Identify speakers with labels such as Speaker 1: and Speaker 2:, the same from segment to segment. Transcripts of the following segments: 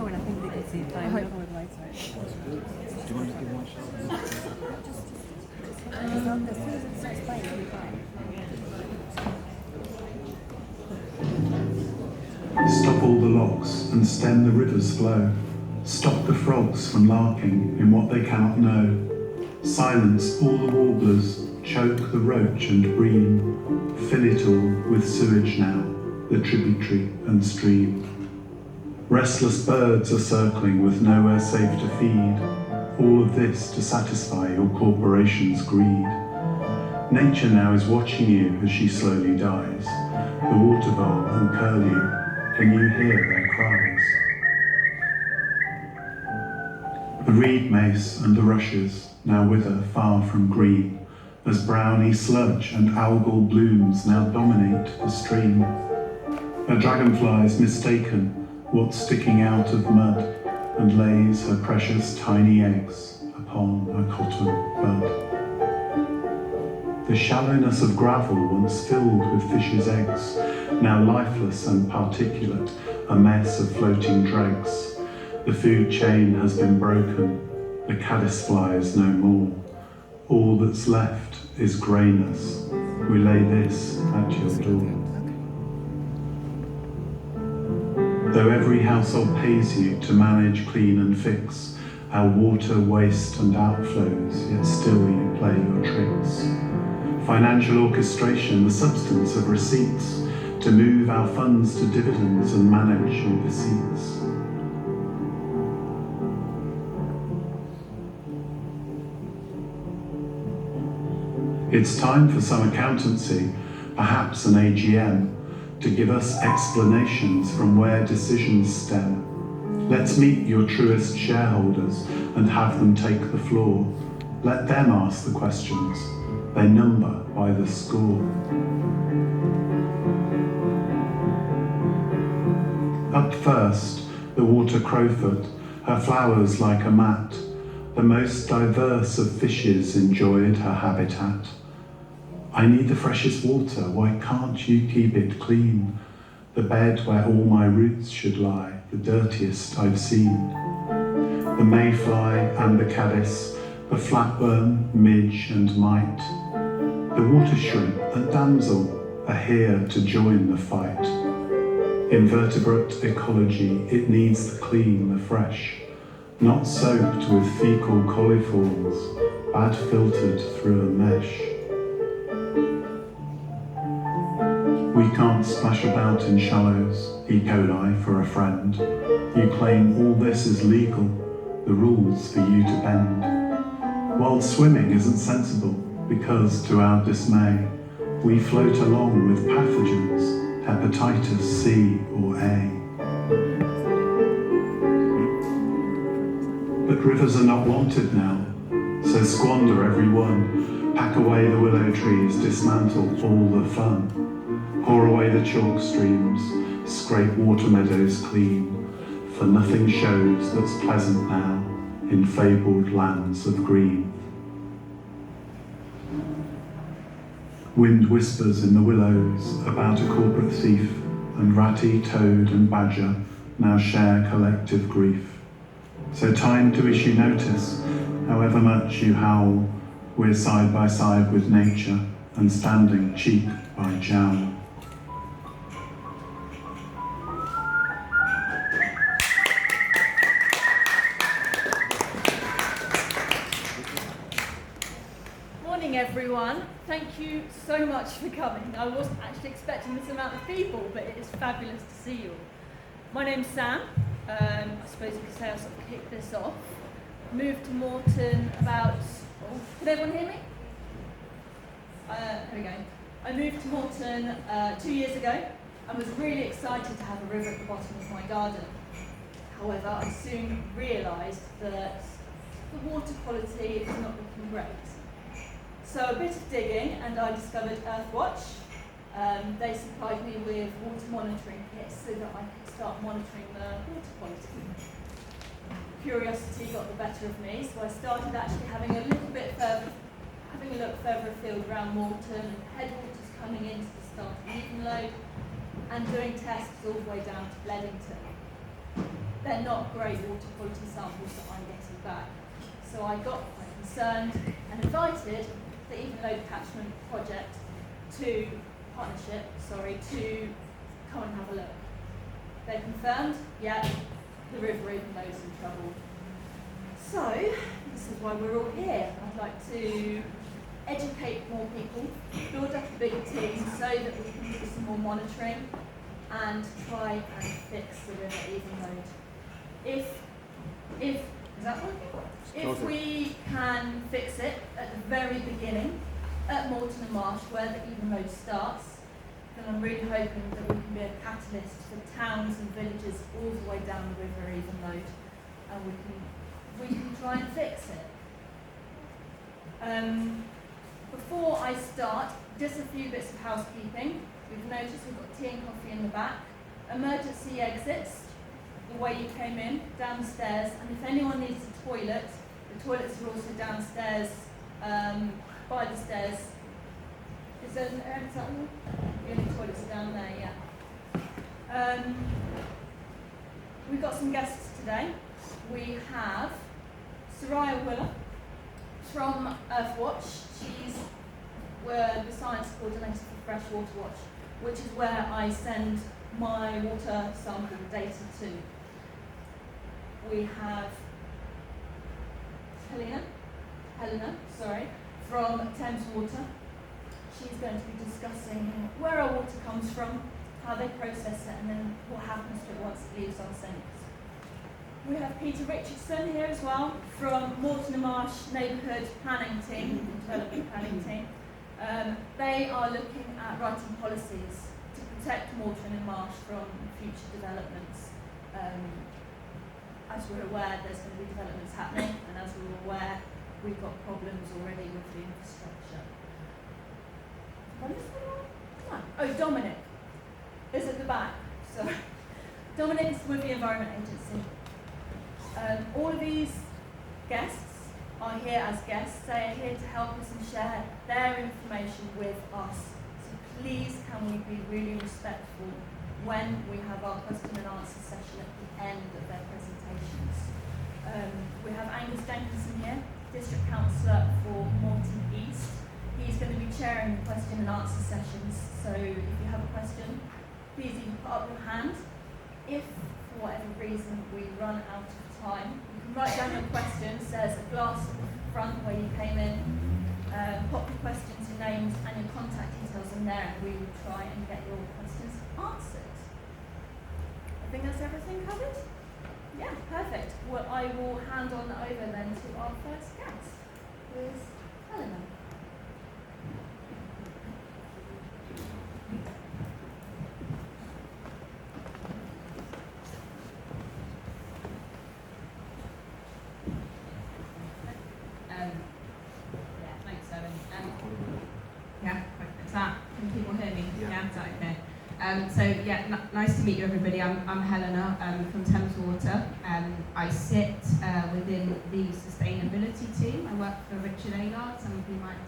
Speaker 1: Oh, and I think they can see it fine. I don't know where the lights are.
Speaker 2: Do you want to give one shot?
Speaker 1: As soon as it starts playing, it'll be fine.
Speaker 3: Stop all the locks and stem the river's flow. Stop the frogs from larking in what they cannot know. Silence all the warblers, choke the roach and bream. Fill it all with sewage now, the tributary and stream. Restless birds are circling with nowhere safe to feed. All of this to satisfy your corporation's greed. Nature now is watching you as she slowly dies. The water vole and curlew, can you hear their cries? The reed mace and the rushes now wither far from green, as browny sludge and algal blooms now dominate the stream. A dragonfly's mistaken what's sticking out of mud, and lays her precious tiny eggs upon a cotton bud. The shallowness of gravel once filled with fish's eggs, now lifeless and particulate, a mess of floating dregs. The food chain has been broken, the caddisfly is no more. All that's left is greyness. We lay this at your door. Though every household pays you to manage, clean and fix our water, waste and outflows, yet still you play your tricks. Financial orchestration, the substance of receipts, to move our funds to dividends and manage your receipts. It's time for some accountancy, perhaps an AGM, to give us explanations from where decisions stem. Let's meet your truest shareholders and have them take the floor. Let them ask the questions. They number by the score. Up first, the water crowfoot, her flowers like a mat. The most diverse of fishes enjoyed her habitat. I need the freshest water, why can't you keep it clean? The bed where all my roots should lie, the dirtiest I've seen. The mayfly and the caddis, the flatworm, midge and mite. The water shrimp and damsel are here to join the fight. Invertebrate ecology, it needs the clean, the fresh, not soaked with fecal coliforms, bad filtered through a mesh. We can't splash about in shallows, E. coli for a friend. You claim all this is legal, the rules for you to bend. Wild swimming isn't sensible, because to our dismay, we float along with pathogens, hepatitis C or A. But rivers are not wanted now, so squander every one. Pack away the willow trees, dismantle all the fun. Pour away the chalk streams, scrape water meadows clean, for nothing shows that's pleasant now in fabled lands of green. Wind whispers in the willows about a corporate thief, and ratty, toad and badger now share collective grief. So time to issue notice, however much you howl, we're side by side with nature and standing cheek by jowl.
Speaker 4: Everyone, thank you so much for coming. I wasn't actually expecting this amount of people, but it is fabulous to see you all. My name's Sam. I suppose you could say I sort of kicked this off. Moved to Moreton about... can everyone hear me? Here we go. I moved to Moreton 2 years ago and was really excited to have a river at the bottom of my garden. However, I soon realised that the water quality is not looking great. So a bit of digging and I discovered Earthwatch. They supplied me with water monitoring kits so that I could start monitoring the water quality. Curiosity got the better of me, so I started actually having a look further afield around Moreton and headwaters coming into the start of Evenlode and doing tests all the way down to Bledington. they're not great water quality samples that I'm getting back. So I got quite concerned and invited the Evenlode Catchment project to come and have a look. They confirmed, yeah, the River Evenlode's in trouble. So, this is why we're all here. I'd like to educate more people, build up a bigger team so that we can do some more monitoring and try and fix the River Evenlode. Is that working? If we can fix it at the very beginning, at Moreton-in-Marsh, where the Evenlode starts, then I'm really hoping that we can be a catalyst for towns and villages all the way down the River Evenlode, and we can try and fix it. Before I start, just a few bits of housekeeping. We've noticed we've got tea and coffee in the back. Emergency exits, the way you came in, downstairs, and if anyone needs a toilet, the toilets are also downstairs, by the stairs. Is there an exit? The only toilets are down there, yeah. We've got some guests today. We have Soraya from Earthwatch. She's the science coordinator for Freshwater Watch, which is where I send my water sample data to. We have Helena, from Thames Water. She's going to be discussing where our water comes from, how they process it, and then what happens to it once it leaves our sinks. We have Peter Richardson here as well from Moreton-in-Marsh Neighbourhood planning team, development planning team. They are looking at writing policies to protect Moreton-in-Marsh from future developments. As we're aware, there's going to be developments happening, and as we're aware, we've got problems already with the infrastructure. Oh, Dominic is at the back. So Dominic is with the Environment Agency. All of these guests are here as guests. They are here to help us and share their information with us. So please can we be really respectful when we have our question and answer session at the end of their presentations. We have Angus Jenkinson here, District Councillor for Moreton East. He's going to be chairing the question and answer sessions. So if you have a question, please either put up your hand. If for whatever reason we run out of time, you can write down your questions. There's a glass at the front where you came in. Pop your questions, your names and your contact details in there, and we will try and get your questions answered. I think that's everything covered? Yeah, perfect. Well, I will hand on over then to our first guest, who is Helena.
Speaker 5: Nice to meet you, everybody. I'm Helena from Thames Water. I sit within the sustainability team. I work for Richardson. Some of you might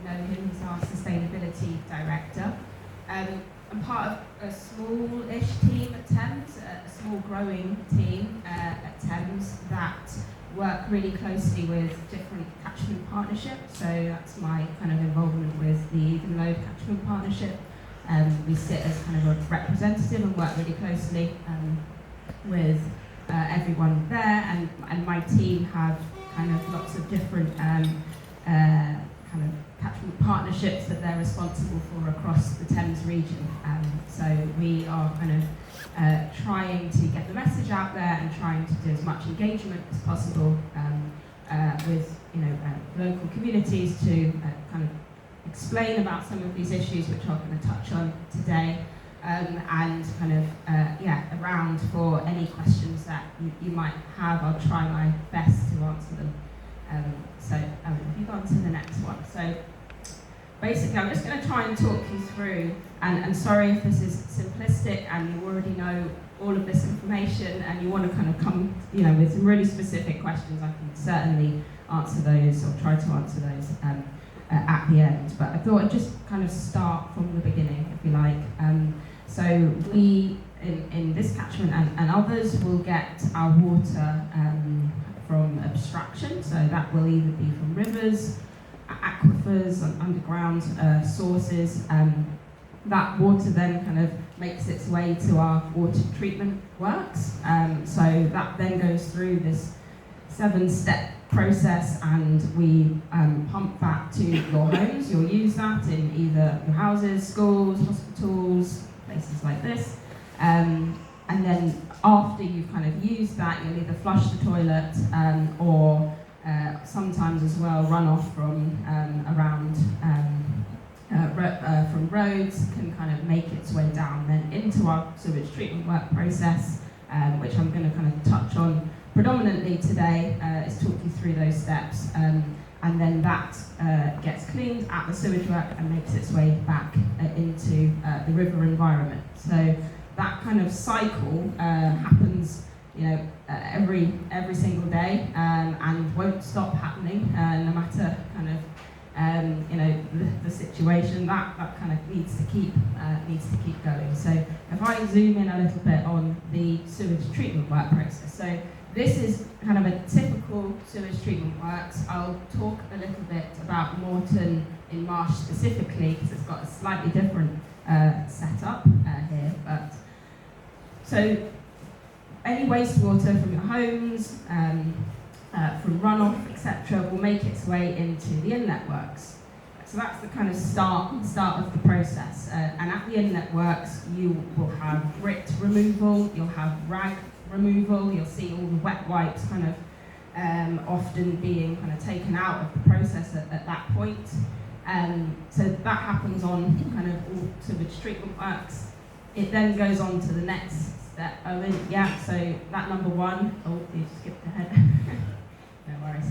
Speaker 5: know him. He's our sustainability director. I'm part of a small-ish team at Thames, a small growing team at Thames that work really closely with different catchment partnerships. So that's my kind of involvement with the Evenlode Catchment Partnership. We sit as kind of a representative and work really closely with everyone there, and my team have kind of lots of different kind of catchment partnerships that they're responsible for across the Thames region. So we are kind of trying to get the message out there and trying to do as much engagement as possible with local communities to kind of explain about some of these issues which I'm going to touch on today, and kind of around for any questions that you might have. I'll try my best to answer them. If you go on to the next one. So basically I'm just going to try and talk you through, and sorry if this is simplistic and you already know all of this information and you want to kind of come with some really specific questions. I can certainly answer those or try to answer those at the end, but I thought I'd just kind of start from the beginning, if you like. So we in this catchment and others will get our water from abstraction, so that will either be from rivers, aquifers, and underground sources. That water then kind of makes its way to our water treatment works. So that then goes through this 7-step process, and we pump that to your homes. You'll use that in either your houses, schools, hospitals, places like this. And then after you've kind of used that, you'll either flush the toilet or sometimes as well runoff from around from roads can kind of make its way down then into our sewage treatment work process, which I'm going to kind of touch on predominantly today, is talk you through those steps, and then that gets cleaned at the sewage work and makes its way back into the river environment. So that kind of cycle happens, every single day, and won't stop happening, no matter kind of the situation. That kind of needs to keep going. So if I zoom in a little bit on the sewage treatment work process, so this is kind of a typical sewage treatment works. I'll talk a little bit about Moreton-in-Marsh specifically because it's got a slightly different setup here. But so any wastewater from your homes, from runoff, etc., will make its way into the inlet works. So that's the kind of start of the process. And at the inlet works, you will have grit removal, you'll have rag removal, you'll see all the wet wipes kind of often being kind of taken out of the process at that point. So that happens on kind of all sewage treatment works. It then goes on to the next step. So that number one, you skipped ahead. No worries.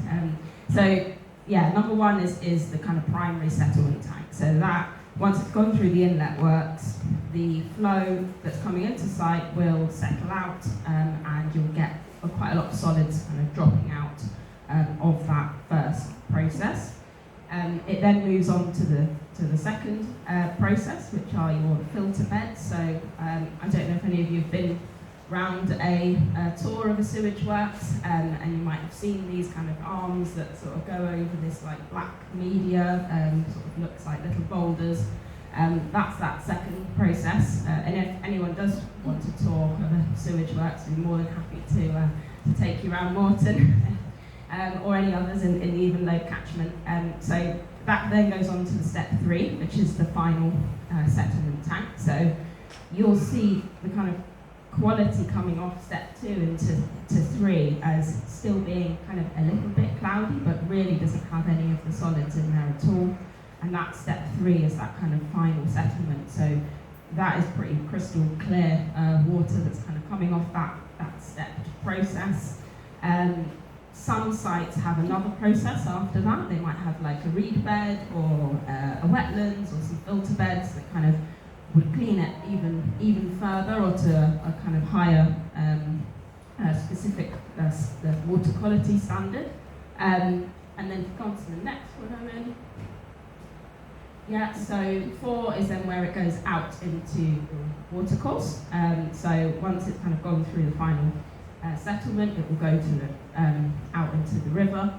Speaker 5: Number one is the kind of primary settlement tank. So that, once it's gone through the inlet works, the flow that's coming into site will settle out, and you'll get quite a lot of solids kind of dropping out of that first process. It then moves on to the second process, which are your filter beds. So I don't know if any of you have been round a tour of a sewage works, and you might have seen these kind of arms that sort of go over this like black media, sort of looks like little boulders. That's that second process, and if anyone does want a tour of a sewage works, we're more than happy to take you around Moreton or any others in the Evenlode Catchment. So that then goes on to the step 3, which is the final settlement tank. So you'll see the kind of quality coming off step 2 into 3 as still being kind of a little bit cloudy, but really doesn't have any of the solids in there at all. And that step 3 is that kind of final settlement. So that is pretty crystal clear water that's kind of coming off that stepped process. Some sites have another process after that. They might have like a reed bed or a wetlands or some filter beds that kind of would clean it even further, or to a kind of higher specific the water quality standard. And then go on to the next one I'm in. Yeah, so 4 is then where it goes out into the watercourse. So once it's kind of gone through the final settlement, it will go to out into the river.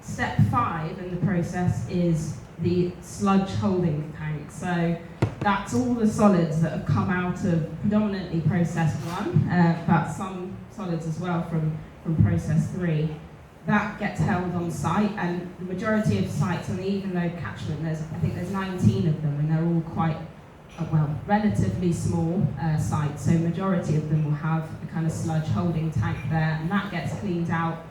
Speaker 5: Step 5 in the process is the sludge holding tank. So that's all the solids that have come out of predominantly process 1, but some solids as well from process 3. That gets held on site, and the majority of sites on the Evenlode Catchment, I think there's 19 of them, and they're all quite, relatively small sites. So majority of them will have a kind of sludge holding tank there, and that gets cleaned out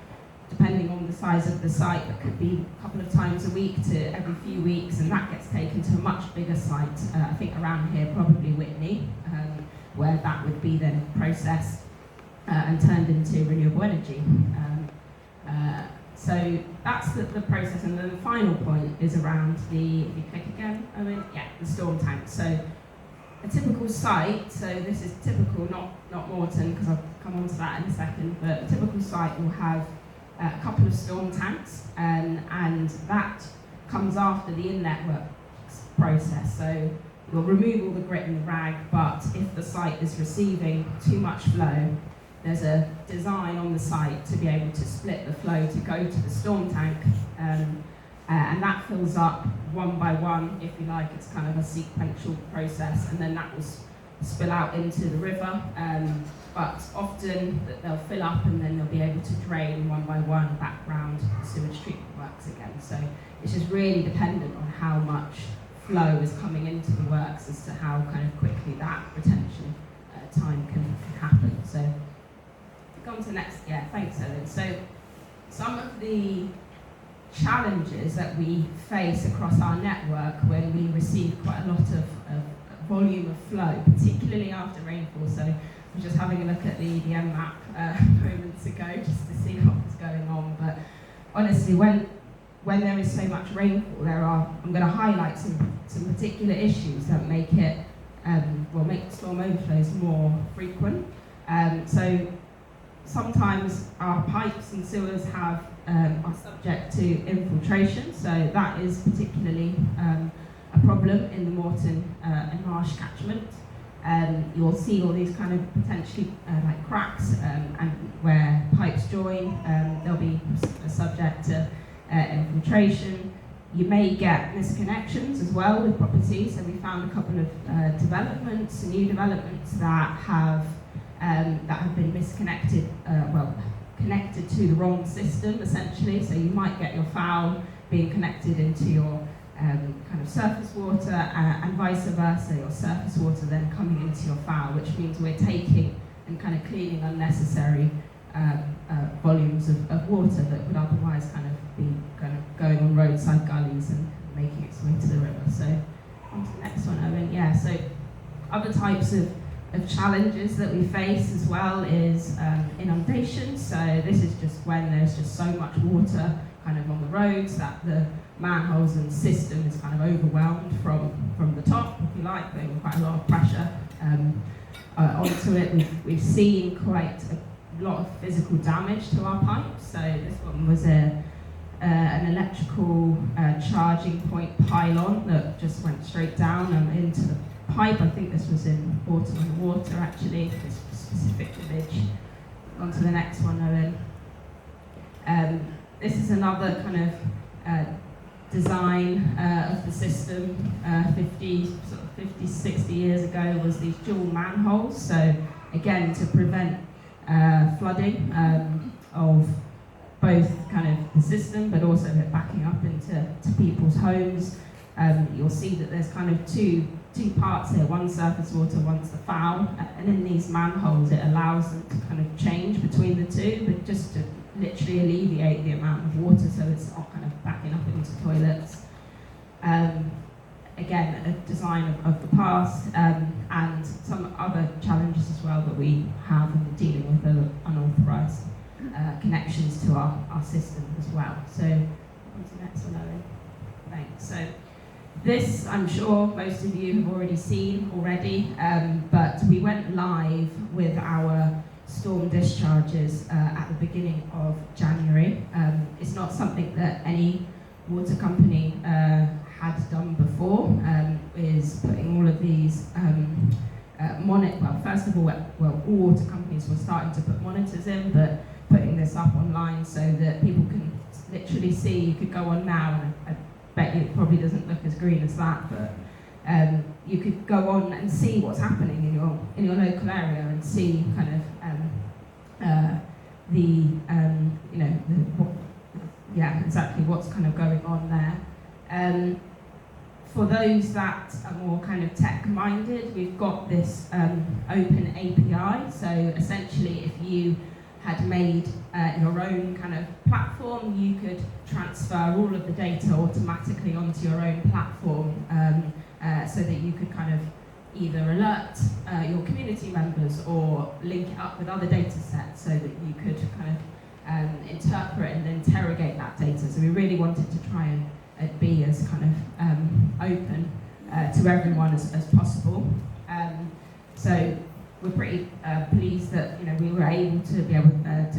Speaker 5: depending on the size of the site. That could be a couple of times a week to every few weeks, and that gets taken to a much bigger site. I think around here, probably Whitney, where that would be then processed and turned into renewable energy. So that's the process, and then the final point is around if you click again, the storm tank. So a typical site, so this is typical, not Moreton, because I'll come on to that in a second, but a typical site will have a couple of storm tanks, and that comes after the in-network process. So you'll remove all the grit and the rag, but if the site is receiving too much flow, there's a design on the site to be able to split the flow to go to the storm tank, and that fills up one by one, if you like. It's kind of a sequential process, and then that will spill out into the river. But often they'll fill up and then they'll be able to drain one by one back round the sewage treatment works again. So it's just really dependent on how much flow is coming into the works as to how kind of quickly that retention time can happen. So go on to the next, thanks Ellen. So some of the challenges that we face across our network when we receive quite a lot of volume of flow, particularly after rainfall. So I was just having a look at the EDM map moments ago just to see what was going on. But honestly, when there is so much rainfall, I'm going to highlight some particular issues that make it make storm overflows more frequent. So sometimes our pipes and sewers are subject to infiltration, so that is particularly a problem in the Moreton-in-Marsh catchment. You'll see all these kind of potentially like cracks, and where pipes join, they'll be subject to infiltration. You may get misconnections as well with properties, so we found a couple of new developments that have been misconnected, connected to the wrong system essentially. So you might get your foul being connected into your kind of surface water, and vice versa, your surface water then coming into your foul, which means we're taking and kind of cleaning unnecessary volumes of water that would otherwise kind of be going on roadside gullies and making its way to the river. So on to the next one, Owen. Yeah, so other types of challenges that we face as well is inundation. So this is just when there's just so much water kind of on the roads that the manholes and system is kind of overwhelmed from the top, if you like, putting quite a lot of pressure onto it. We've seen quite a lot of physical damage to our pipes. So this one was an electrical charging point pylon that just went straight down into the pipe. I think this was in Waterways actually, this specific image. On to the next one, Owen. This is another kind of design of the system. 50, 60 years ago was these dual manholes. So again, to prevent flooding of both kind of the system, but also backing up into people's homes. You'll see that there's kind of two parts here, one surface water, one's the foul, and in these manholes it allows them to kind of change between the two, but just to literally alleviate the amount of water so it's not kind of backing up into toilets. Again, a design of the past, and some other challenges as well that we have in dealing with the unauthorised connections to our system as well. So, on to the next one, Owen. Thanks. So, this, I'm sure most of you have already seen already, but we went live with our storm discharges at the beginning of January. It's not something that any water company had done before, is putting all of these first of all, all water companies were starting to put monitors in, but putting this up online so that people can literally see. You could go on now, and I bet you it probably doesn't look as green as that, but you could go on and see what's happening in your local area and see kind of exactly what's kind of going on there. For those that are more kind of tech-minded, we've got this open API. So essentially, if you had made your own kind of platform, you could transfer all of the data automatically onto your own platform, so that you could kind of either alert your community members or link it up with other data sets so that you could kind of interpret and interrogate that data. So we really wanted to try and be as kind of open to everyone as possible. So we're pretty pleased that we were able to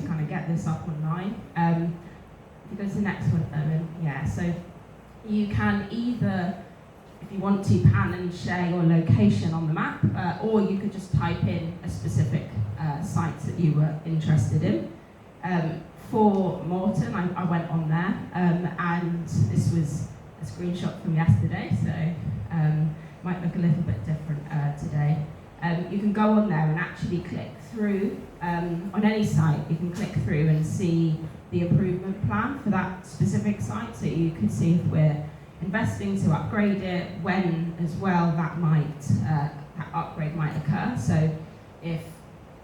Speaker 5: kind of get this up online. If you go to the next one, Owen. Yeah, so you can either if you want to, pan and share your location on the map, or you could just type in a specific site that you were interested in. For Moreton, I went on there, and this was a screenshot from yesterday, so might look a little bit different today. You can go on there and actually click through, on any site, you can click through and see the improvement plan for that specific site, so you can see if we're investing to upgrade it, when as well that upgrade might occur. So if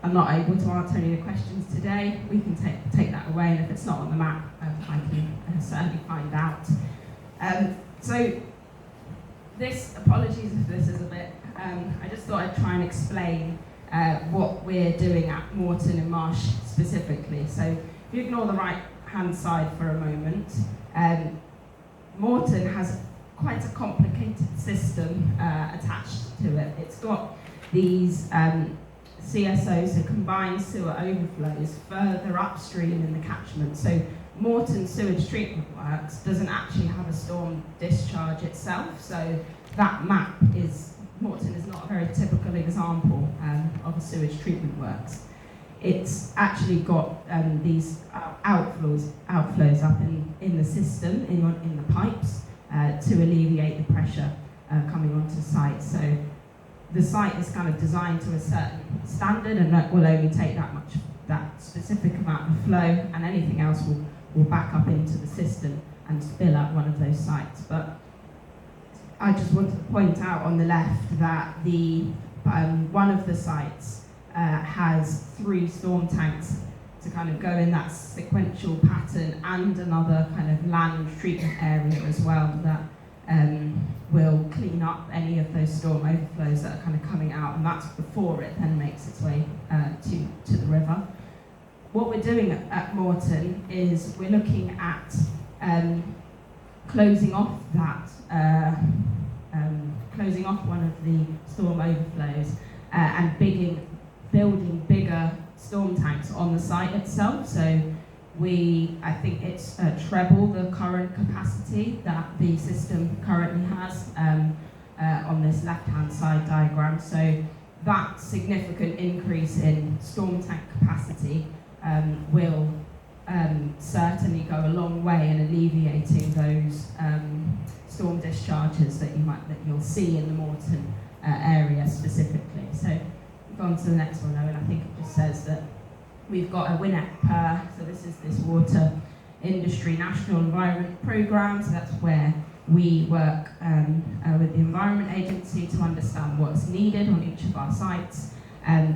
Speaker 5: I'm not able to answer any of the questions today, we can take that away, and if it's not on the map, I can certainly find out. So this, apologies if this is a bit, I just thought I'd try and explain what we're doing at Moreton-in-Marsh specifically. So if you ignore the right-hand side for a moment, Moreton has quite a complicated system attached to it. It's got these CSOs, so combined sewer overflows, further upstream in the catchment. So Moreton Sewage Treatment Works doesn't actually have a storm discharge itself, so that map Moreton is not a very typical example of a sewage treatment works. It's actually got these outflows up in the system, in the pipes, to alleviate the pressure coming onto site. So the site is kind of designed to a certain standard, and that will only take that specific amount of flow, and anything else will back up into the system and spill at one of those sites. But I just wanted to point out on the left that one of the sites has 3 storm tanks to kind of go in that sequential pattern, and another kind of land treatment area as well that will clean up any of those storm overflows that are kind of coming out, and that's before it then makes its way to the river. What we're doing at Moreton is we're looking at closing off one of the storm overflows and building bigger storm tanks on the site itself. So I think it's treble the current capacity that the system currently has on this left-hand side diagram. So that significant increase in storm tank capacity will certainly go a long way in alleviating those storm discharges that you'll see in the Moreton area specifically. So go on to the next one, Owen. I think it just says that we've got a WINEP, so this is this Water Industry National Environment Programme, so that's where we work with the Environment Agency to understand what's needed on each of our sites.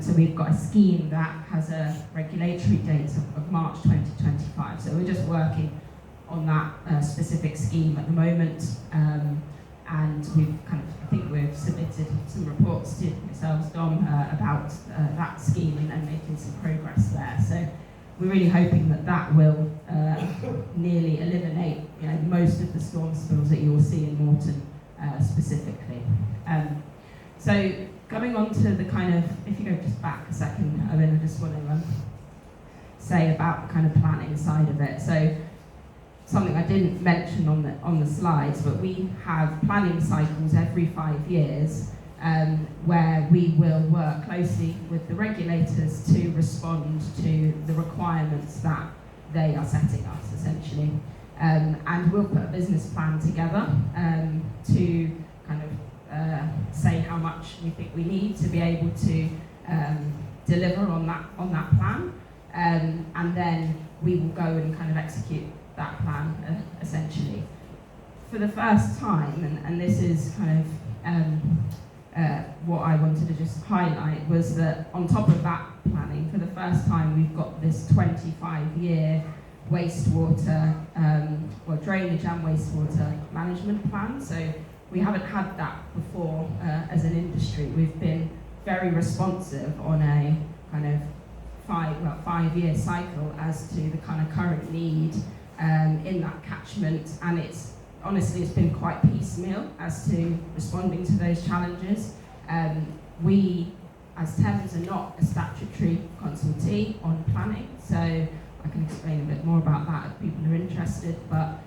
Speaker 5: So we've got a scheme that has a regulatory date of March 2025. So we're just working on that specific scheme at the moment, and I think we've submitted some reports to yourselves, Dom, about that scheme and making some progress there. So we're really hoping that will nearly eliminate most of the storm spills that you'll see in Moreton specifically. So coming on to the kind of, if you go just back a second, I just want to say about the kind of planning side of it. So something I didn't mention on the slides, but we have planning cycles every 5 years where we will work closely with the regulators to respond to the requirements that they are setting us, essentially. And we'll put a business plan together to kind of say how much we think we need to be able to deliver on that plan, and then we will go and kind of execute that plan essentially. For the first time, and this is kind of what I wanted to just highlight, was that on top of that planning, for the first time we've got this 25-year wastewater, drainage and wastewater management plan. So we haven't had that before as an industry. We've been very responsive on a kind of 5-year cycle as to the kind of current need in that catchment, and it's been quite piecemeal as to responding to those challenges. We, as Thames, are not a statutory consultee on planning, so I can explain a bit more about that if people are interested, but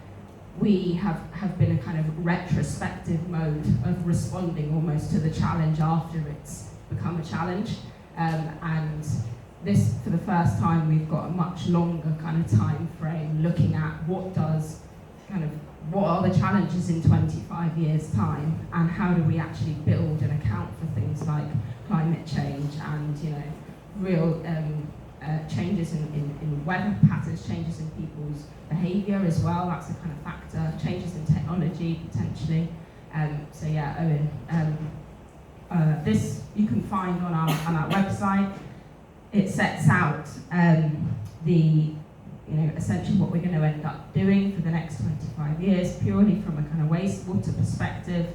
Speaker 5: we have been a kind of retrospective mode of responding almost to the challenge after it's become a challenge. And this, for the first time, we've got a much longer kind of time frame looking at what are the challenges in 25 years' time, and how do we actually build and account for things like climate change and real changes in weather patterns, changes in people's behaviour as well. That's a kind of factor. Changes in technology potentially. So yeah, Owen, this you can find on our website. It sets out essentially what we're going to end up doing for the next 25 years, purely from a kind of wastewater perspective.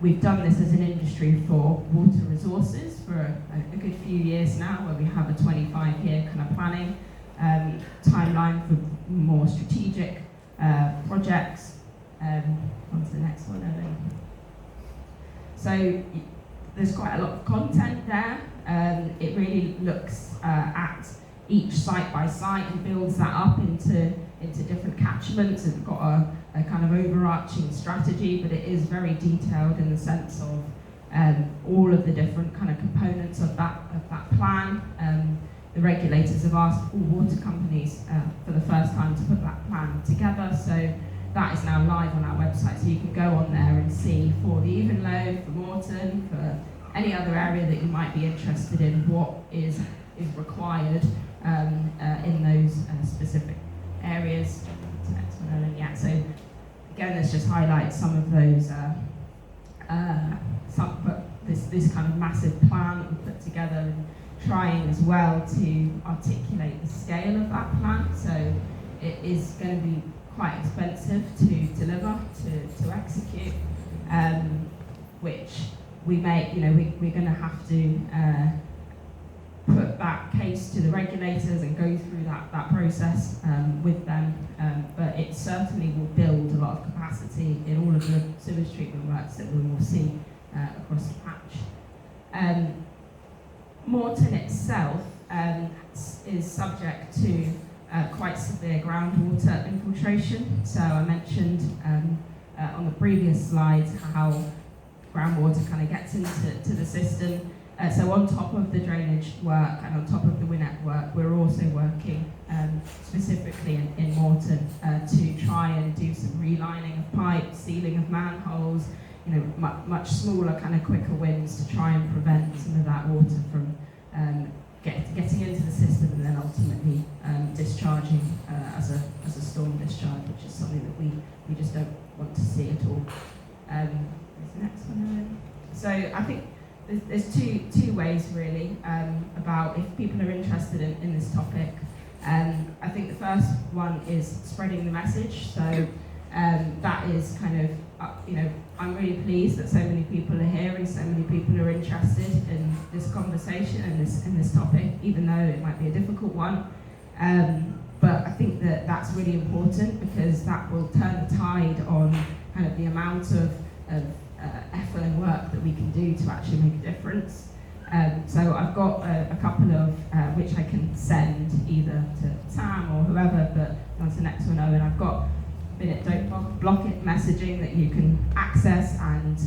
Speaker 5: We've done this as an industry for water resources for a good few years now, where we have a 25-year kind of planning timeline for more strategic projects. On to the next one, Ellen. So there's quite a lot of content there. It really looks at each site by site and builds that up into different catchments. It's got a kind of overarching strategy, but it is very detailed in the sense of all of the different kind of components of that plan. The regulators have asked all water companies for the first time to put that plan together, so that is now live on our website, so you can go on there and see for the Evenlode, for Moreton, for any other area that you might be interested in, what is required in those specific areas. Next one, Ellen. Yeah, so again, let's just highlight some of those, this kind of massive plan that we put together, and trying as well to articulate the scale of that plan. So it is going to be quite expensive to deliver, to execute, which we may, we're going to have to put that case to the regulators and go through that process with them, but it certainly will build a lot of capacity in all of the sewage treatment works that we will see across the patch. Moreton itself is subject to quite severe groundwater infiltration. So I mentioned on the previous slides how groundwater kind of gets into the system. So on top of the drainage work and on top of the WINET work, we're also working specifically in Moreton to try and do some relining of pipes, sealing of manholes, much smaller, kind of quicker wins to try and prevent some of that water from getting into the system and then ultimately discharging as a storm discharge, which is something that we just don't want to see at all. There's the next one. So I think there's two ways really about if people are interested in this topic. I think the first one is spreading the message. So that is kind of, I'm really pleased that so many people are here and so many people are interested in this conversation and this topic, even though it might be a difficult one. But I think that that's really important, because that will turn the tide on kind of the amount of effort and work that we can do to actually make a difference. So I've got a couple of which I can send either to Sam or whoever, but on to the next one, Owen. I've got minute don't block it messaging that you can access and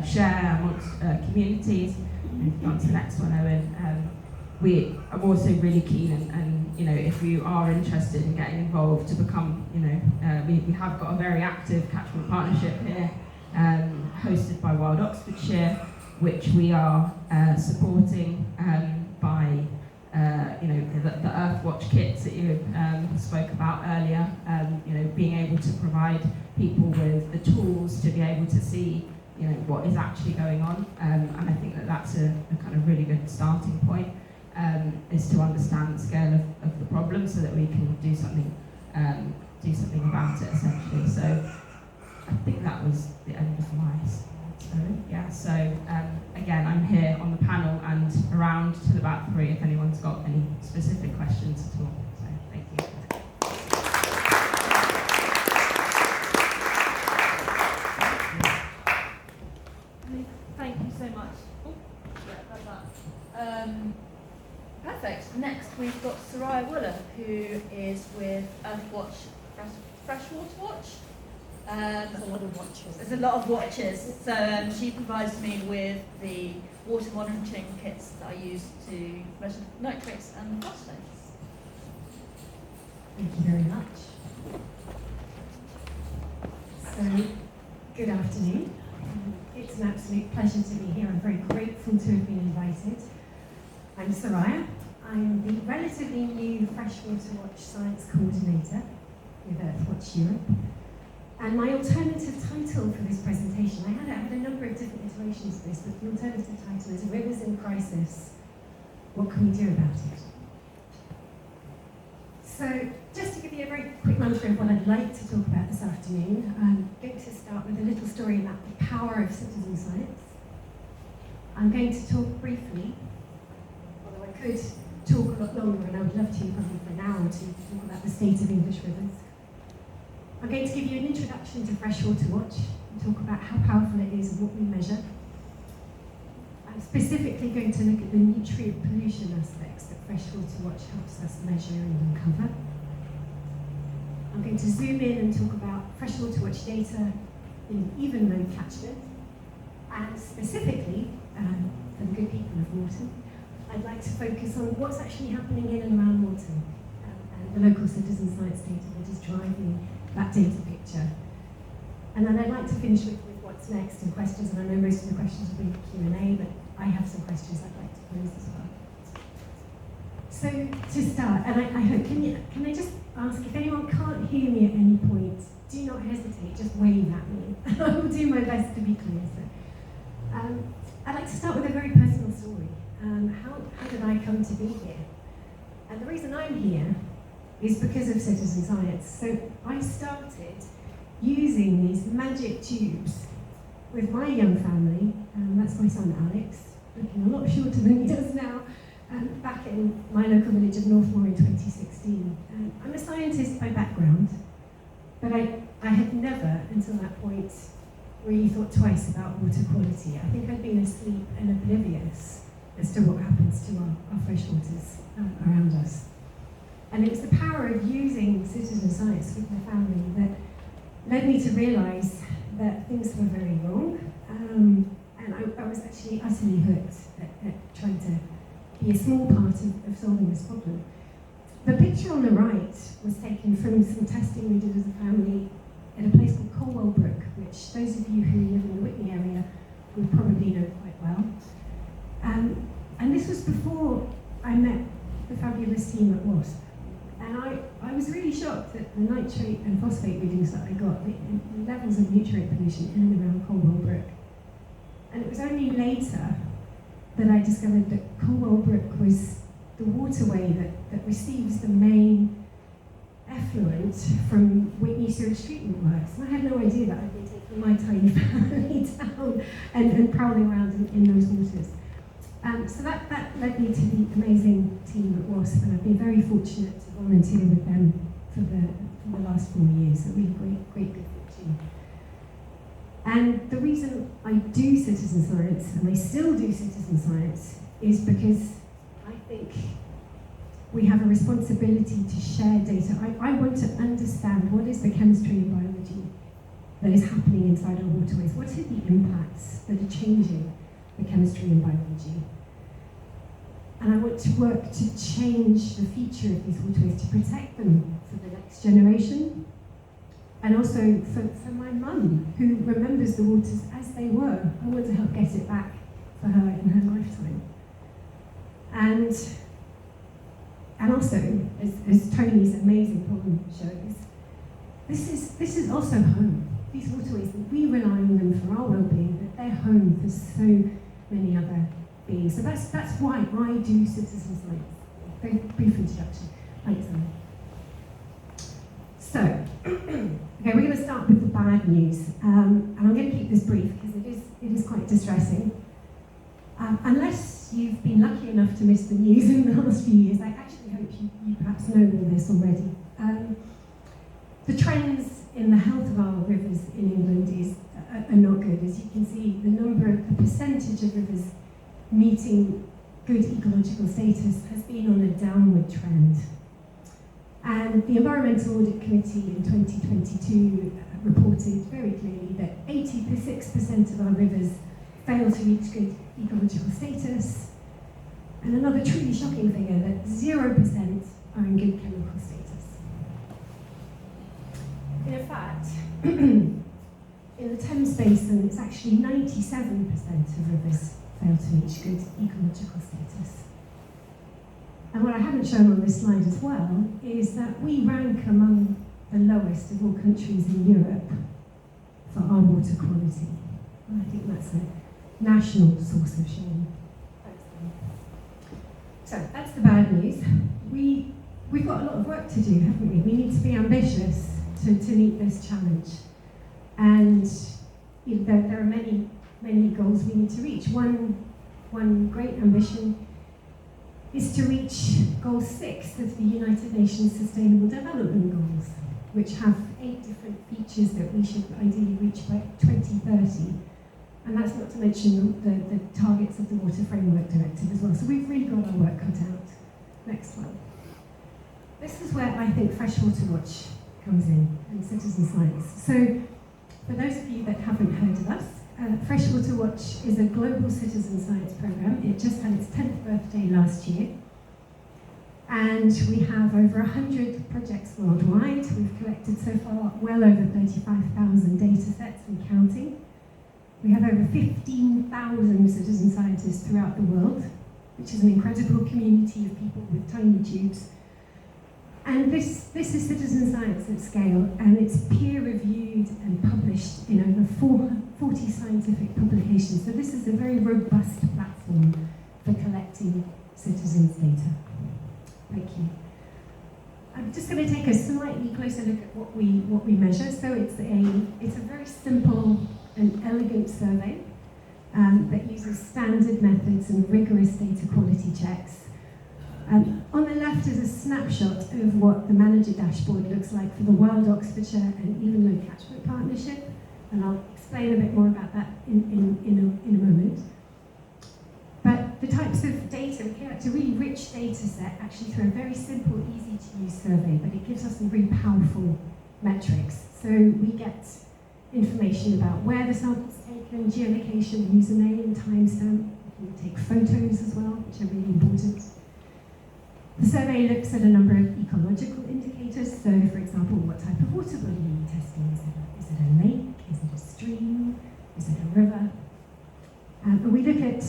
Speaker 5: share amongst communities. And on to the next one, Owen. I'm also really keen, and if you are interested in getting involved, to become, we have got a very active catchment partnership here, hosted by Wild Oxfordshire, which we are supporting by the Earthwatch kits that you spoke about earlier. Being able to provide people with the tools to be able to see what is actually going on, and I think that that's a kind of really good starting point, is to understand the scale of the problem so that we can do something about it, essentially. So I think that was the end of my story. Yeah, so again, I'm here on the panel and around till about 3 if anyone's got any specific questions at all. So thank you.
Speaker 4: Thank you so much. Perfect. Next, we've got Soraya, who is with Earthwatch Freshwater Watch.
Speaker 1: There's a lot of watches.
Speaker 4: There's a lot of watches. So she provides me with the water monitoring kits that I use to measure nitrates and phosphates.
Speaker 6: Thank you very much. So, good afternoon. It's an absolute pleasure to be here. I'm very grateful to have been invited. I'm Soraya. I'm the relatively new Freshwater Watch Science Coordinator with Earthwatch Europe. And my alternative title for this presentation, I had a number of different iterations of this, but the alternative title is Rivers in Crisis, What Can We Do About It? So, just to give you a very quick run through of what I'd like to talk about this afternoon, I'm going to start with a little story about the power of citizen science. I'm going to talk briefly, although I could talk a lot longer, and I would love to, probably for an hour or two, to talk about the state of English rivers. I'm going to give you an introduction to Freshwater Watch and talk about how powerful it is and what we measure. I'm specifically going to look at the nutrient pollution aspects that Freshwater Watch helps us measure and uncover. I'm going to zoom in and talk about Freshwater Watch data in Evenlode Catchment, and specifically, for the good people of Moreton, I'd like to focus on what's actually happening in and around Moreton and the local citizen science data that is driving that data picture. And then I'd like to finish with what's next and questions, and I know most of the questions will be Q&A, but I have some questions I'd like to pose as well. So to start, and I hope, can I just ask, if anyone can't hear me at any point, do not hesitate, just wave at me. I will do my best to be clear. So, I'd like to start with a very personal story. How did I come to be here? And the reason I'm here is because of citizen science. So I started using these magic tubes with my young family, that's my son Alex, looking a lot shorter than he does now, back in my local village of Northmore in 2016. I'm a scientist by background, but I had never, until that point, really thought twice about water quality. I think I'd been asleep and oblivious as to what happens to our freshwaters around us. And it was the power of using citizen science with my family that led me to realise that things were very wrong. And I was actually utterly hooked at trying to be a small part of solving this problem. The picture on the right was taken from some testing we did as a family at a place called Colwell Brook, which those of you who live in the Whitney area would probably know quite well. And this was before I met the fabulous team at WASP. And I was really shocked at the nitrate and phosphate readings that I got, the levels of nutrient pollution in and around Colwell Brook. And it was only later that I discovered that Colwell Brook was the waterway that receives the main effluent from Whitney Sewage Treatment Works. And I had no idea that I'd been taking my tiny family down and prowling around in those waters. So that led me to the amazing team at WASP, and I've been very fortunate to volunteer with them for the last 4 years. A really great good team. And the reason I do citizen science, and I still do citizen science, is because I think we have a responsibility to share data. I want to understand what is the chemistry and biology that is happening inside our waterways. What are the impacts that are changing the chemistry and biology? And I want to work to change the feature of these waterways, to protect them for the next generation, and also for my mum, who remembers the waters as they were. I want to help get it back for her in her lifetime. And also, as Tony's amazing poem shows, this is also home. These waterways, we rely on them for our well-being, but they're home for so many other beings. So that's why I do citizen science. Very brief introduction. Thanks, Anna. So, okay, we're going to start with the bad news, and I'm going to keep this brief because it is quite distressing. Unless you've been lucky enough to miss the news in the last few years, I actually hope you perhaps know all this already. The trends in the health of our rivers in England are not good. As you can see, the percentage of rivers meeting good ecological status has been on a downward trend. And And the Environmental Audit Committee in 2022 reported very clearly that 86% of our rivers fail to reach good ecological status, and another truly shocking figure that 0% are in good chemical status. In fact, in the Thames Basin, it's actually 97% of rivers fail to reach good ecological status. And what I haven't shown on this slide as well is that we rank among the lowest of all countries in Europe for our water quality. And I think that's a national source of shame. So that's the bad news. We've got a lot of work to do, haven't we? We need to be ambitious to meet this challenge. And you know, there are many goals we need to reach. One great ambition is to reach Goal 6 of the United Nations Sustainable Development Goals, which have 8 different features that we should ideally reach by 2030. And that's not to mention the targets of the Water Framework Directive as well. So we've really got our work cut out. Next one. This is where I think Freshwater Watch comes in, and citizen science. So for those of you that haven't heard of us, Freshwater Watch is a global citizen science program. It just had its 10th birthday last year. And we have over 100 projects worldwide. We've collected so far well over 35,000 data sets and counting. We have over 15,000 citizen scientists throughout the world, which is an incredible community of people with tiny tubes. And this is citizen science at scale, and it's peer-reviewed and published in over 40 scientific publications. So this is a very robust platform for collecting citizens' data. Thank you. I'm just going to take a slightly closer look at what we measure. So it's a very simple and elegant survey that uses standard methods and rigorous data quality checks. On the left is a snapshot of what the manager dashboard looks like for the Wild Oxfordshire and Evenlode Catchment partnership, and I'll explain a bit more about that in a moment. But the types of data, we came out to a really rich data set, actually through a very simple, easy to use survey, but it gives us some really powerful metrics. So we get information about where the sample's taken, geolocation, username, timestamp. We can take photos as well, which are really important. The survey looks at a number of ecological indicators. So, for example, what type of water body are you testing? Is it a lake? Is it a stream? Is it a river? And we look at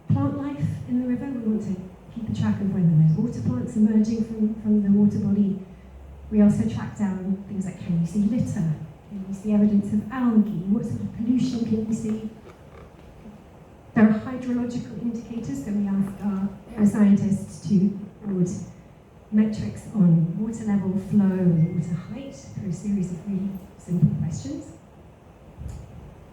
Speaker 6: plant life in the river. We want to keep a track of whether there's water plants emerging from the water body. We also track down things like, can you see litter? Can you see evidence of algae? What sort of pollution can you see? There are hydrological indicators, so we ask our scientists to record metrics on water level, flow, and water height through a series of really simple questions.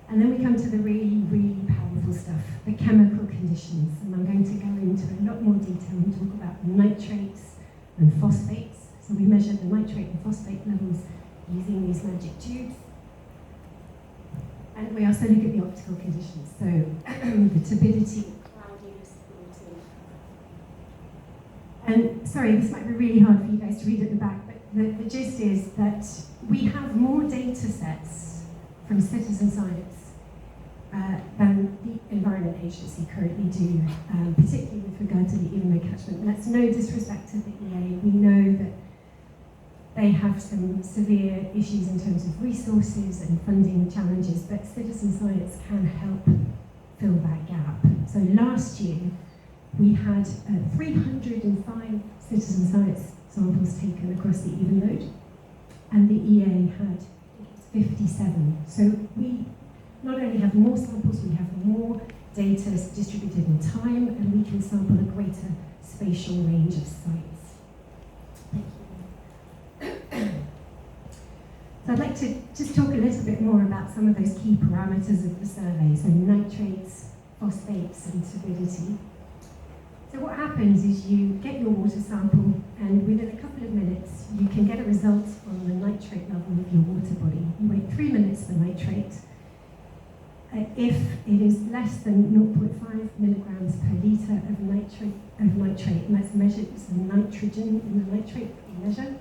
Speaker 6: And then we come to the really, really powerful stuff, the chemical conditions. And I'm going to go into a lot more detail and talk about nitrates and phosphates. So we measure the nitrate and phosphate levels using these magic tubes. And we also look at the optical conditions, so the turbidity, cloudiness, and sorry, this might be really hard for you guys to read at the back, but the gist is that we have more data sets from citizen science than the Environment Agency currently do, particularly with regard to the Evenlode Catchment. And that's no disrespect to the EA. We know that they have some severe issues in terms of resources and funding challenges, but citizen science can help fill that gap. So last year, we had 305 citizen science samples taken across the Evenlode, and the EA had 57. So we not only have more samples, we have more data distributed in time, and we can sample a greater spatial range of sites. So I'd like to just talk a little bit more about some of those key parameters of the survey, so nitrates, phosphates, and turbidity. So what happens is you get your water sample, and within a couple of minutes, you can get a result on the nitrate level of your water body. You wait 3 minutes for nitrate, if it is less than 0.5 milligrams per litre of nitrate, and that's measured as the nitrogen in the nitrate that we measure,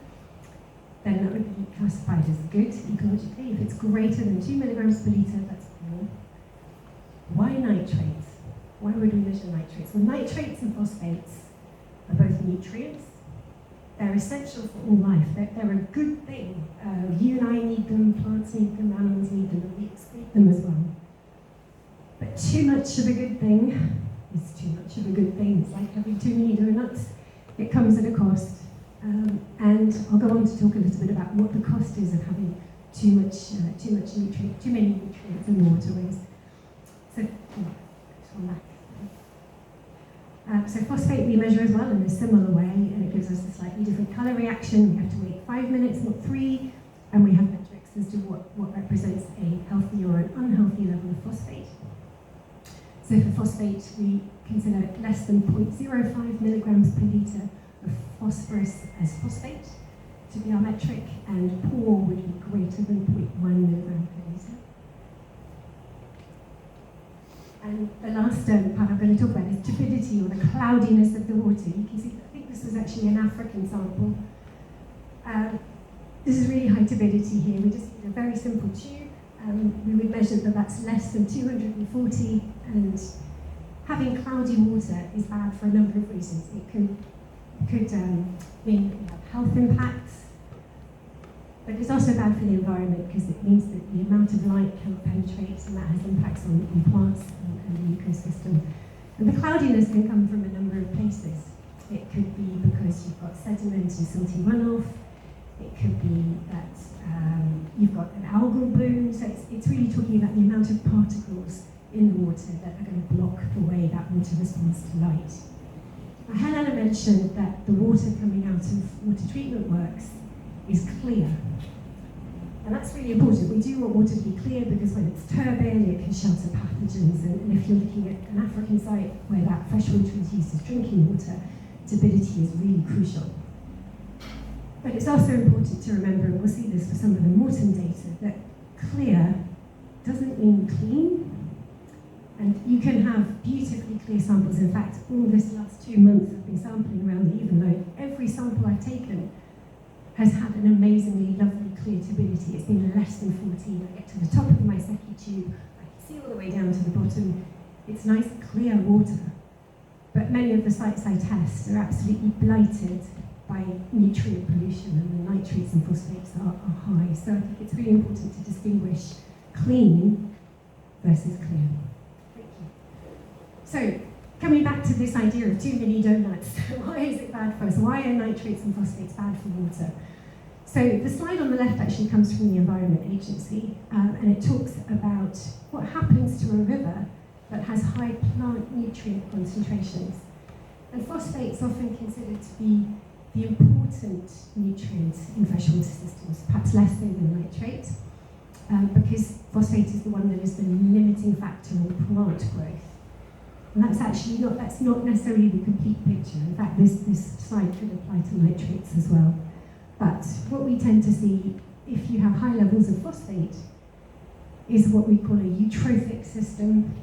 Speaker 6: then that would be classified as good ecologically. If it's greater than 2 milligrams per litre, that's poor. Why nitrates? Why would we measure nitrates? Well, nitrates and phosphates are both nutrients. They're essential for all life. They're a good thing. You and I need them, plants need them, animals need them, and we excrete them as well. But too much of a good thing is too much of a good thing. It's like having too many donuts. It comes at a cost. And I'll go on to talk a little bit about what the cost is of having too many nutrients in waterways. So, just one back. So phosphate we measure as well in a similar way, and it gives us a slightly different colour reaction. We have to wait 5 minutes, not 3, and we have metrics as to what represents a healthy or an unhealthy level of phosphate. So for phosphate, we consider less than 0.05 milligrams per litre of phosphorus as phosphate to be our metric, and poor would be greater than 0.1 milligram per litre. And the last part I'm going to talk about is turbidity, or the cloudiness of the water. You can see, I think this was actually an African sample. This is really high turbidity here. We just need a very simple tube. We would measure that that's less than 240, and having cloudy water is bad for a number of reasons. It could mean that we have health impacts, but it's also bad for the environment because it means that the amount of light cannot penetrate, and that has impacts on plants and the ecosystem. And the cloudiness can come from a number of places. It could be because you've got sediment and silty runoff. It could be that you've got an algal bloom. So it's really talking about the amount of particles in the water that are going to block the way that water responds to light. Now, Helena mentioned that the water coming out of water treatment works is clear. And that's really important. We do want water to be clear because when it's turbid, it can shelter pathogens. And if you're looking at an African site where that fresh water is used as drinking water, turbidity is really crucial. But it's also important to remember, and we'll see this for some of the Moreton data, that clear doesn't mean clean. And you can have beautifully clear samples. In fact, all this last 2 months I've been sampling around the Evenlode. Every sample I've taken has had an amazingly lovely clear turbidity. It's been less than 14. I get to the top of my Seki tube, I can see all the way down to the bottom. It's nice, clear water. But many of the sites I test are absolutely blighted by nutrient pollution, and the nitrates and phosphates are high. So I think it's really important to distinguish clean versus clear. Thank you. So, coming back to this idea of too many donuts, why is it bad for us? Why are nitrates and phosphates bad for water? So the slide on the left actually comes from the Environment Agency, and it talks about what happens to a river that has high plant nutrient concentrations. And phosphates often considered to be the important nutrient in freshwater systems, perhaps less so than nitrate, because phosphate is the one that is the limiting factor on plant growth. And that's not necessarily the complete picture. In fact, this slide could apply to nitrates as well. But what we tend to see, if you have high levels of phosphate, is what we call a eutrophic system.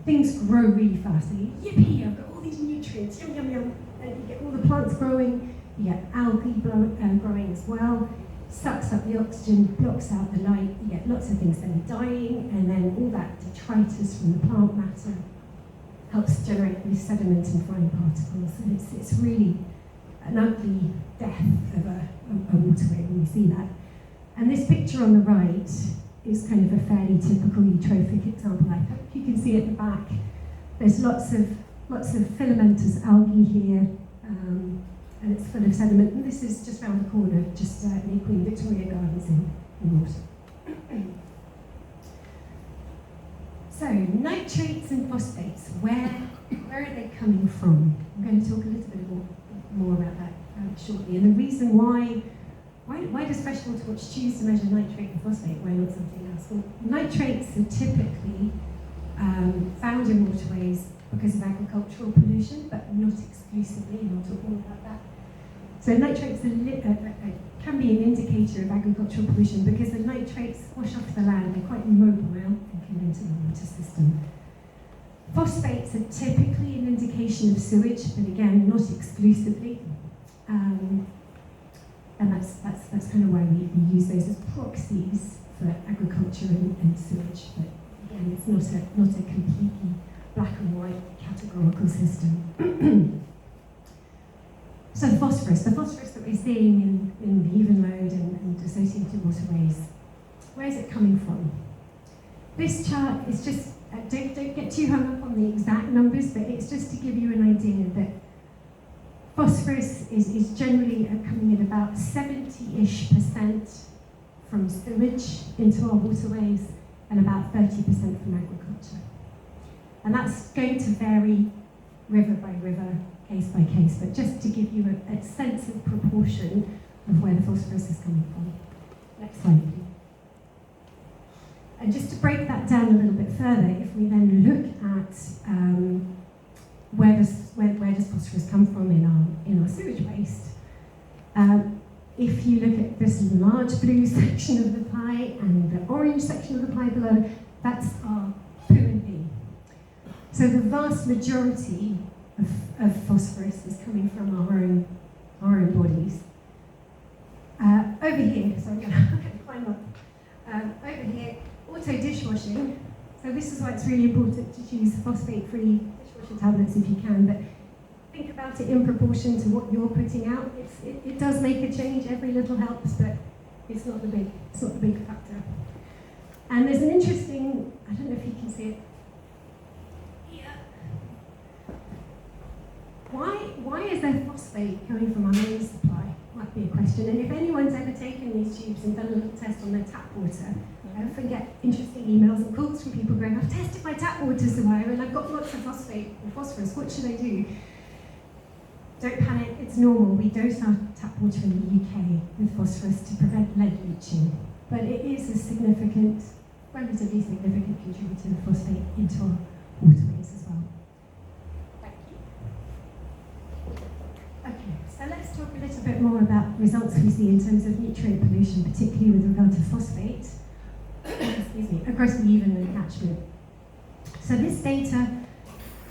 Speaker 6: Things grow really fast. So yippee, I've got all these nutrients, yum, yum, yum. And you get all the plants growing, you get algae growing as well, sucks up the oxygen, blocks out the light, you get lots of things then dying, and then all that detritus from the plant matter helps generate these sediment and fine particles. And it's really an ugly death of a waterway when we see that. And this picture on the right is kind of a fairly typical eutrophic example. I hope you can see at the back. There's lots of filamentous algae here, and it's full of sediment. And this is just around the corner, just near Queen Victoria Gardens in Moreton. So, nitrates and phosphates, where are they coming from? I'm going to talk a little bit more about that shortly. And the reason why does Freshwater Watch choose to measure nitrate and phosphate? Why not something else? Well, nitrates are typically found in waterways because of agricultural pollution, but not exclusively, and I'll talk more about that. So nitrates can be an indicator of agricultural pollution because the nitrates wash off the land, they're quite mobile and can enter the water system. Phosphates are typically an indication of sewage, but again, not exclusively. And that's kind of why we use those as proxies for agriculture and sewage. But again, it's not a completely black and white categorical system. So the phosphorus that we're seeing in the Evenlode and associated waterways, where is it coming from? This chart is just, don't get too hung up on the exact numbers, but it's just to give you an idea that phosphorus is generally coming at about 70-ish% from sewage into our waterways and about 30% from agriculture. And that's going to vary river by river, case by case, but just to give you a sense of proportion of where the phosphorus is coming from. Next slide, please. And just to break that down a little bit further, if we then look at where does phosphorus come from in our sewage waste, if you look at this large blue section of the pie and the orange section of the pie below, that's our poo and pee. So the vast majority of phosphorus is coming from our own bodies. Over here, so I'm going to climb up. Over here, auto dishwashing. So this is why it's really important to choose phosphate-free dishwasher tablets if you can. But think about it in proportion to what you're putting out. It does make a change. Every little helps, but it's not the big factor. And there's an interesting. I don't know if you can see it. Why is there phosphate coming from our main supply? Might be a question. And if anyone's ever taken these tubes and done a little test on their tap water, I often get interesting emails and calls from people going, I've tested my tap water, Soraya, and I've got lots of phosphate or phosphorus. What should I do? Don't panic, it's normal. We dose our tap water in the UK with phosphorus to prevent lead leaching. But it is a significant, relatively significant contributor of phosphate into our waterways as well. Okay, so let's talk a little bit more about results we see in terms of nutrient pollution, particularly with regard to phosphate, excuse me, across the Evenlode Catchment. So this data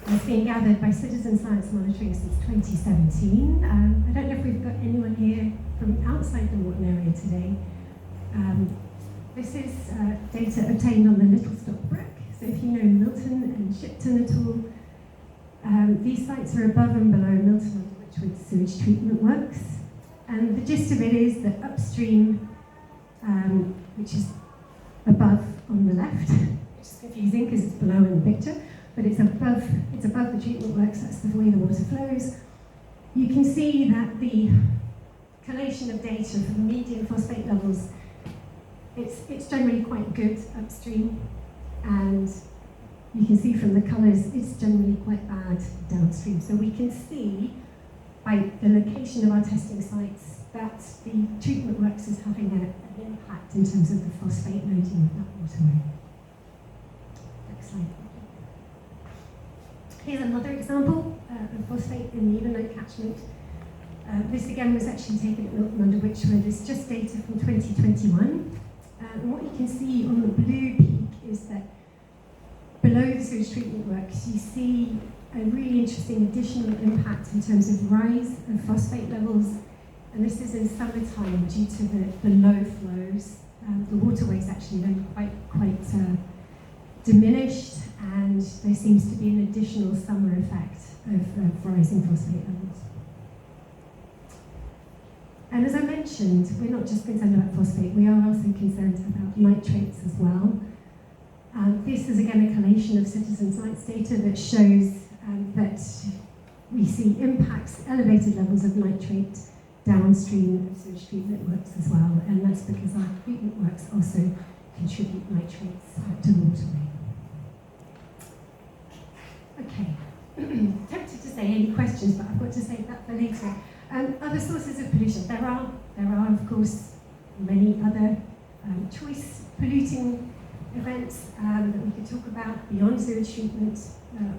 Speaker 6: has been gathered by Citizen Science Monitoring since 2017. I don't know if we've got anyone here from outside the Moreton area today. This is data obtained on the Little Stock Brook. So if you know Milton and Shipton at all, these sites are above and below Milton with sewage treatment works. And the gist of it is that upstream, which is above on the left, which is confusing because it's below in the picture, but it's above the treatment works, that's the way the water flows. You can see that the collation of data for the median phosphate levels, it's generally quite good upstream, and you can see from the colours it's generally quite bad downstream. So we can see by the location of our testing sites that the treatment works is having an impact in terms of the phosphate loading of that waterway. Next slide. Here's another example of phosphate in the Evenlode Catchment. This again was actually taken at Moreton-in-Marsh. It's just data from 2021. And what you can see on the blue peak is that below the sewage treatment works, you see a really interesting additional impact in terms of rise of phosphate levels. And this is in summertime due to the low flows. The waterways actually then quite diminished, and there seems to be an additional summer effect of rising phosphate levels. And as I mentioned, we're not just concerned about phosphate, we are also concerned about nitrates as well. This is again a collation of citizen science data that shows that we see impacts, elevated levels of nitrate downstream of sewage treatment works as well, and that's because our treatment works also contribute nitrates to the waterway. Okay, tempted to say any questions, but I've got to save that for later. Other sources of pollution. There are of course many other choice polluting events that we could talk about beyond sewage treatment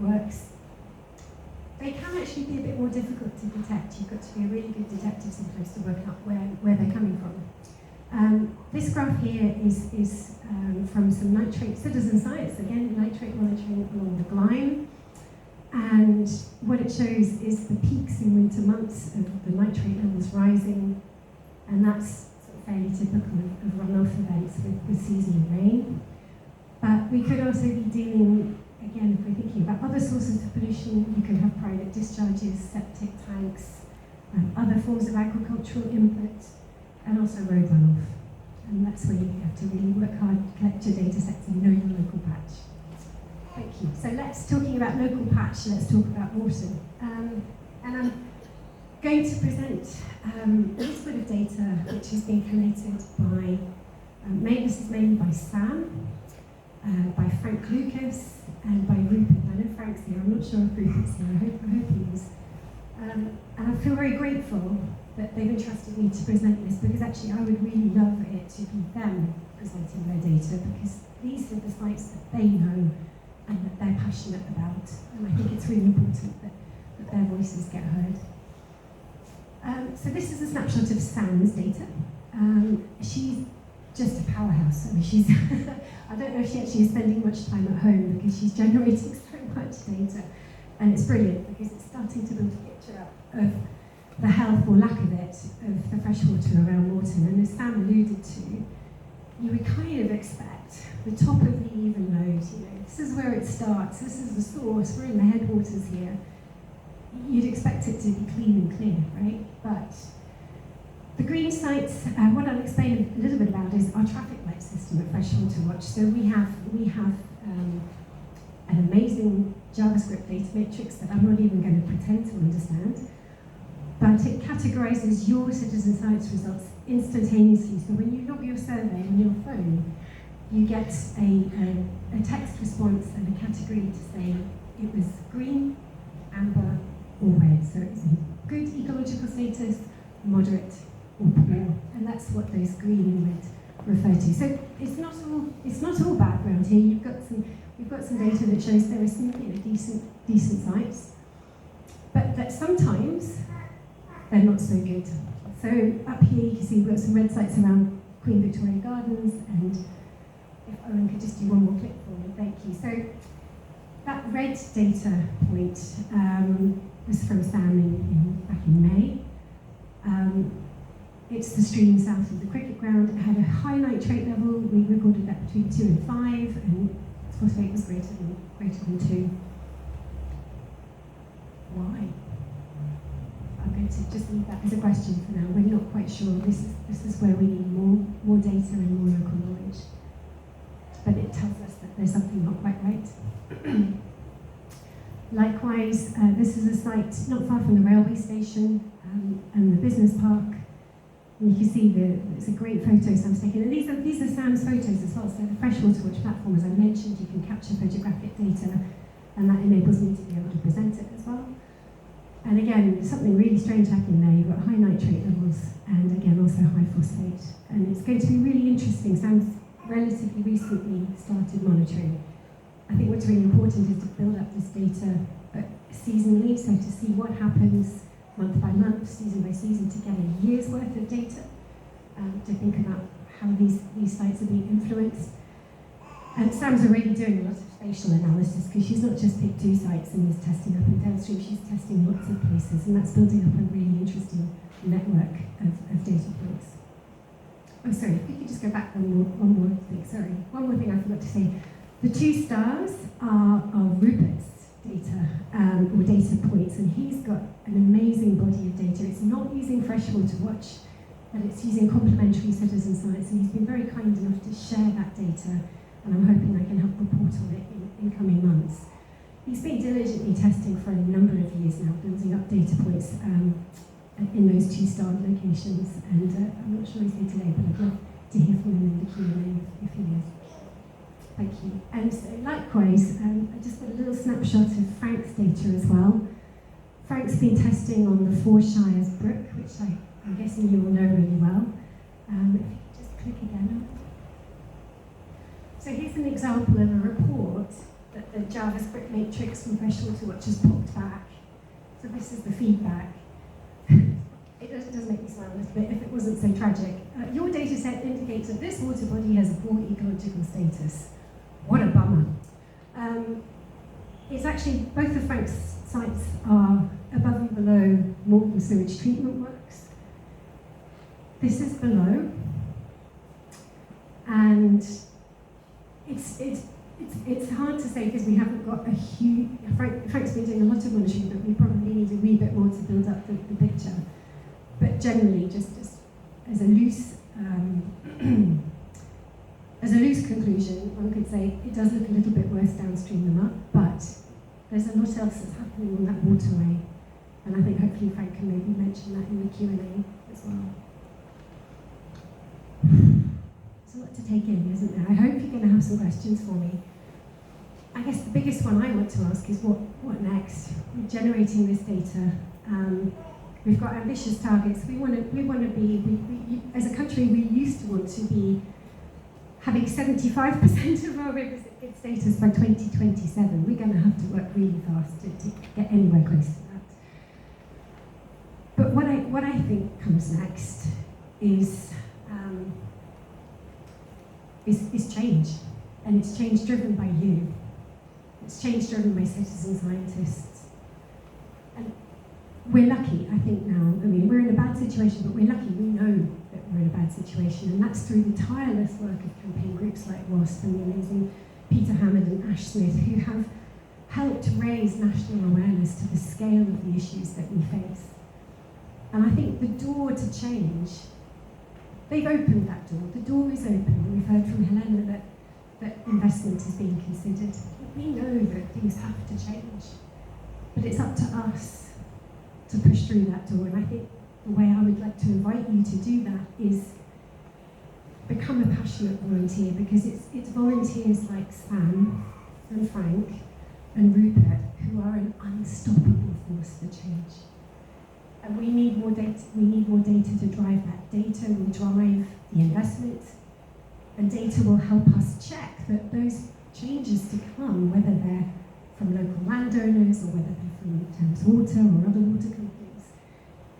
Speaker 6: works. they can actually be a bit more difficult to detect. You've got to be a really good detective sometimes to work out where they're coming from. This graph here is from some nitrate citizen sites, again, nitrate monitoring along the Glyme. And what it shows is the peaks in winter months of the nitrate levels rising, and that's sort of fairly typical of runoff events with seasonal rain. But we could also be dealing, again, if we're thinking about other sources of pollution, you could have private discharges, septic tanks, other forms of agricultural input, and also road runoff. And that's where you have to really work hard to collect your data sets and know your local patch. Thank you. So talking about local patch, let's talk about Moreton. And I'm going to present this bit of data which has been collated by, this is mainly by Sam, by Frank Lucas, and by Rupert. I know Frank's here, I'm not sure if Rupert's here, I hope he is. And I feel very grateful that they've entrusted me to present this, because actually I would really love it to be them presenting their data, because these are the sites that they know and that they're passionate about. And I think it's really important that their voices get heard. So this is a snapshot of Sam's data. She's just a powerhouse. I mean, she's I don't know if she actually is spending much time at home, because she's generating so much data. And it's brilliant, because it's starting to build a picture up of the health, or lack of it, of the freshwater around Moreton. And as Sam alluded to, you would kind of expect the top of the Evenlode, this is where it starts, this is the source, we're in the headwaters here. You'd expect it to be clean and clear, right? But the green sites, what I'll explain a little bit about is our traffic light system at Freshwater Watch. So we have an amazing JavaScript data matrix that I'm not even going to pretend to understand, but it categorizes your citizen science results instantaneously. So when you log your survey on your phone, you get a text response and a category to say it was green, amber, or red. So it's in good ecological status, moderate, or poor. And that's what those green and red refer to. So it's not all background here. We've got some data that shows there are some decent sites, but that sometimes they're not so good. So up here you can see we've got some red sites around Queen Victoria Gardens, and if Owen could just do one more click for me, thank you. So that red data point was from Sam back in May. It's the stream south of the cricket ground. It had a high nitrate level. We recorded that between 2 and 5, and phosphate was greater than 2. Why? I'm going to just leave that as a question for now. We're not quite sure. This is where we need more data and more local knowledge. But it tells us that there's something not quite right. Likewise, this is a site not far from the railway station and the business park. And you can see it's a great photo Sam's taken. And these are Sam's photos as well. So the Freshwater Watch platform, as I mentioned, you can capture photographic data, and that enables me to be able to present it as well. And again, something really strange happening there. You've got high nitrate levels, and again, also high phosphate. And it's going to be really interesting. Sam's relatively recently started monitoring. I think what's really important is to build up this data seasonally, so to see what happens month by month, season by season, to get a year's worth of data, to think about how these sites are being influenced. And Sam's already doing a lot of spatial analysis, because she's not just picked 2 sites and is testing up and downstream, she's testing lots of places, and that's building up a really interesting network of data points. Oh, sorry, if we could just go back one more thing, sorry. One more thing I forgot to say. The 2 stars are Rupert's data, or data points, and he's got an amazing body of data. It's not using Freshwater Watch, but it's using complementary citizen science, and he's been very kind enough to share that data, and I'm hoping I can help report on it in coming months. He's been diligently testing for a number of years now, building up data points in those 2 starred locations, and I'm not sure he's here today, but I'd love to hear from him in the Q&A if he is. Thank you. And so likewise, I just got a little snapshot of Frank's data as well. Frank's been testing on the Four Shires Brook, which I'm guessing you all know really well. If you could just click again. So here's an example of a report that the JavaScript matrix from Freshwater Watch has popped back. So this is the feedback. It does make me smile a little bit if it wasn't so tragic. Your data set indicates that this water body has a poor ecological status. What a bummer. It's actually, both of Frank's sites are above and below Moreton sewage treatment works. This is below, and it's hard to say because we haven't got a huge. Frank's been doing a lot of monitoring, but we probably need a wee bit more to build up the picture. But generally, just as a loose conclusion, one could say it does look a little bit worse downstream than up, but there's a lot else that's happening on that waterway, and I think hopefully Frank can maybe mention that in the Q&A as well. There's a lot to take in, isn't there? I hope you're going to have some questions for me. I guess the biggest one I want to ask is what next? We're generating this data. We've got ambitious targets. We want to be, as a country, we used to want to be having 75% of our rivers at good status by 2027. We're going to have to work really fast to get anywhere close to that. But what I think comes next is change, and it's change driven by you. It's change driven by citizen scientists. And we're lucky, I think now. I mean, we're in a bad situation, but we're lucky. We know that we're in a bad situation, and that's through the tireless work of campaign groups like WASP and the amazing Peter Hammond and Ash Smith, who have helped raise national awareness to the scale of the issues that we face. And I think the door to change, they've opened that door. The door is open. We've heard from Helena that investment is being considered. We know that things have to change, but it's up to us to push through that door. And I think the way I would like to invite you to do that is become a passionate volunteer, because it's volunteers like Sam and Frank and Rupert who are an unstoppable force for change. And we need more data. We need more data to drive that. Data will drive the investment, and data will help us check that those changes to come, whether they're from local landowners or whether they're from Thames Water or other water companies,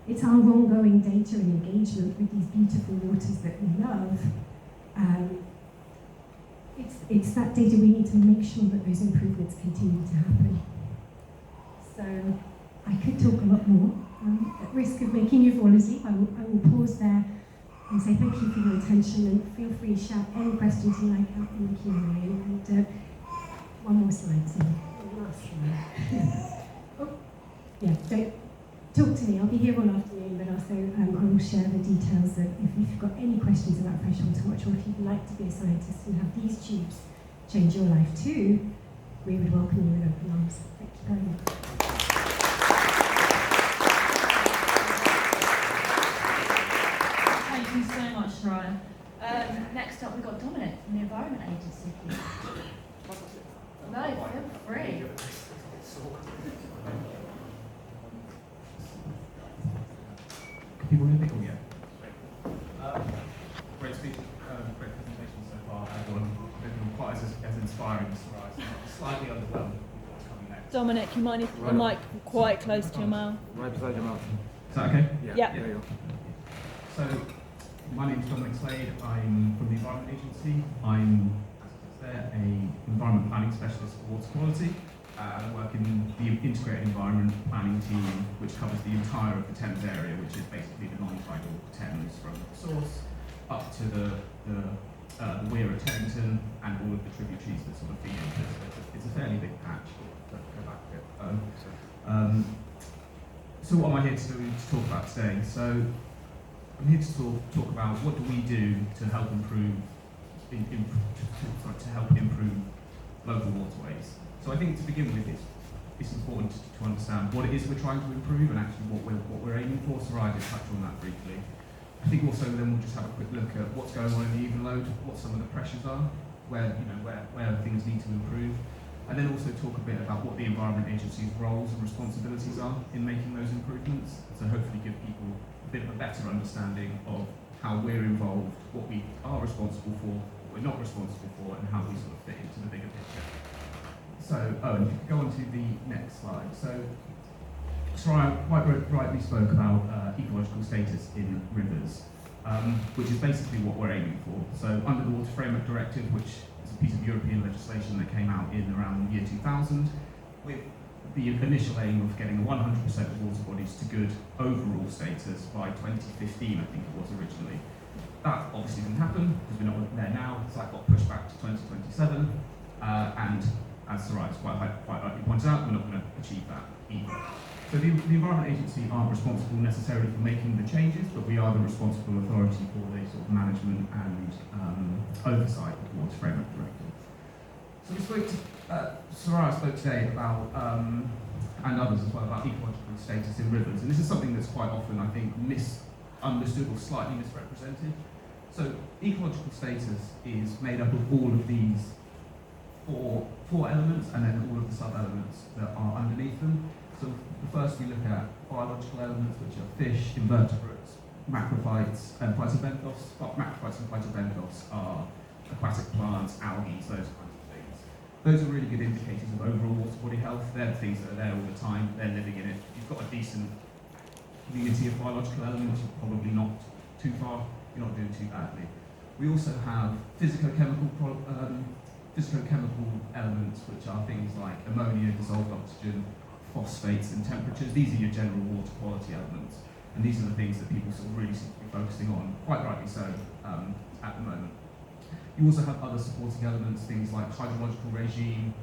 Speaker 6: it's our ongoing data and engagement with these beautiful waters that we love. It's that data we need to make sure that those improvements continue to happen. So I could talk a lot more. At risk of making you fall asleep, I will pause there and say thank you for your attention, and feel free to shout any questions you like out in the Q&A. And one more slide, so last slide. Oh, yeah, so talk to me. I'll be here all afternoon, but also I will share the details of if you've got any questions about Freshwater Watch, or if you'd like to be a scientist and have these tubes change your life too, we would welcome you with open arms. Thank you very much.
Speaker 4: Thank you so much, Soraya. Next up, we've got Dominic from the Environment Agency. No, feel free.
Speaker 2: People in the middle yet? Great speech, great presentation so far, everyone. They've been quite as inspiring as Soraya. Slightly underwhelmed with what's coming next.
Speaker 4: Dominic, you might need the mic quite close to your mouth.
Speaker 2: Right beside your mouth. Is that okay?
Speaker 4: Yeah.
Speaker 2: There you go. So, my name is Dominic Slade. I'm from the Environment Agency. I'm, as it says there, an environment planning specialist for water quality. I work in the integrated environment planning team, which covers the entire of the Thames area, which is basically the non-tidal Thames from the source up to the weir at Jenkinson and all of the tributaries that sort of feed into it. It's a fairly big patch. But go back a bit. So what am I here to do to talk about today? So I'm here to talk about what do we do to help improve local waterways. So I think to begin with, it's important to understand what it is we're trying to improve and actually what we're aiming for. Soraya just touched on that briefly. I think also then we'll just have a quick look at what's going on in the Evenlode, what some of the pressures are, where things need to improve, and then also talk a bit about what the Environment Agency's roles and responsibilities are in making those improvements. So hopefully give people a bit of a better understanding of how we're involved, what we are responsible for, what we're not responsible for, and how we sort of fit into the bigger picture. So, and go on to the next slide. So Soraya quite rightly spoke about ecological status in rivers, which is basically what we're aiming for. So under the Water Framework Directive, which is a piece of European legislation that came out in around the year 2000, with the initial aim of getting 100% of water bodies to good overall status by 2015, I think it was originally. That obviously didn't happen because we're not there now, so that got pushed back to 2027, and as Soraya quite rightly pointed out, we're not going to achieve that either. So the Environment Agency aren't responsible necessarily for making the changes, but we are the responsible authority for the sort of management and oversight of the Water Framework Directive. So we spoke to, Soraya spoke today about, and others as well, about ecological status in rivers, and this is something that's quite often, I think, misunderstood or slightly misrepresented. So ecological status is made up of all of these four elements, and then all of the sub-elements that are underneath them. So first we look at biological elements, which are fish, invertebrates, macrophytes, and phytobenthos. Macrophytes and phytobenthos are aquatic plants, algae, those kinds of things. Those are really good indicators of overall water body health. They're the things that are there all the time, they're living in it. You've got a decent community of biological elements, you're probably not too far, you're not doing too badly. We also have physicochemical elements, which are things like ammonia, dissolved oxygen, phosphates and temperatures. These are your general water quality elements, and these are the things that people sort of really seem to be focusing on, quite rightly so, at the moment. You also have other supporting elements, things like hydrological regime,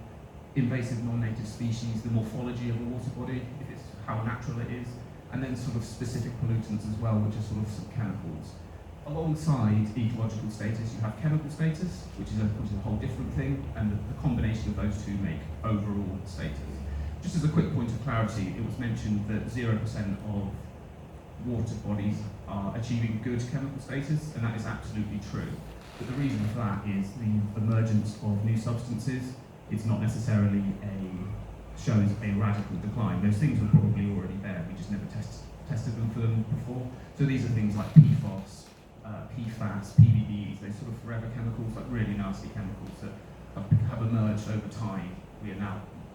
Speaker 2: invasive non-native species, the morphology of a water body, if it's how natural it is, and then sort of specific pollutants as well, which are sort of some chemicals. Alongside ecological status, you have chemical status, which is a whole different thing, and the combination of those two make overall status. Just as a quick point of clarity, it was mentioned that 0% of water bodies are achieving good chemical status, and that is absolutely true. But the reason for that is the emergence of new substances. It's not necessarily shows a radical decline. Those things were probably already there, we just never tested them for them before. So these are things like PFOS, PFAS, PBDs, those sort of forever chemicals, like really nasty chemicals that have emerged over time.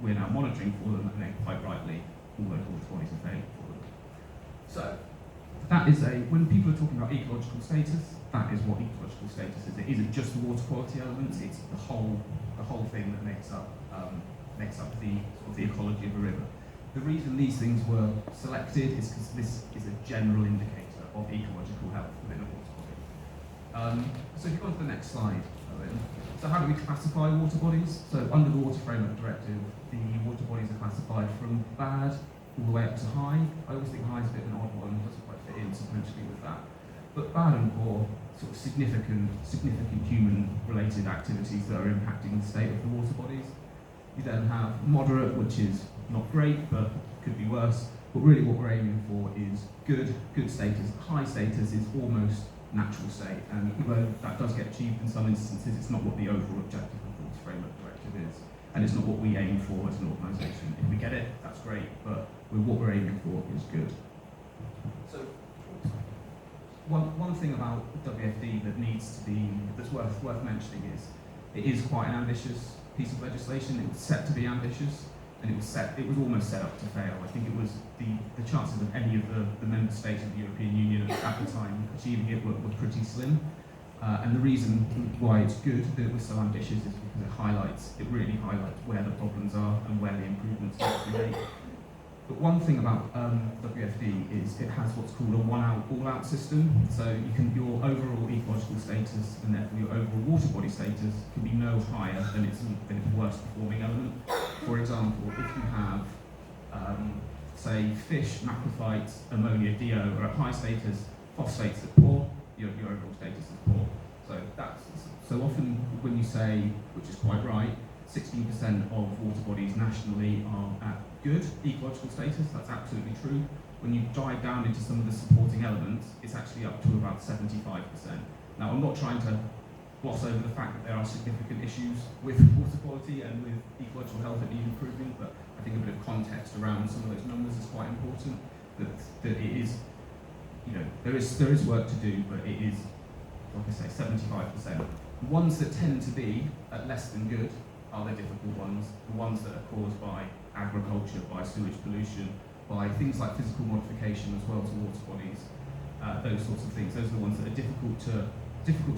Speaker 2: We're now monitoring for them, and then quite rightly, all those water bodies are failing for them. So that is when people are talking about ecological status, that is what ecological status is. It isn't just the water quality elements; it's the whole thing that makes up the ecology of a river. The reason these things were selected is because this is a general indicator of ecological health within a water body. So if you go on to the next slide, Owen. So how do we classify water bodies? So under the Water Framework Directive, the water bodies are classified from bad all the way up to high. I always think high is a bit of an odd one, doesn't quite fit in sequentially with that. But bad and poor, sort of significant human-related activities that are impacting the state of the water bodies. You then have moderate, which is not great, but could be worse. But really what we're aiming for is good status. High status is almost natural state, and although that does get achieved in some instances, it's not what the overall objective of the Water Framework Directive is, and it's not what we aim for as an organisation. If we get it, that's great, but what we're aiming for is good. So one thing about WFD that's worth mentioning is it is quite an ambitious piece of legislation. It was set to be ambitious, and it was almost set up to fail. I think it was the chances of any of the member states of the European Union at the time achieving it were pretty slim. And the reason why it's good that it was so ambitious is because it really highlights where the problems are and where the improvements need to be made. But one thing about WFD is it has what's called a one-out, all-out system. So your overall ecological status and therefore your overall water body status can be no higher than its worst performing element. For example, if you have, say, fish, macrophytes, ammonia, DO are at high status, phosphates are poor, your overall status is poor. So often when you say, which is quite right, 16% of water bodies nationally are at good ecological status, that's absolutely true. When you dive down into some of the supporting elements, it's actually up to about 75%. Now, I'm not trying to gloss over the fact that there are significant issues with water quality and with ecological health that need improving, but I think a bit of context around some of those numbers is quite important, that it is, there is work to do, but it is, like I say, 75%. The ones that tend to be at less than good are the difficult ones, the ones that are caused by agriculture, by sewage pollution, by things like physical modification as well to water bodies, those sorts of things. Those are the ones that are difficult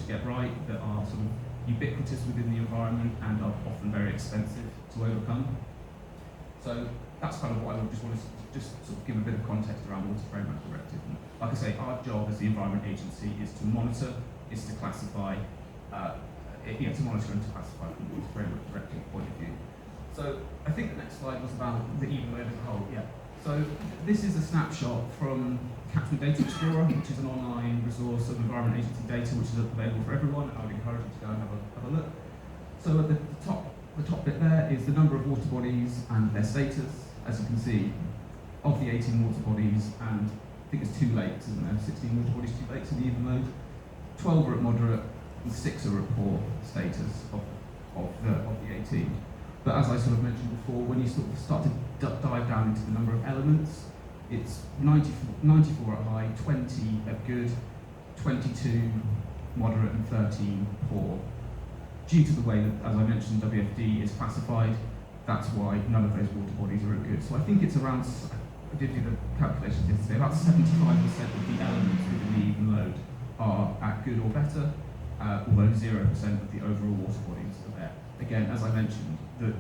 Speaker 2: to get right, that are sort of ubiquitous within the environment and are often very expensive to overcome. So that's kind of what I just wanted to just sort of give a bit of context around the Water Framework Directive. And like I say, our job as the Environment Agency is to monitor, is to classify, to monitor and to classify from the Water Framework Directive point of view. So I think the next slide was about the Evenlode as a whole. Yeah. So this is a snapshot from Catchment Data Explorer, which is an online resource of Environment Agency data, which is available for everyone. I would encourage you to go and have a look. So at the top bit there is the number of water bodies and their status. As you can see, of the 18 water bodies, and I think it's 2 lakes, isn't there? 16 water bodies, 2 lakes in the Evenlode. 12 are at moderate, and 6 are at poor status of the 18. But as I sort of mentioned before, when you sort of start to dive down into the number of elements, it's 94 at high, 20 at good, 22 moderate, and 13 poor. Due to the way that, as I mentioned, WFD is classified, that's why none of those water bodies are at good. So I think it's around, I did do the calculations yesterday, about 75% of the elements within the Evenlode are at good or better, although 0% of the overall water bodies are there. Again, as I mentioned,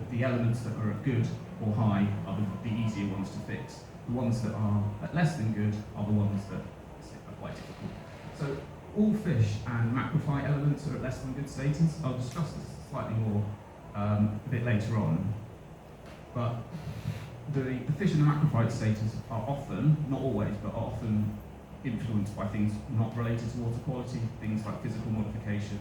Speaker 2: the elements that are at good or high are the easier ones to fix. The ones that are at less than good are the ones that are quite difficult. So all fish and macrophyte elements are at less than good status. I'll discuss this slightly more a bit later on. But the fish and the macrophyte status are often, not always, but are often influenced by things not related to water quality, things like physical modification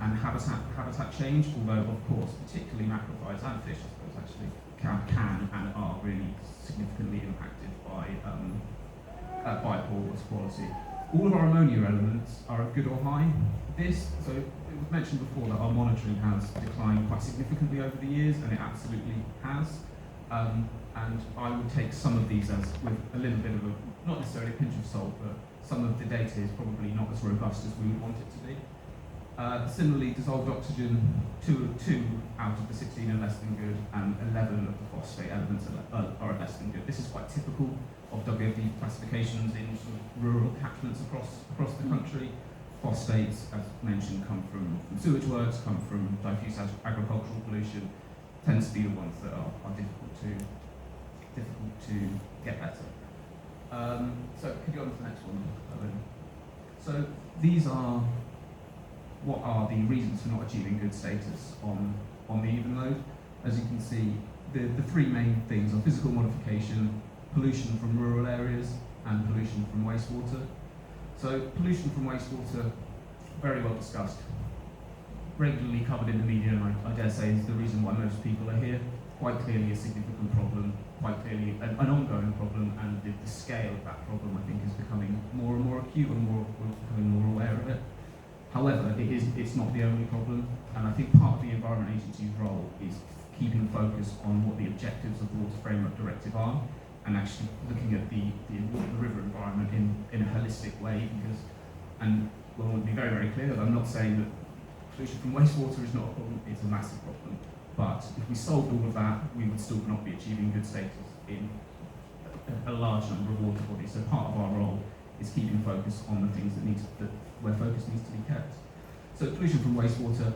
Speaker 2: and habitat change, although of course particularly macrophytes and fish, I suppose, actually can and are really significantly impacted by poor water quality. All of our ammonia elements are at good or high. So it was mentioned before that our monitoring has declined quite significantly over the years, and it absolutely has. And I would take some of these as with a little bit of not necessarily a pinch of salt, but some of the data is probably not as robust as we would want it to be. Similarly, dissolved oxygen, 2 out of the 16 are less than good, and 11 of the phosphate elements are less than good. This is quite typical of WFD classifications in sort of rural catchments across the country. Phosphates, as mentioned, come from sewage works, come from diffuse agricultural pollution, tends to be the ones that are difficult to get better. So could you go on to the next one, Helena? So these are what are the reasons for not achieving good status on the Evenlode. As you can see, the 3 main things are physical modification, pollution from rural areas, and pollution from wastewater. So pollution from wastewater, very well discussed, regularly covered in the media, and I dare say is the reason why most people are here. Quite clearly a significant problem, quite clearly an ongoing problem, and the scale of that problem I think is becoming more and more acute, and we're becoming more aware of it. However, it's not the only problem, and I think part of the Environment Agency's role is keeping focus on what the objectives of the Water Framework Directive are, and actually looking at the river environment in a holistic way, and we want to be very, very clear that I'm not saying that pollution from wastewater is not a problem, it's a massive problem. But if we solved all of that, we would still not be achieving good status in a large number of water bodies. So part of our role is keeping focus on the things where focus needs to be kept. So pollution from wastewater,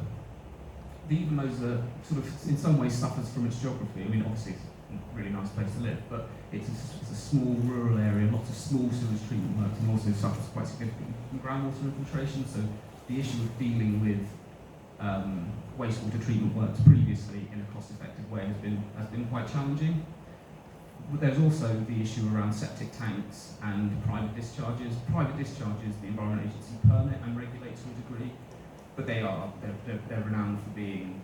Speaker 2: the Evenlode sort of in some ways suffers from its geography. I mean, obviously it's a really nice place to live, but it's a small rural area, lots of small sewage treatment works, and also suffers quite significantly from groundwater infiltration. So the issue of dealing with wastewater treatment works previously in a cost-effective way has been quite challenging. There's also the issue around septic tanks and private discharges. Private discharges, the Environment Agency permit and regulate to a degree, but they're renowned for being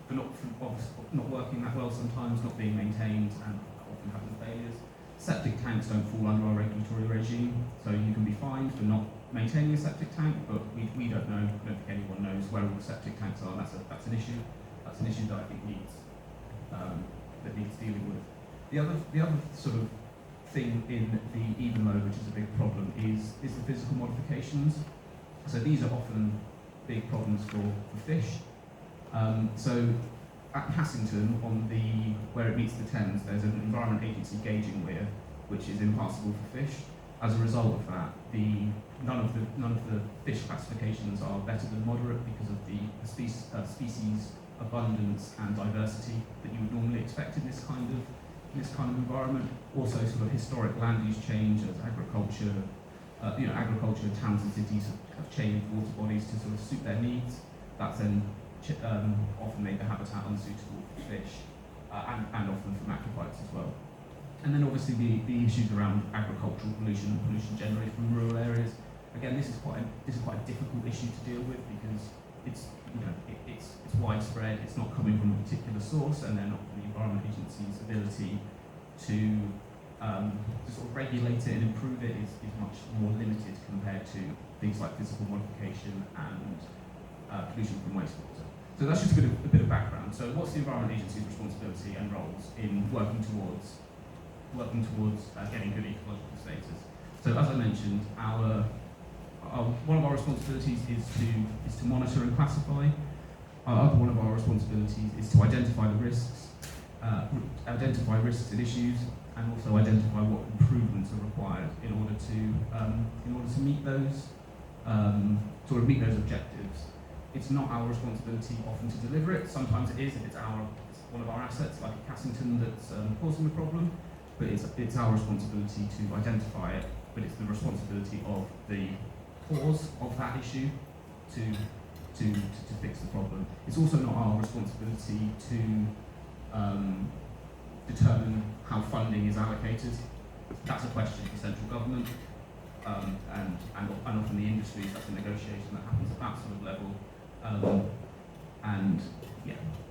Speaker 2: for not working that well sometimes, not being maintained, and often having failures. Septic tanks don't fall under our regulatory regime, so you can be fined for not maintaining a septic tank, but we don't know. I don't think anyone knows where all the septic tanks are. That's an issue. That's an issue that I think needs dealing with. The other sort of thing in the Evenlode, which is a big problem, is the physical modifications. So these are often big problems for fish. So at Cassington, where it meets the Thames, there's an Environment Agency gauging weir, which is impassable for fish. As a result of that, none of the fish classifications are better than moderate because of the species abundance and diversity that you would normally expect in this kind of environment. Also, sort of historic land use change as agriculture, towns and cities have changed water bodies to sort of suit their needs. That's then often made the habitat unsuitable for fish, and often for macrophytes as well. And then obviously the issues around agricultural pollution and pollution generated from rural areas. Again, this is quite a difficult issue to deal with because it's widespread. It's not coming from a particular source, and then the Environment Agency's ability to sort of regulate it and improve it is much more limited compared to things like physical modification and pollution from wastewater. So that's just a bit of background. So what's the Environment Agency's responsibility and roles in working towards getting good ecological status? So as I mentioned, one of our responsibilities is to monitor and classify. One of our responsibilities is to identify the risks, and issues, and also identify what improvements are required in order to meet those objectives. It's not our responsibility often to deliver it. Sometimes it is if it's one of our assets, like at Cassington, that's causing the problem. But it's our responsibility to identify it. But it's the responsibility of the cause of that issue to fix the problem. It's also not our responsibility to determine how funding is allocated. That's a question for central government, and often the industries. That's a negotiation that happens at that sort of level.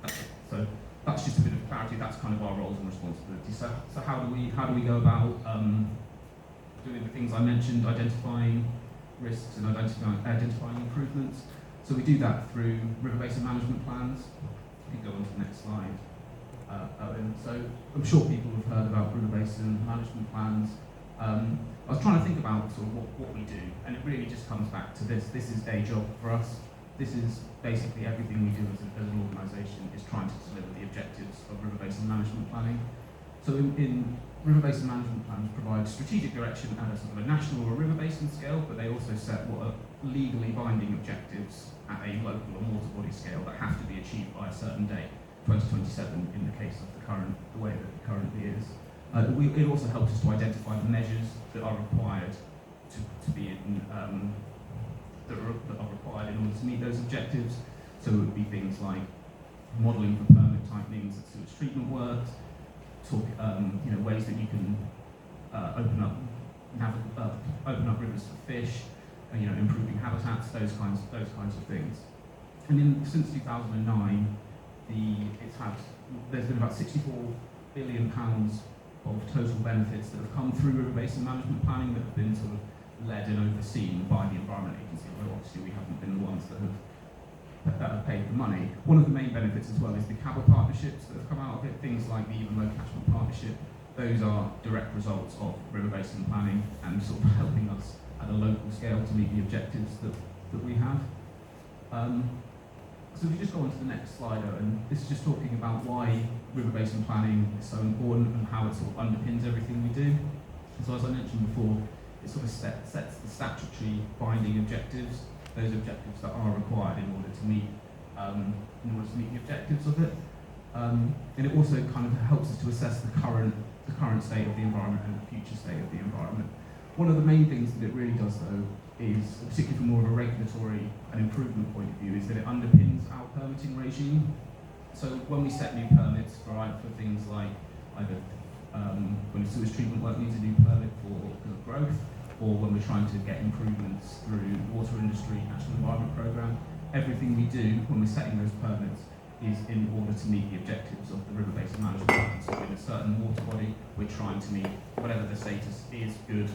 Speaker 2: That's it. So that's just a bit of clarity. That's kind of our roles and responsibilities. So how do we go about doing the things I mentioned, identifying risks and identifying improvements? So we do that through river basin management plans. You can go on to the next slide, Owen. So I'm sure people have heard about river basin management plans. I was trying to think about sort of what we do, and it really just comes back to this. This is day job for us. This is basically everything we do as an organisation is trying to deliver the objectives of river basin management planning. So in river basin management plans provide strategic direction at a sort of a national or river basin scale, but they also set what are legally binding objectives at a local or water body scale that have to be achieved by a certain date, 2027 in the case of the way that it currently is. It also helps us to identify the measures that are required to be in that are required in order to meet those objectives. So it would be things like modelling for permit tightenings at sewage treatment works, ways that you can open up rivers for fish, improving habitats, those kinds of things. And since 2009, there's been about £64 billion of total benefits that have come through river basin management planning that have been sort of led and overseen by the Environment Agency, although obviously we haven't been the ones that have paid the money. One of the main benefits as well is the CABA partnerships that have come out of it, things like the Evenlode Catchment partnership. Those are direct results of river basin planning and sort of helping us at a local scale to meet the objectives that we have. So if we just go on to the next slide, and this is just talking about why river basin planning is so important and how it sort of underpins everything we do. So as I mentioned before, it sort of sets the statutory binding objectives, those objectives that are required in order to meet the objectives of it. And it also kind of helps us to assess the current state of the environment and the future state of the environment. One of the main things that it really does, though, is, particularly from more of a regulatory and improvement point of view, is that it underpins our permitting regime. So when we set new permits for things like either when a sewage treatment work needs a new permit for growth, or when we're trying to get improvements through water industry, national environment programme, everything we do when we're setting those permits is in order to meet the objectives of the river basin management plan. So in a certain water body, we're trying to meet whatever the status is good,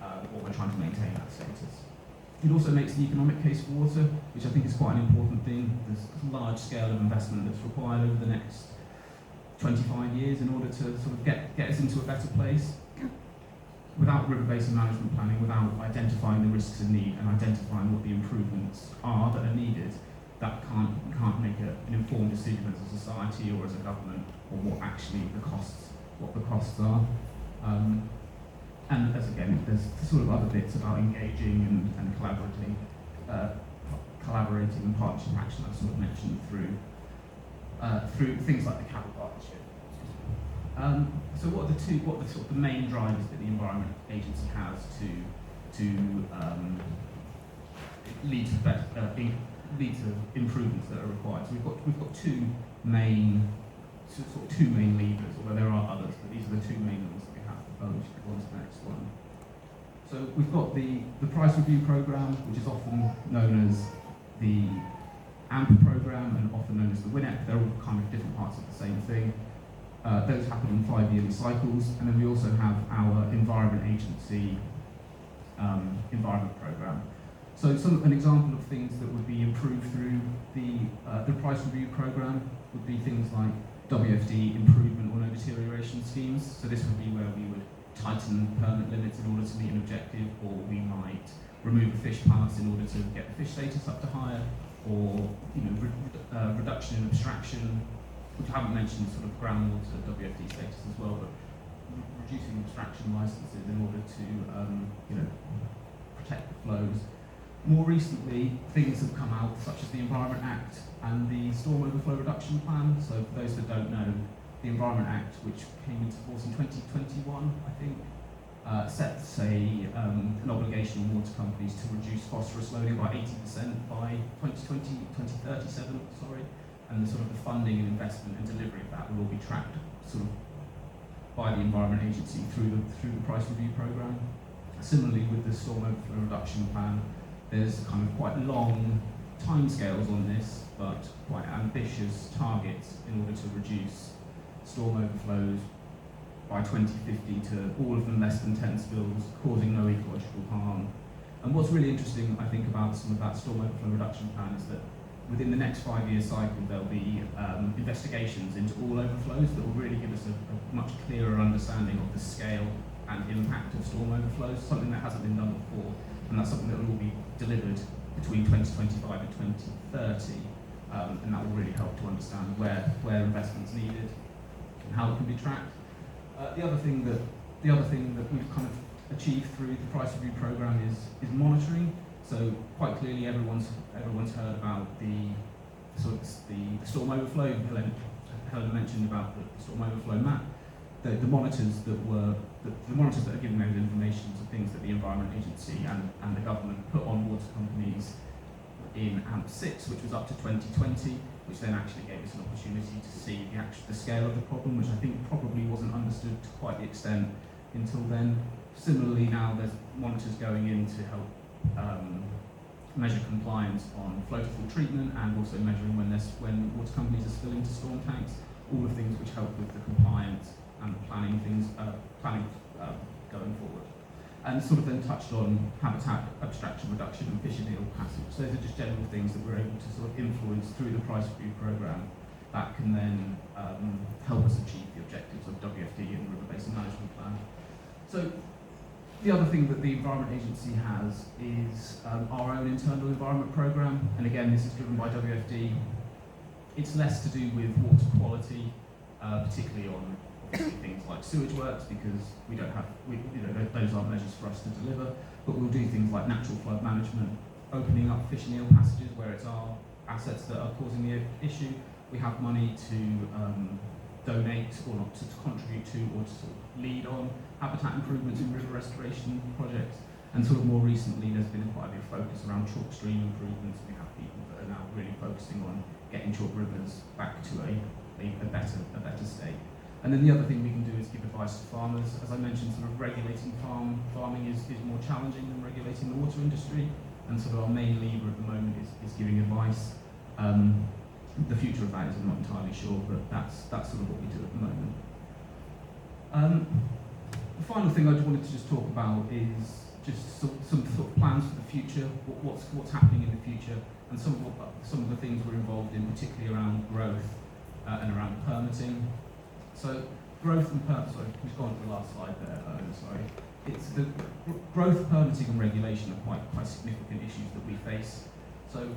Speaker 2: or we're trying to maintain that status. It also makes the economic case for water, which I think is quite an important thing. There's a large scale of investment that's required over the next 25 years in order to sort of get us into a better place. Without river basin management planning, without identifying the risks and need and identifying what the improvements are that are needed, that can't make an informed decision as a society or as a government on what actually the costs are. And as again, there's sort of other bits about engaging and collaborating and partnership action I sort of mentioned through things like the capital partnership. So what are the sort of the main drivers that the Environment Agency has to lead to improvements that are required? So we've got two main levers, although there are others, but these are the two main ones that we have. We should go on to the next one. So we've got the price review programme, which is often known as the AMP programme and often known as the WINEP. They're all kind of different parts of the same thing. Those happen in 5-yearly cycles, and then we also have our Environment Agency environment programme. So an example of things that would be improved through the price review programme would be things like WFD improvement or no deterioration schemes. So this would be where we would tighten permit limits in order to meet an objective, or we might remove a fish pass in order to get the fish status up to higher, or reduction in abstraction, which I haven't mentioned sort of groundwater WFD status as well, but reducing abstraction licenses in order to protect the flows. More recently, things have come out such as the Environment Act and the Storm Overflow Reduction Plan. So for those that don't know, the Environment Act, which came into force in 2021, I think, sets an obligation on water companies to reduce phosphorus loading by 80% by 2037, and the sort of the funding and investment and delivery of that will all be tracked sort of by the Environment Agency through the price review programme. Similarly, with the Storm Overflow Reduction Plan, there's kind of quite long timescales on this, but quite ambitious targets in order to reduce storm overflows by 2050 to all of them less than 10 spills, causing no ecological harm. And what's really interesting, I think, about some of that storm overflow reduction plan is that within the next 5-year cycle, there'll be investigations into all overflows that will really give us a much clearer understanding of the scale and impact of storm overflows, something that hasn't been done before. And that's something that will be delivered between 2025 and 2030, and that will really help to understand where investment's needed and how it can be tracked. The other thing that we've kind of achieved through the price review programme is monitoring. So quite clearly, everyone's heard about the storm overflow. Helena mentioned about the storm overflow map. The monitors that are giving those information are things that the Environment Agency and the government put on water companies in AMP6, which was up to 2020, which then actually gave us an opportunity to see the scale of the problem, which I think probably wasn't understood to quite the extent until then. Similarly, now there's monitors going in to help measure compliance on flow-to-full treatment, and also measuring when water companies are spilling to storm tanks, all of things which help with the compliance and planning going forward. And sort of then touched on habitat abstraction reduction and fish and eel passage. So those are just general things that we're able to sort of influence through the price review programme that can then help us achieve the objectives of WFD and River Basin Management Plan. So the other thing that the Environment Agency has is our own internal environment programme, and again this is driven by WFD. It's less to do with water quality, particularly on things like sewage works, because those aren't measures for us to deliver, but we'll do things like natural flood management, opening up fish and eel passages where it's our assets that are causing the issue. We have money to donate or not to contribute to or to sort of lead on habitat improvements and river restoration projects, and sort of more recently there's been quite a bit of focus around chalk stream improvements. We have people that are now really focusing on getting chalk rivers back to a better state. And then the other thing we can do is give advice to farmers. As I mentioned, sort of regulating farming is more challenging than regulating the water industry, and sort of our main lever at the moment is giving advice. The future of that is I'm not entirely sure, but that's sort of what we do at the moment. The final thing I wanted to just talk about is just some sort of plans for the future, what's happening in the future, and some of the things we're involved in, particularly around growth and around permitting. So growth and sorry, we've gone to the last slide there. Sorry, it's the growth, permitting, and regulation are quite significant issues that we face. So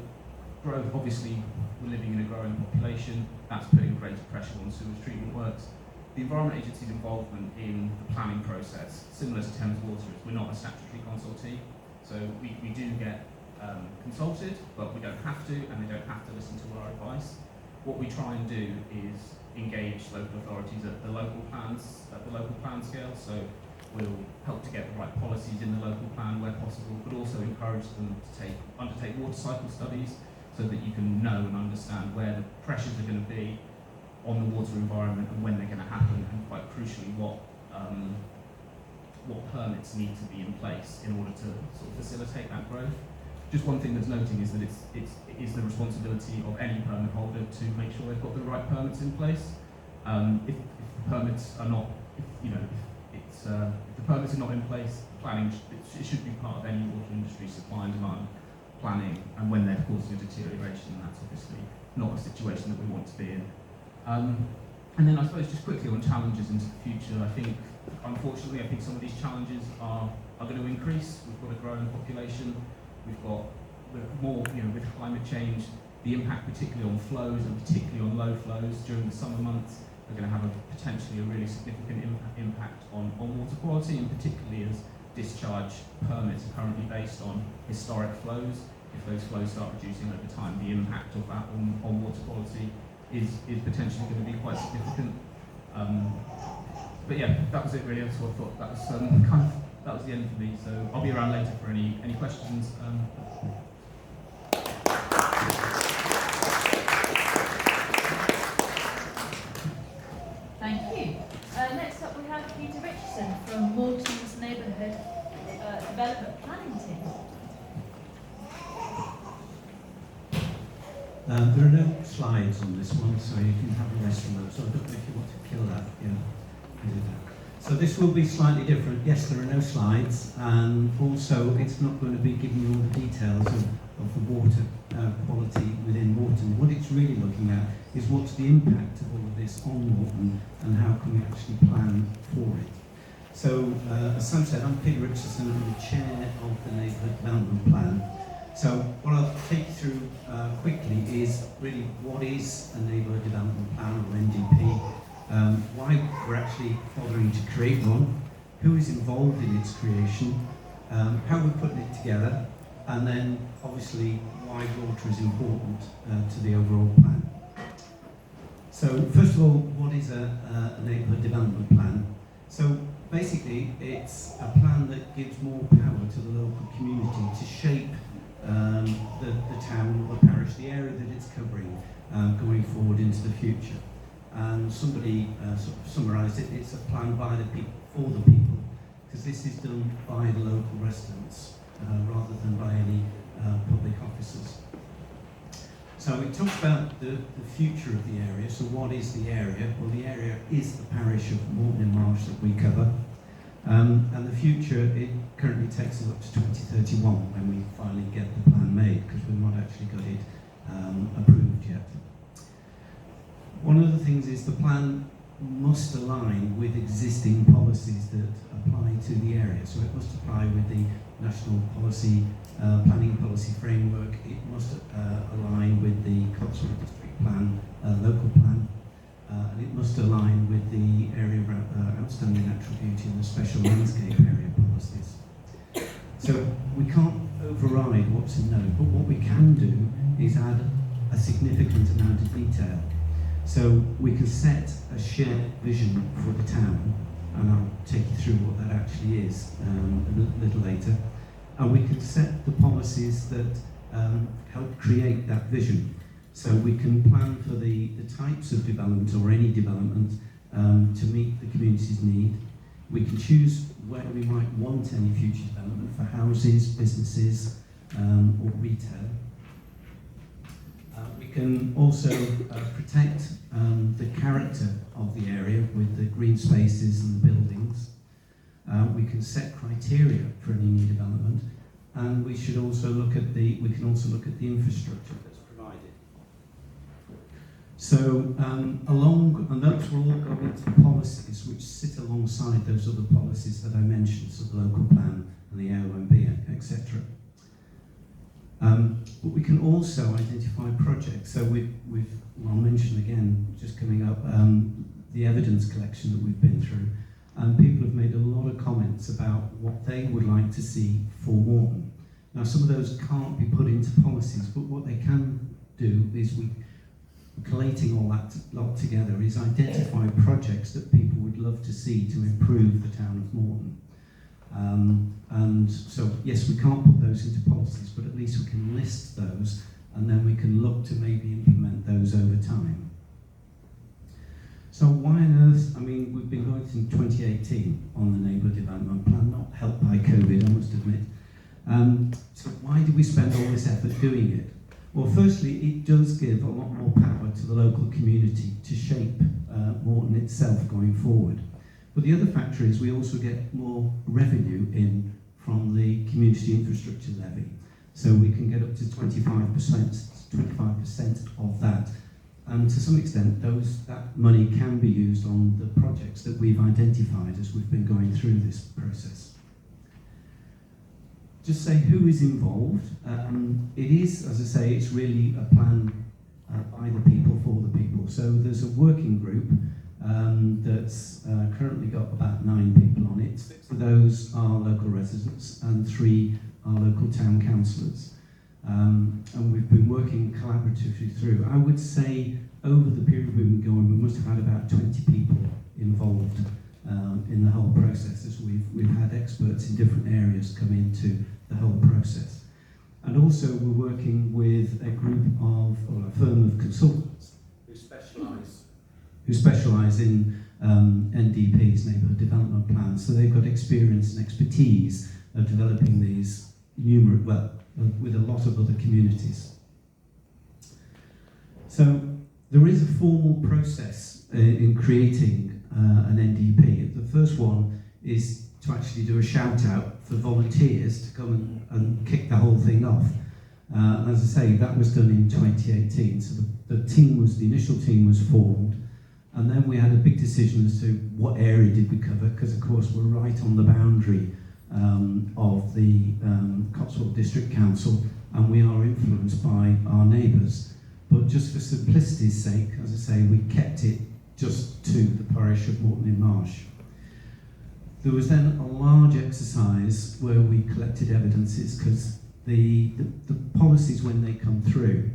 Speaker 2: growth, obviously, we're living in a growing population, that's putting greater pressure on sewage treatment works. The Environment Agency's involvement in the planning process, similar to Thames Water, is we're not a statutory consultee, so we do get consulted, but we don't have to, and they don't have to listen to our advice. What we try and do is engage local authorities at the local plan scale, so we'll help to get the right policies in the local plan where possible, but also encourage them to undertake water cycle studies so that you can know and understand where the pressures are going to be on the water environment and when they're going to happen, and quite crucially what permits need to be in place in order to sort of facilitate that growth. Just one thing that's noting is that it is the responsibility of any permit holder to make sure they've got the right permits in place. If the permits are not, if the permits are not in place, planning it should be part of any water industry supply and demand planning, and when they're causing a deterioration, that's obviously not a situation that we want to be in. And then I suppose just quickly on challenges into the future, I think, unfortunately, some of these challenges are going to increase. We've got a growing population, we've got more, with climate change, the impact particularly on flows and particularly on low flows during the summer months are going to have potentially a really significant impact on water quality, and particularly as discharge permits are currently based on historic flows. If those flows start reducing over time, the impact of that on water quality is potentially going to be quite significant. But yeah, that was it really. So I thought that was that was the end for me. So I'll be around later for any questions.
Speaker 4: Thank you. Next up we have Peter Richardson from Moreton's Neighbourhood Development Planning Team.
Speaker 7: There are no slides on this one, so you can have a rest from those. So I don't know if you want to kill that, you can do that. So this will be slightly different. Yes, there are no slides, and also it's not going to be giving you all the details of the water quality within Moreton. What it's really looking at is what's the impact of all of this on Moreton, and how can we actually plan for it. So, as Sam said, I'm Peter Richardson, I'm the chair of the Neighbourhood Development Plan. So what I'll take you through quickly is really what is a Neighbourhood Development Plan, or NDP, why we're actually bothering to create one, who is involved in its creation, how we're putting it together, and then obviously why water is important to the overall plan. So first of all, what is a Neighbourhood Development Plan? So basically it's a plan that gives more power to the local community to shape the town or the parish, the area that it's covering, going forward into the future. And somebody sort of summarised it, it's a plan by the people, for the people, because this is done by the local residents rather than by any public officers. So it talks about the future of the area. So what is the area? Well, the area is the parish of Moreton-in-Marsh that we cover. And the future, it currently takes us up to 2031 when we finally get the plan made, because we've not actually got it approved yet. One of the things is the plan must align with existing policies that apply to the area. So it must apply with the national policy, planning policy framework. It must align with the Cotswold District Plan, local plan. And it must align with the area of outstanding natural beauty and the special landscape area policies. So we can't override what's in those, but what we can do is add a significant amount of detail. So we can set a shared vision for the town, and I'll take you through what that actually is a little later. And we can set the policies that help create that vision. So we can plan for the types of development, or any development, to meet the community's need. We can choose where we might want any future development for houses, businesses, or retail. We can also protect the character of the area with the green spaces and the buildings. We can set criteria for any new development, and we should also look at the infrastructure that's provided. So and those will all go into policies which sit alongside those other policies that I mentioned, so the local plan and the OMB, etc. But we can also identify projects. So I'll mention again, just coming up, the evidence collection that we've been through. And people have made a lot of comments about what they would like to see for Moreton. Now, some of those can't be put into policies, but what they can do is collating all that lot together is identify projects that people would love to see to improve the town of Moreton. And so, yes, we can't put those into policies, but at least we can list those, and then we can look to maybe implement those over time. So why on earth, I mean, we've been going since 2018 on the Neighbourhood Development Plan, not helped by COVID, I must admit. So why do we spend all this effort doing it? Well, firstly, it does give a lot more power to the local community to shape Moreton itself going forward. But the other factor is we also get more revenue in from the community infrastructure levy. So we can get up to 25% of that. And to some extent, that money can be used on the projects that we've identified as we've been going through this process. Just say who is involved. It is, as I say, it's really a plan by the people for the people. So there's a working group that's currently got about 9 people on it. 6 of those are local residents and 3 are local town councillors. And we've been working collaboratively through. I would say over the period we've been going, we must have had about 20 people involved in the whole process, as we've had experts in different areas come into the whole process. And also we're working with a group of, or a firm of consultants who specialise in NDPs, Neighbourhood Development Plans. So they've got experience and expertise of developing these with a lot of other communities. So there is a formal process in creating an NDP. The first one is to actually do a shout out for volunteers to come and kick the whole thing off. And as I say, that was done in 2018. So the initial team was formed, and then we had a big decision as to what area did we cover, because of course we're right on the boundary of the Cotswold District Council, and we are influenced by our neighbours. But just for simplicity's sake, as I say, we kept it just to the parish of Moreton-in-Marsh. There was then a large exercise where we collected evidences, because the policies, when they come through,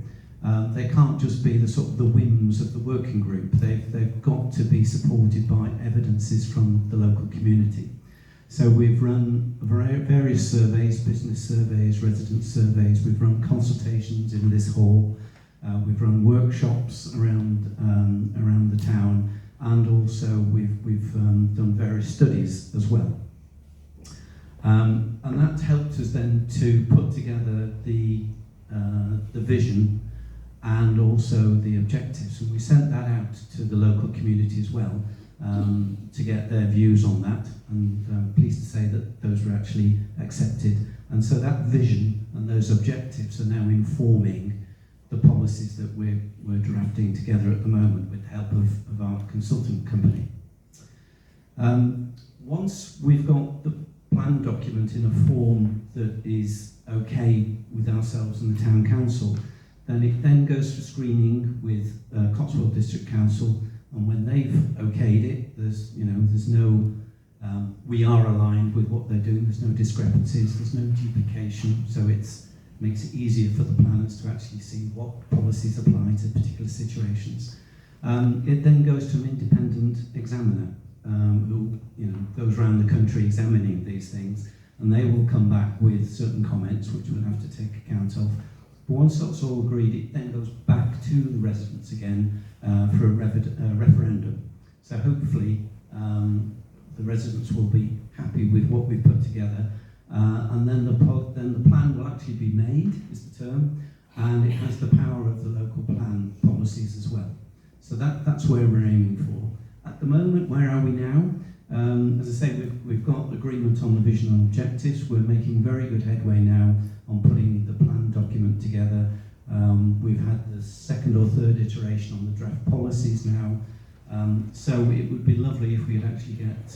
Speaker 7: they can't just be the whims of the working group. They've got to be supported by evidences from the local community. So we've run various surveys, business surveys, resident surveys. We've run consultations in this hall. We've run workshops around the town, and also we've done various studies as well. And that helped us then to put together the vision and also the objectives. And we sent that out to the local community as well to get their views on that. And I'm pleased to say that those were actually accepted. And so that vision and those objectives are now informing the policies that we're drafting together at the moment with the help of our consultant company. Once we've got the plan document in a form that is okay with ourselves and the town council, then it then goes for screening with Cotswold District Council, and when they've okayed it, there's no we are aligned with what they're doing. There's no discrepancies. There's no duplication. So makes it easier for the planners to actually see what policies apply to particular situations. It then goes to an independent examiner who goes around the country examining these things, and they will come back with certain comments which we'll have to take account of. But once that's all agreed, it then goes back to the residents again for a referendum. So hopefully the residents will be happy with what we've put together. And then the plan will actually be made, is the term, and it has the power of the local plan policies as well. So that's where we're aiming for. At the moment, where are we now? As I say, we've got agreement on the vision and objectives. We're making very good headway now on putting the plan document together. We've had the second or third iteration on the draft policies now. So it would be lovely if we could actually get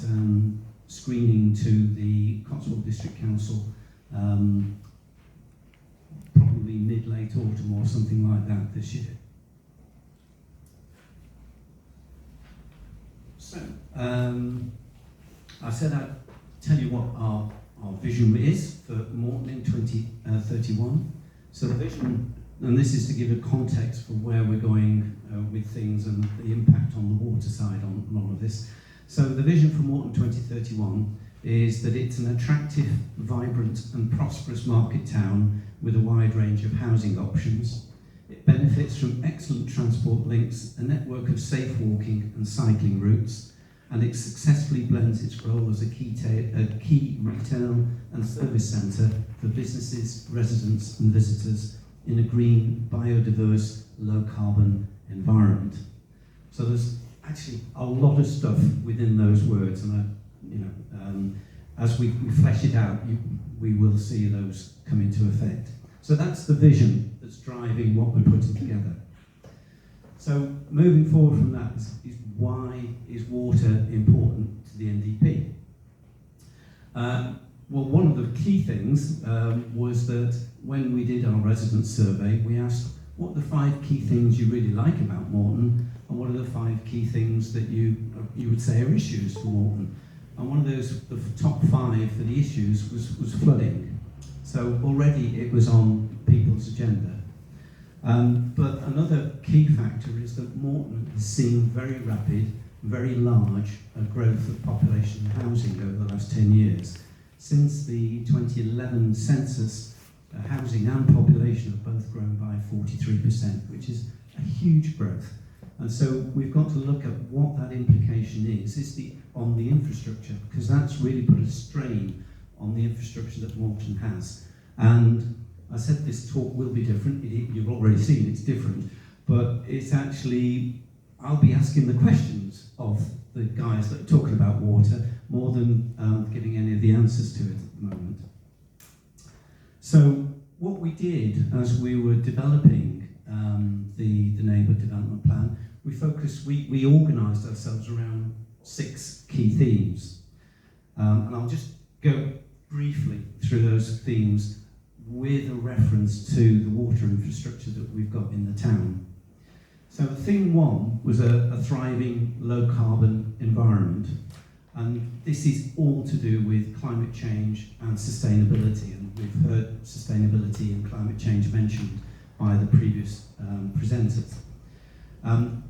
Speaker 7: screening to the Cotswold District Council probably probably mid-late autumn or something like that this year. So, I said I'd tell you what our vision is for Moreton in 2031. So the vision, and this is to give a context for where we're going with things and the impact on the water side on all of this. So the vision for Moreton 2031 is that it's an attractive, vibrant and prosperous market town with a wide range of housing options. It benefits from excellent transport links, a network of safe walking and cycling routes, and it successfully blends its role as a key retail and service centre for businesses, residents and visitors in a green, biodiverse, low-carbon environment. So there's actually a lot of stuff within those words, and as we flesh it out, we will see those come into effect. So that's the vision that's driving what we're putting together. So moving forward from that is why is water important to the NDP? Well, one of the key things was that when we did our resident survey, we asked what are the 5 key things you really like about Moreton, and what are the 5 key things that you would say are issues for Moreton. And one of those, the top 5 for the issues was flooding. So already it was on people's agenda. But another key factor is that Moreton has seen very rapid, very large growth of population and housing over the last 10 years. Since the 2011 census, housing and population have both grown by 43%, which is a huge growth. And so we've got to look at what that implication is on the infrastructure, because that's really put a strain on the infrastructure that Moreton has. And I said this talk will be different. You've already seen it's different, but it's actually, I'll be asking the questions of the guys that are talking about water more than giving any of the answers to it at the moment. So what we did as we were developing the Neighbourhood development plan, we organised ourselves around 6 key themes. And I'll just go briefly through those themes with a reference to the water infrastructure that we've got in the town. So theme 1 was a thriving low-carbon environment, and this is all to do with climate change and sustainability, and we've heard sustainability and climate change mentioned by the previous presenters.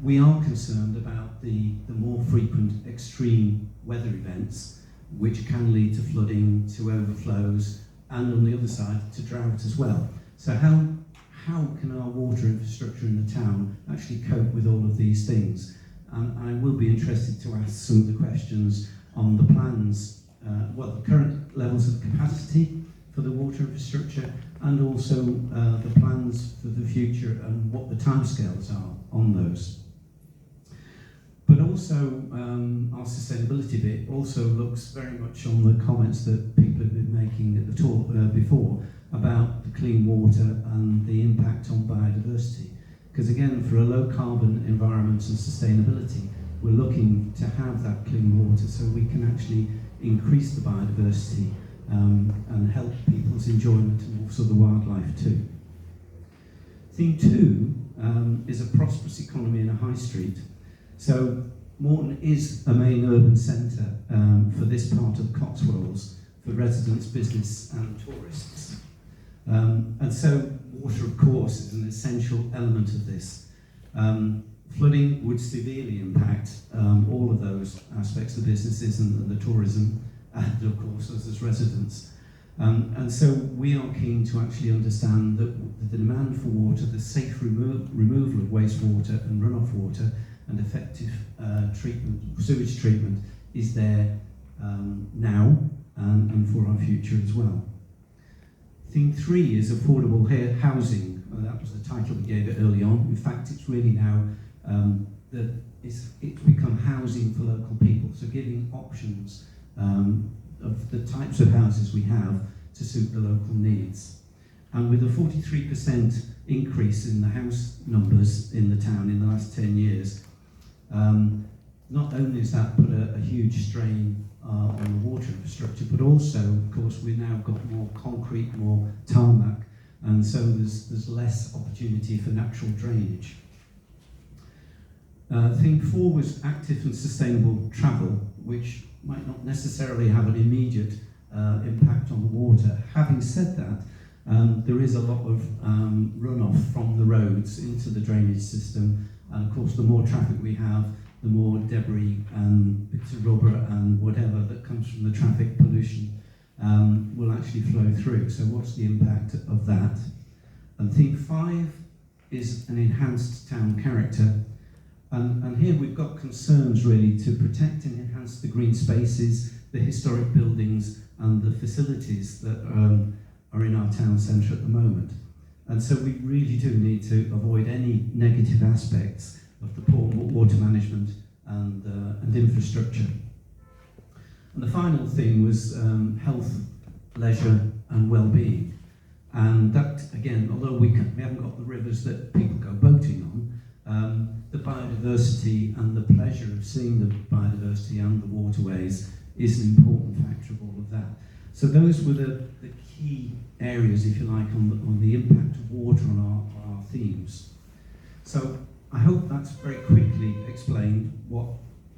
Speaker 7: We are concerned about the more frequent extreme weather events, which can lead to flooding, to overflows, and on the other side, to drought as well. So how can our water infrastructure in the town actually cope with all of these things? And I will be interested to ask some of the questions on the plans, the current levels of capacity for the water infrastructure, and also the plans for the future and what the timescales are on those. But also, our sustainability bit also looks very much on the comments that people have been making at the talk before about the clean water and the impact on biodiversity. Because again, for a low carbon environment and sustainability, we're looking to have that clean water so we can actually increase the biodiversity and help people's enjoyment and also the wildlife too. Theme 2 is a prosperous economy in a high street. So Moreton is a main urban centre for this part of Cotswolds for residents, business and tourists. And so water, of course, is an essential element of this. Flooding would severely impact all of those aspects of businesses and the tourism, and of course us as residents. And so we are keen to actually understand that the demand for water, the safe removal of wastewater and runoff water, and effective sewage treatment is there now and for our future as well. Theme 3 is affordable housing. That was the title we gave it early on. In fact, it's really now that it's become housing for local people, so giving options of the types of houses we have to suit the local needs. And with a 43% increase in the house numbers in the town in the last 10 years, not only has that put a huge strain on the water infrastructure, but also, of course, we've now got more concrete, more tarmac, and so there's less opportunity for natural drainage. Theme 4 was active and sustainable travel, which might not necessarily have an immediate impact on the water. Having said that, there is a lot of runoff from the roads into the drainage system, and of course the more traffic we have, the more debris and bits of rubber and whatever that comes from the traffic pollution will actually flow through. So what's the impact of that? And theme 5 is an enhanced town character. And here we've got concerns really to protect and enhance the green spaces, the historic buildings and the facilities that are in our town centre at the moment. And so we really do need to avoid any negative aspects of the poor water management and infrastructure. And the final thing was health, leisure and well-being. And that, again, although we haven't got the rivers that people go boating on, the biodiversity and the pleasure of seeing the biodiversity and the waterways is an important factor of all of that. So those were the key areas, if you like, on the impact of water on our themes. So I hope that's very quickly explained what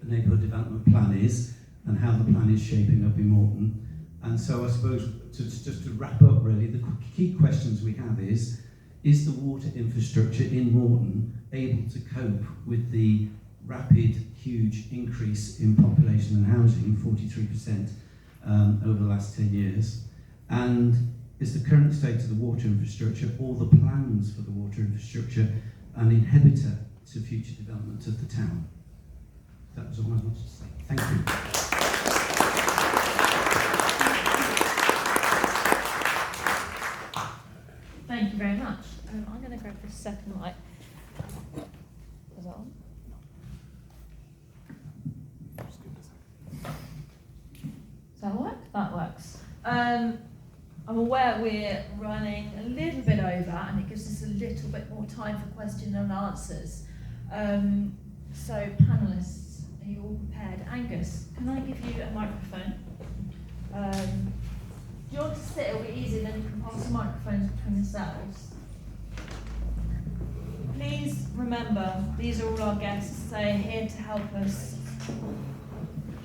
Speaker 7: the neighbourhood development plan is and how the plan is shaping up in Moreton. And so I suppose just to wrap up really, the key questions we have is the water infrastructure in Moreton able to cope with the rapid, huge increase in population and housing, 43% over the last 10 years? And is the current state of the water infrastructure or the plans for the water infrastructure an inhibitor to future development of the town? That was all I wanted to say. Thank you.
Speaker 4: Thank you very much. I'm going to grab this second light. Is that on? Does that work? That works. I'm aware we're running a little bit over, and it gives us a little bit more time for question and answers. So, panellists, are you all prepared? Angus, can I give you a microphone? Do you want to sit? It'll be easier, then you can pass the microphones between yourselves. Please remember, these are all our guests. They're here to help us.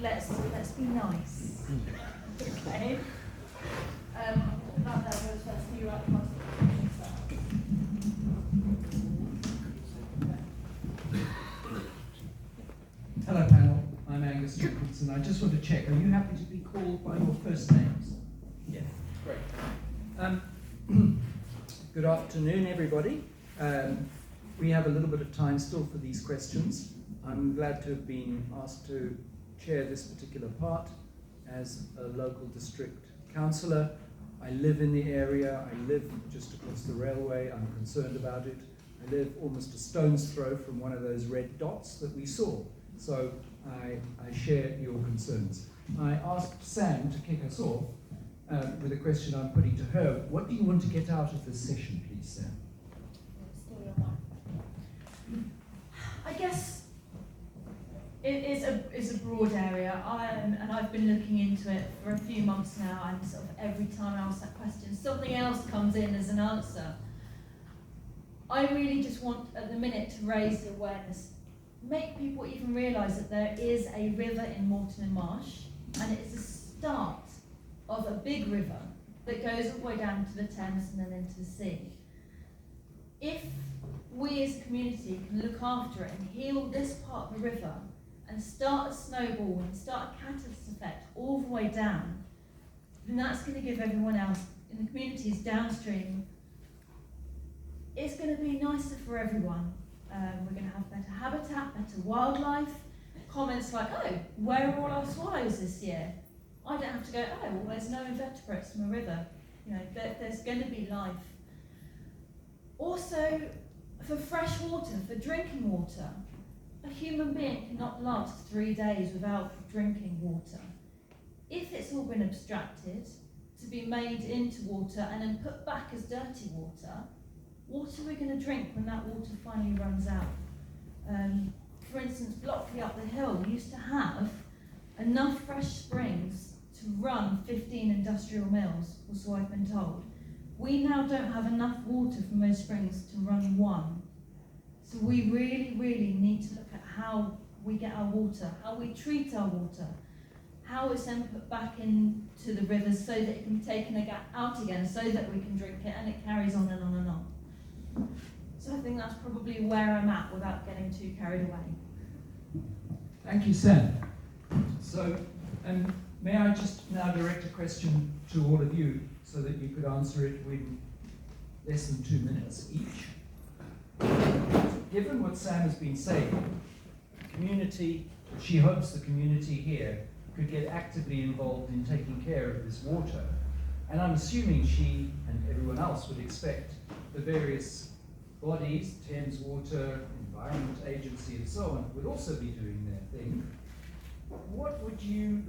Speaker 4: Let's be nice. Okay. That goes first. You right across.
Speaker 8: Hello panel, I'm Angus Jenkinson. I just want to check, are you happy to be called by your first names? Yeah, great. Good afternoon everybody. We have a little bit of time still for these questions. I'm glad to have been asked to chair this particular part as a local district councillor. I live in the area, I live just across the railway, I'm concerned about it. I live almost a stone's throw from one of those red dots that we saw. So I share your concerns. I asked Sam to kick us off with a question I'm putting to her. What do you want to get out of this session, please, Sam?
Speaker 4: I guess it is a broad area, and I've been looking into it for a few months now, and sort of every time I ask that question, something else comes in as an answer. I really just want, at the minute, to raise the awareness, make people even realise that there is a river in Moreton-in-Marsh, and it's the start of a big river that goes all the way down to the Thames and then into the sea. If we as a community can look after it and heal this part of the river and start a snowball and start a catalyst effect all the way down, then that's going to give everyone else in the communities downstream, it's going to be nicer for everyone. We're going to have better habitat, better wildlife. Comments like, oh, where are all our swallows this year? I don't have to go, oh, well, there's no invertebrates from a river. You know, there's going to be life. Also, for fresh water, for drinking water, a human being cannot last 3 days without drinking water. If it's all been abstracted to be made into water and then put back as dirty water, what are we going to drink when that water finally runs out? For instance, Blockley up the hill used to have enough fresh springs to run 15 industrial mills, or so I've been told.
Speaker 1: we now don't have enough water from those springs to run one. So we really, really need to look at how we get our water, how we treat our water, how it's then put back into the rivers so that it can be taken out again so that we can drink it, and it carries on and on and on. So I think that's probably where I'm at without getting too carried away.
Speaker 8: Thank you, Sam. So, may I just now direct a question to all of you so that you could answer it within less than 2 minutes each. Given what Sam has been saying, she hopes the community here could get actively involved in taking care of this water. And I'm assuming she and everyone else would expect the various bodies, Thames Water, Environment Agency and so on, would also be doing their thing. What would you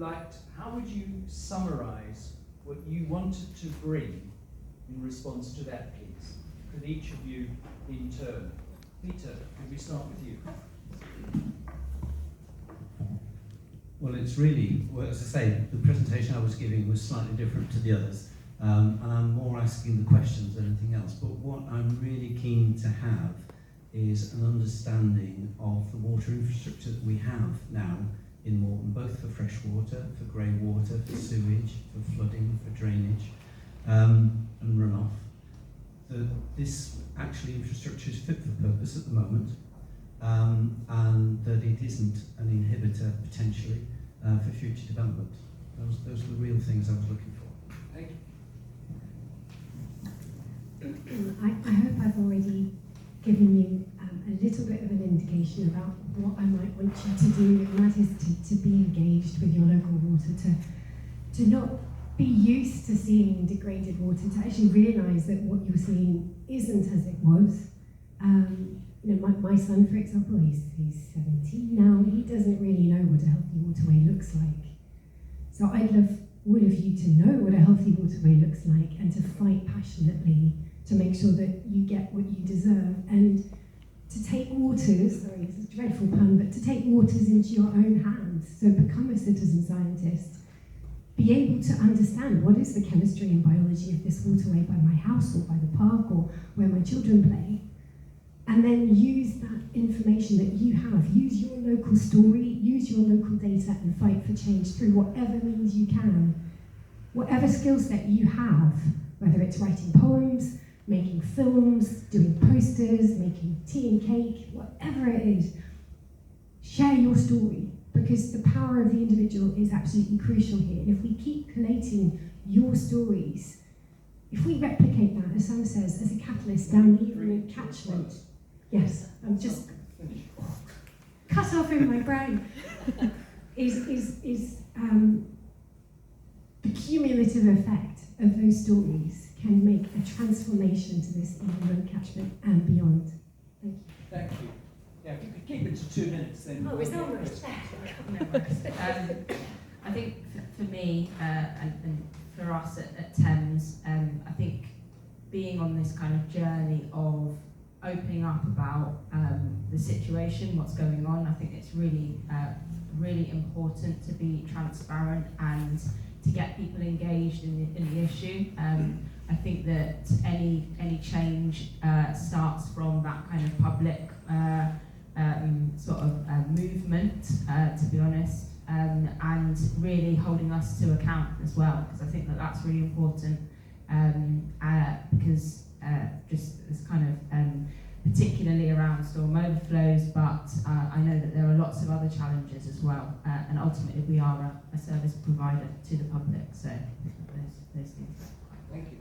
Speaker 8: how would you summarise what you wanted to bring in response to that, please? Could each of you in turn? Peter, could we start with you?
Speaker 7: Well, it's really, well, as I say, the presentation I was giving was slightly different to the others, and I'm more asking the questions than anything else. But what I'm really keen to have is an understanding of the water infrastructure that we have now in Moreton, both for fresh water, for grey water, for sewage, for flooding, for drainage, and runoff. This actually infrastructure is fit for purpose at the moment, and that it isn't an inhibitor potentially for future development. Those are the real things I was looking for.
Speaker 8: Thank you.
Speaker 6: I hope I've already given you a little bit of an indication about what I might want you to do, and that is to be engaged with your local water, to not be used to seeing degraded water, to actually realise that what you're seeing isn't as it was. My son, for example, he's 17 now, he doesn't really know what a healthy waterway looks like. So I'd love all of you to know what a healthy waterway looks like and to fight passionately to make sure that you get what you deserve, and to take waters, sorry, this is a dreadful pun, but to take waters into your own hands. So become a citizen scientist, be able to understand what is the chemistry and biology of this waterway by my house or by the park or where my children play, and then use that information that you have, use your local story, use your local data, and fight for change through whatever means you can. Whatever skill set you have, whether it's writing poems, making films, doing posters, making tea and cake, whatever it is, share your story, because the power of the individual is absolutely crucial here. And if we keep collating your stories, if we replicate that, as Sam says, as a catalyst down the Evenlode Catchment, yes, I'm just cut off in my brain, is the cumulative effect of those stories can make a transformation to this Evenlode Catchment and beyond. Thank you.
Speaker 8: Thank you. Yeah, if you could keep it to 2 minutes then.
Speaker 6: Oh, it's almost
Speaker 5: I think for me and for us at Thames, I think being on this kind of journey of opening up about the situation, what's going on, I think it's really, really important to be transparent and to get people engaged in the issue. I think that any change starts from that kind of public sort of movement, to be honest, and really holding us to account as well, because I think that that's really important, because just as kind of particularly around storm overflows, but I know that there are lots of other challenges as well, and ultimately we are a service provider to the public, so those things.
Speaker 8: Thank you.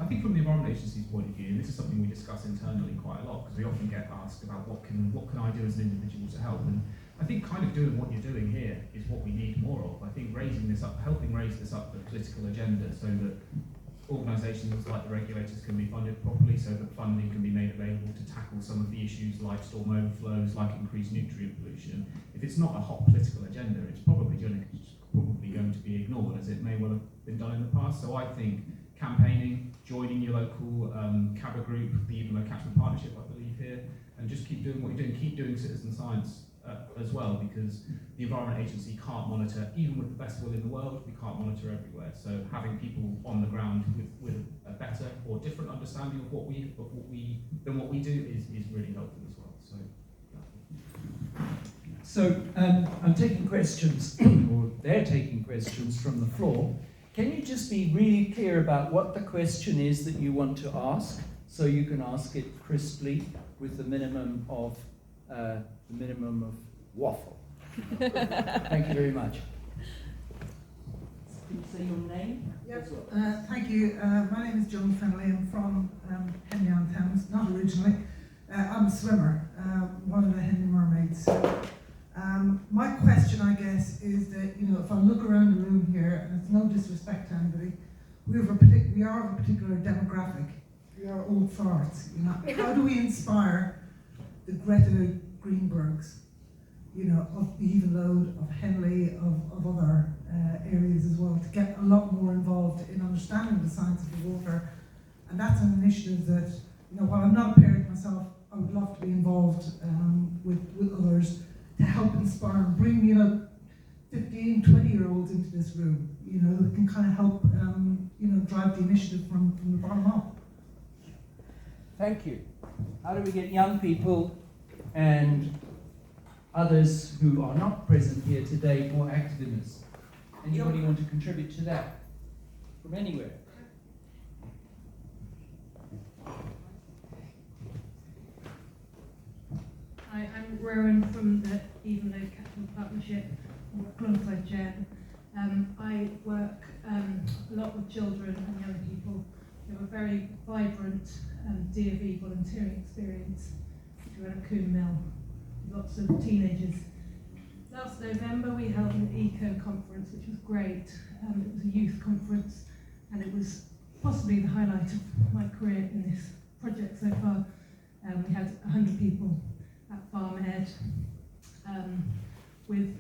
Speaker 2: I think from the Environment Agency's point of view, and this is something we discuss internally quite a lot, because we often get asked about what can I do as an individual to help, and I think kind of doing what you're doing here is what we need more of. I think raising this up, helping raise this up the political agenda so that organisations like the regulators can be funded properly, so that funding can be made available to tackle some of the issues like storm overflows, like increased nutrient pollution. If it's not a hot political agenda, it's probably going to be ignored, as it may well have been done in the past. So I think campaigning, joining your local CABA group, the Evenlode Catchment Partnership, I believe here, and just keep doing what you're doing, keep doing citizen science as well, because the Environment Agency can't monitor, even with the best will in the world, we can't monitor everywhere. So having people on the ground with a better or different understanding of what we do is really helpful as well. So
Speaker 8: I'm taking questions, or they're taking questions from the floor. Can you just be really clear about what the question is that you want to ask, so you can ask it crisply with the minimum of waffle? Thank you very much. Can you say your name?
Speaker 9: Yes. Thank you. My name is Joan Finlay. I'm from Helena on Thames, not originally. I'm a swimmer, one of the Henley mermaids. My question, I guess, is that, you know, if I look around the room here, and it's no disrespect to anybody, we are of a particular demographic. We are old farts. You know, how do we inspire the Greta Greenbergs, you know, of the Evenlode, of Henley, of other areas as well, to get a lot more involved in understanding the science of the water? And that's an initiative that, you know, while I'm not a parent myself, I would love to be involved with others to help inspire and bring, you know, 15, 20-year-olds into this room, you know, who can kind of help, you know, drive the initiative from the bottom up.
Speaker 8: Thank you. How do we get young people and others who are not present here today more active in this? Anybody want to contribute to that? From anywhere?
Speaker 10: Hi, I'm Rowan from the Evenlode Catchment Partnership, alongside Jen. I work a lot with children and young people. We have a very vibrant DFE volunteering experience. We went at Coombe Mill, lots of teenagers. Last November we held an eco conference, which was great. It was a youth conference, and it was possibly the highlight of my career in this project so far. We had 100 people at Farm Ed, with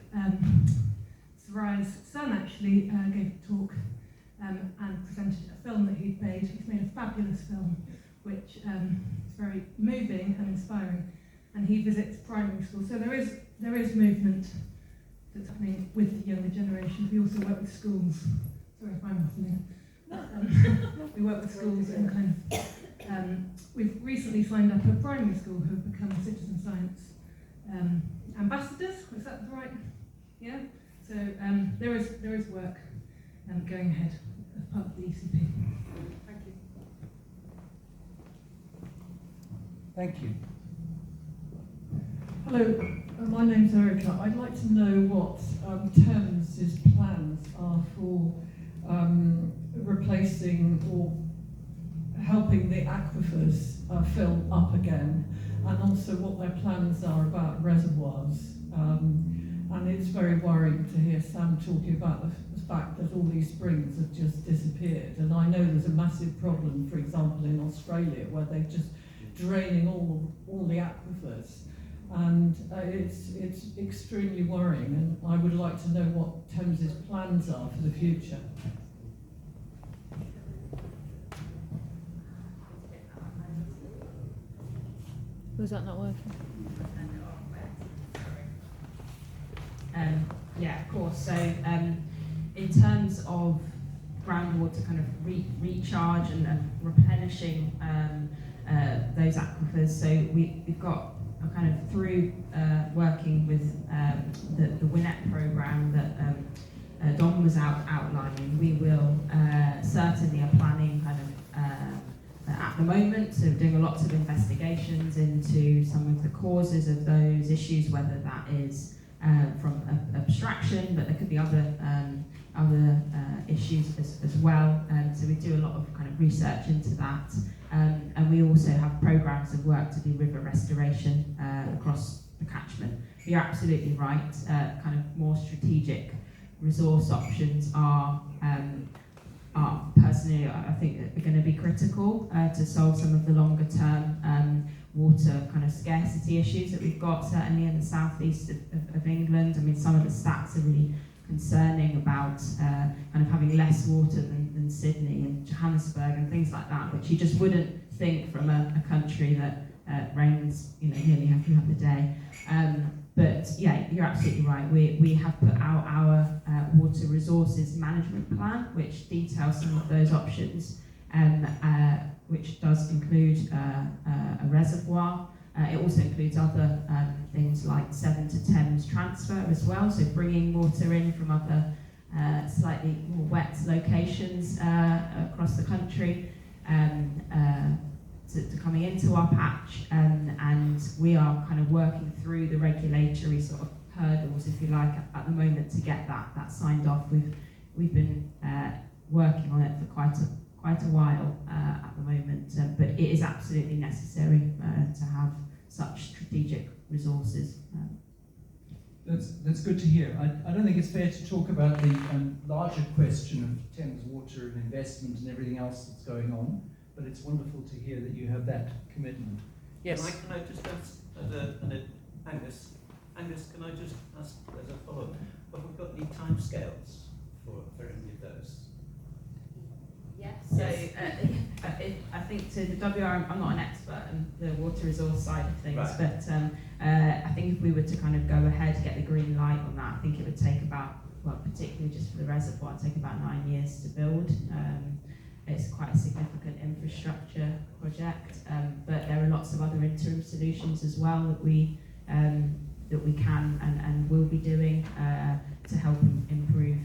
Speaker 10: Soraya's son actually gave a talk and presented a film that he'd made. He's made a fabulous film, which is very moving and inspiring, and he visits primary school. So there is movement that's happening with the younger generation. We also work with schools. Sorry if I'm waffling. We work with schools and kind of, we've recently signed up a primary school who have become citizen science ambassadors. Is that right? Yeah. So there is work going ahead as part of the ECP. Thank you.
Speaker 8: Thank you.
Speaker 11: Hello, my name's Erica. I'd like to know what Thames' plans are for replacing or helping the aquifers fill up again, and also what their plans are about reservoirs. And it's very worrying to hear Sam talking about the fact that all these springs have just disappeared. And I know there's a massive problem, for example, in Australia, where they're just draining all the aquifers. And it's extremely worrying, and I would like to know what Thames' plans are for the future.
Speaker 1: Was that not working?
Speaker 5: Yeah, of course. So in terms of groundwater kind of recharge and replenishing those aquifers, so we've got kind of through working with the WINET programme that Dom was outlining, we will certainly are planning kind of at the moment, so doing lots of investigations into some of the causes of those issues, whether that is from abstraction, but there could be other issues as well. So we do a lot of kind of research into that, and we also have programmes of work to do river restoration across the catchment. You're absolutely right. Kind of more strategic resource options are personally, I think, are going to be critical to solve some of the longer term water kind of scarcity issues that we've got, certainly in the southeast of England. I mean, some of the stats are really concerning about kind of having less water than Sydney and Johannesburg and things like that, which you just wouldn't think from a country that rains, you know, nearly every other day. But yeah, you're absolutely right. We have put out our water resources management plan, which details some of those options, which does include a reservoir. It also includes other things like Severn to Thames transfer as well, so bringing water in from other slightly more wet locations across the country to coming into our patch, and we are kind of working through the regulatory sort of hurdles, if you like, at the moment to get that signed off. We've been working on it for quite a while at the moment, but it is absolutely necessary to have such strategic resources.
Speaker 8: That's good to hear. I don't think it's fair to talk about the larger question of Thames Water and investment and everything else that's going on, but it's wonderful to hear that you have that commitment. Yes?
Speaker 7: Can I just ask, Angus, can I just ask as a follow-up, have we got any timescales for any of those?
Speaker 5: Yes. So I think to the WR, I'm not an expert in the water resource side of things,
Speaker 7: right.
Speaker 5: but I think if we were to kind of go ahead, get the green light on that, I think it would take about, well, particularly just for the reservoir, it'd take about 9 years to build. It's quite a significant infrastructure project, but there are lots of other interim solutions as well that we can and will be doing to help improve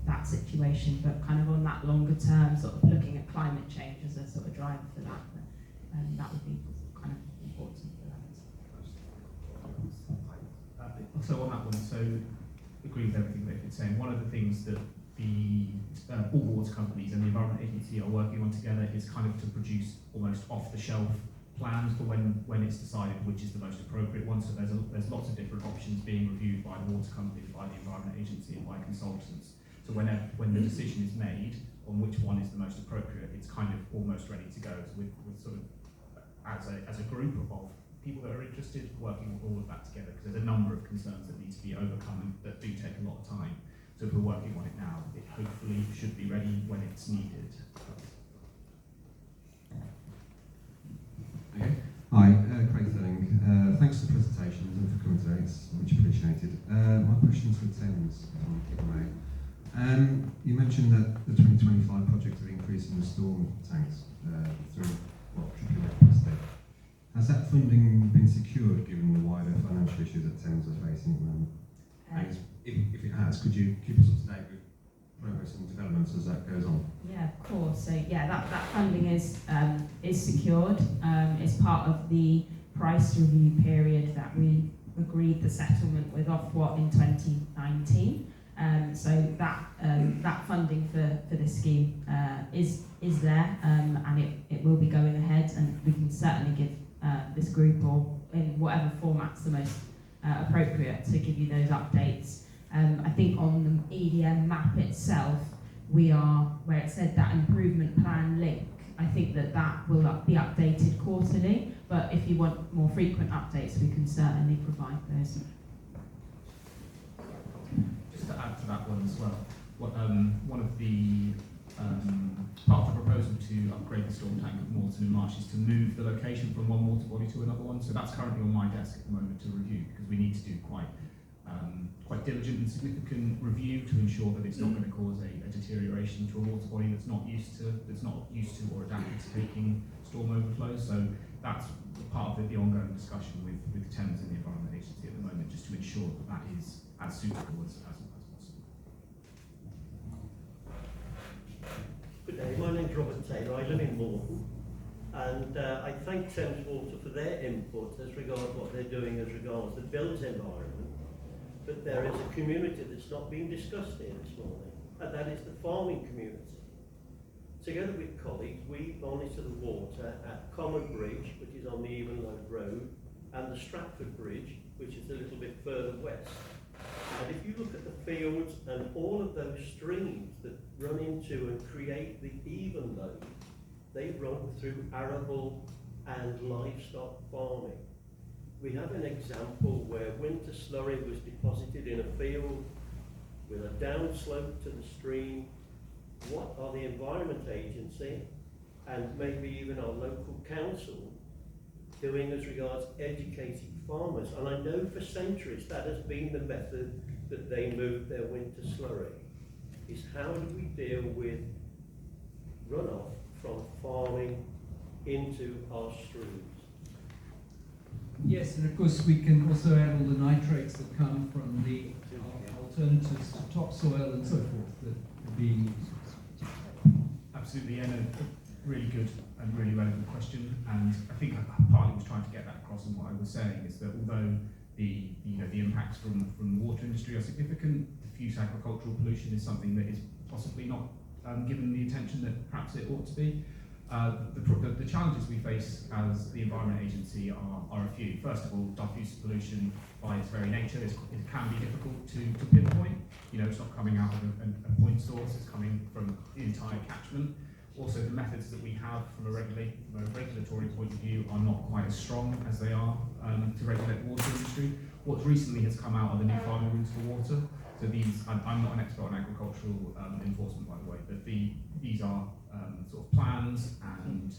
Speaker 5: that situation, but kind of on that longer term, sort of looking at climate change as a sort of driver for that, that would be kind of important for that.
Speaker 2: So on that one, so agree with everything that you're saying. One of the things that all the water companies and the Environment Agency are working on together is kind of to produce almost off-the-shelf plans for when it's decided which is the most appropriate one. So there's lots of different options being reviewed by the water companies, by the Environment Agency, and by consultants. So when the decision is made on which one is the most appropriate, it's kind of almost ready to go. So with sort of as a group of people that are interested, working on all of that together, because there's a number of concerns that need to be overcome that do take a lot of time. So if we're working on it now, it hopefully should be ready when it's needed.
Speaker 12: Okay. Hi, Craig Thilling. Thanks for the presentations and for coming today, it's much appreciated. My question's for Thames, if I may. You mentioned that the 2025 project of increasing the storm tanks through tripling their capacity. Has that funding been secured given the wider financial issues that Thames are facing at the moment? And if it has, could you keep us up to date with progress and developments as that goes on?
Speaker 5: Yeah, of course. So yeah, that funding is secured. It's part of the price review period that we agreed the settlement with Ofwat in 2019. So that funding for this scheme is there, and it will be going ahead, and we can certainly give this group, or in whatever format's the most appropriate, to give you those updates. I think on the EDM map itself, we are, where it said that improvement plan link, I think that will be updated quarterly, but if you want more frequent updates, we can certainly provide those.
Speaker 2: Just to add to that one as well, one of the part of the proposal to upgrade the storm tank at Moreton-in-Marsh is to move the location from one water body to another one. So that's currently on my desk at the moment to review, because we need to do quite diligent and significant review to ensure that it's not going to cause a deterioration to a water body that's not used to or adapted to taking storm overflows. So that's part of the ongoing discussion with Thames and the Environment Agency at the moment, just to ensure that is as suitable as possible.
Speaker 13: Good day, my name's Robert Taylor, I live in Moreton, and I thank Thames Water for their input as regards what they're doing as regards the built environment, but there is a community that's not being discussed here this morning, and that is the farming community. Together with colleagues, we monitor the water at Common Bridge, which is on the Evenlode Road, and the Stratford Bridge, which is a little bit further west. And if you look at the fields and all of those streams that run into and create the Evenlode, they run through arable and livestock farming. We have an example where winter slurry was deposited in a field with a downslope to the stream. What are the Environment Agency and maybe even our local council doing as regards educating farmers. And I know for centuries that has been the method that they move their winter slurry, is how do we deal with runoff from farming into our streams?
Speaker 8: Yes, and of course we can also add all the nitrates that come from the alternatives to topsoil and so forth that are being used.
Speaker 2: Absolutely, and a really good and really relevant question. And I think I partly was trying to get that across in what I was saying is that although the impacts from the water industry are significant, diffuse agricultural pollution is something that is possibly not given the attention that perhaps it ought to be. The challenges we face as the Environment Agency are a few. First of all, diffuse pollution by its very nature it can be difficult to pinpoint. It's not coming out of a point source, it's coming from the entire catchment. Also, the methods that we have from a regulatory point of view are not quite as strong as they are to regulate the water industry. What recently has come out are the new farming rules for water. So these, I'm not an expert on agricultural enforcement, by the way, but these are sort of plans and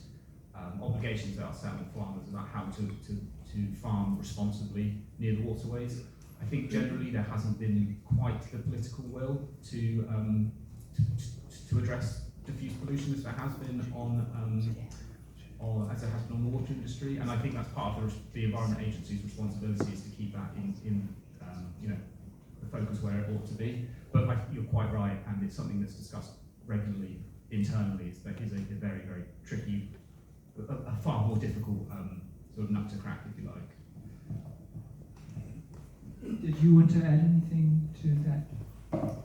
Speaker 2: obligations that are set on farmers about how to farm responsibly near the waterways. I think generally there hasn't been quite the political will to address diffuse pollution as there has been on the water industry, and I think that's part of the Environment Agency's responsibility is to keep that in the focus where it ought to be. But you're quite right, and it's something that's discussed regularly internally. That is a very, very tricky, a far more difficult sort of nut to crack, if you like.
Speaker 8: Did you want to add anything to that,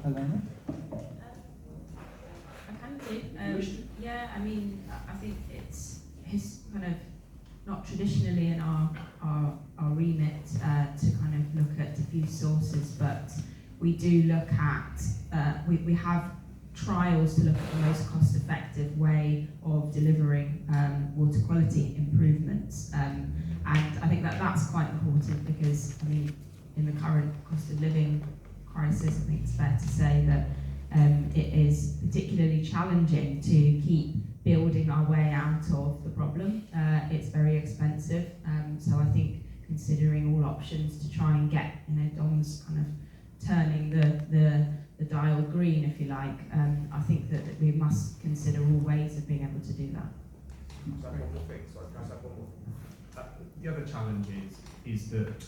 Speaker 8: Helena?
Speaker 5: I can do. Yeah, I mean, I think it's kind of not traditionally in our remit to kind of look at diffuse sources, but we do look at, we have trials to look at the most cost-effective way of delivering water quality improvements. And I think that's quite important because, I mean, in the current cost of living crisis, I think it's fair to say that it is particularly challenging to keep building our way out of the problem. It's very expensive, so I think considering all options to try and get, Dom's kind of turning the dial green, if you like, I think that we must consider all ways of being able to do that.
Speaker 2: The other challenge is that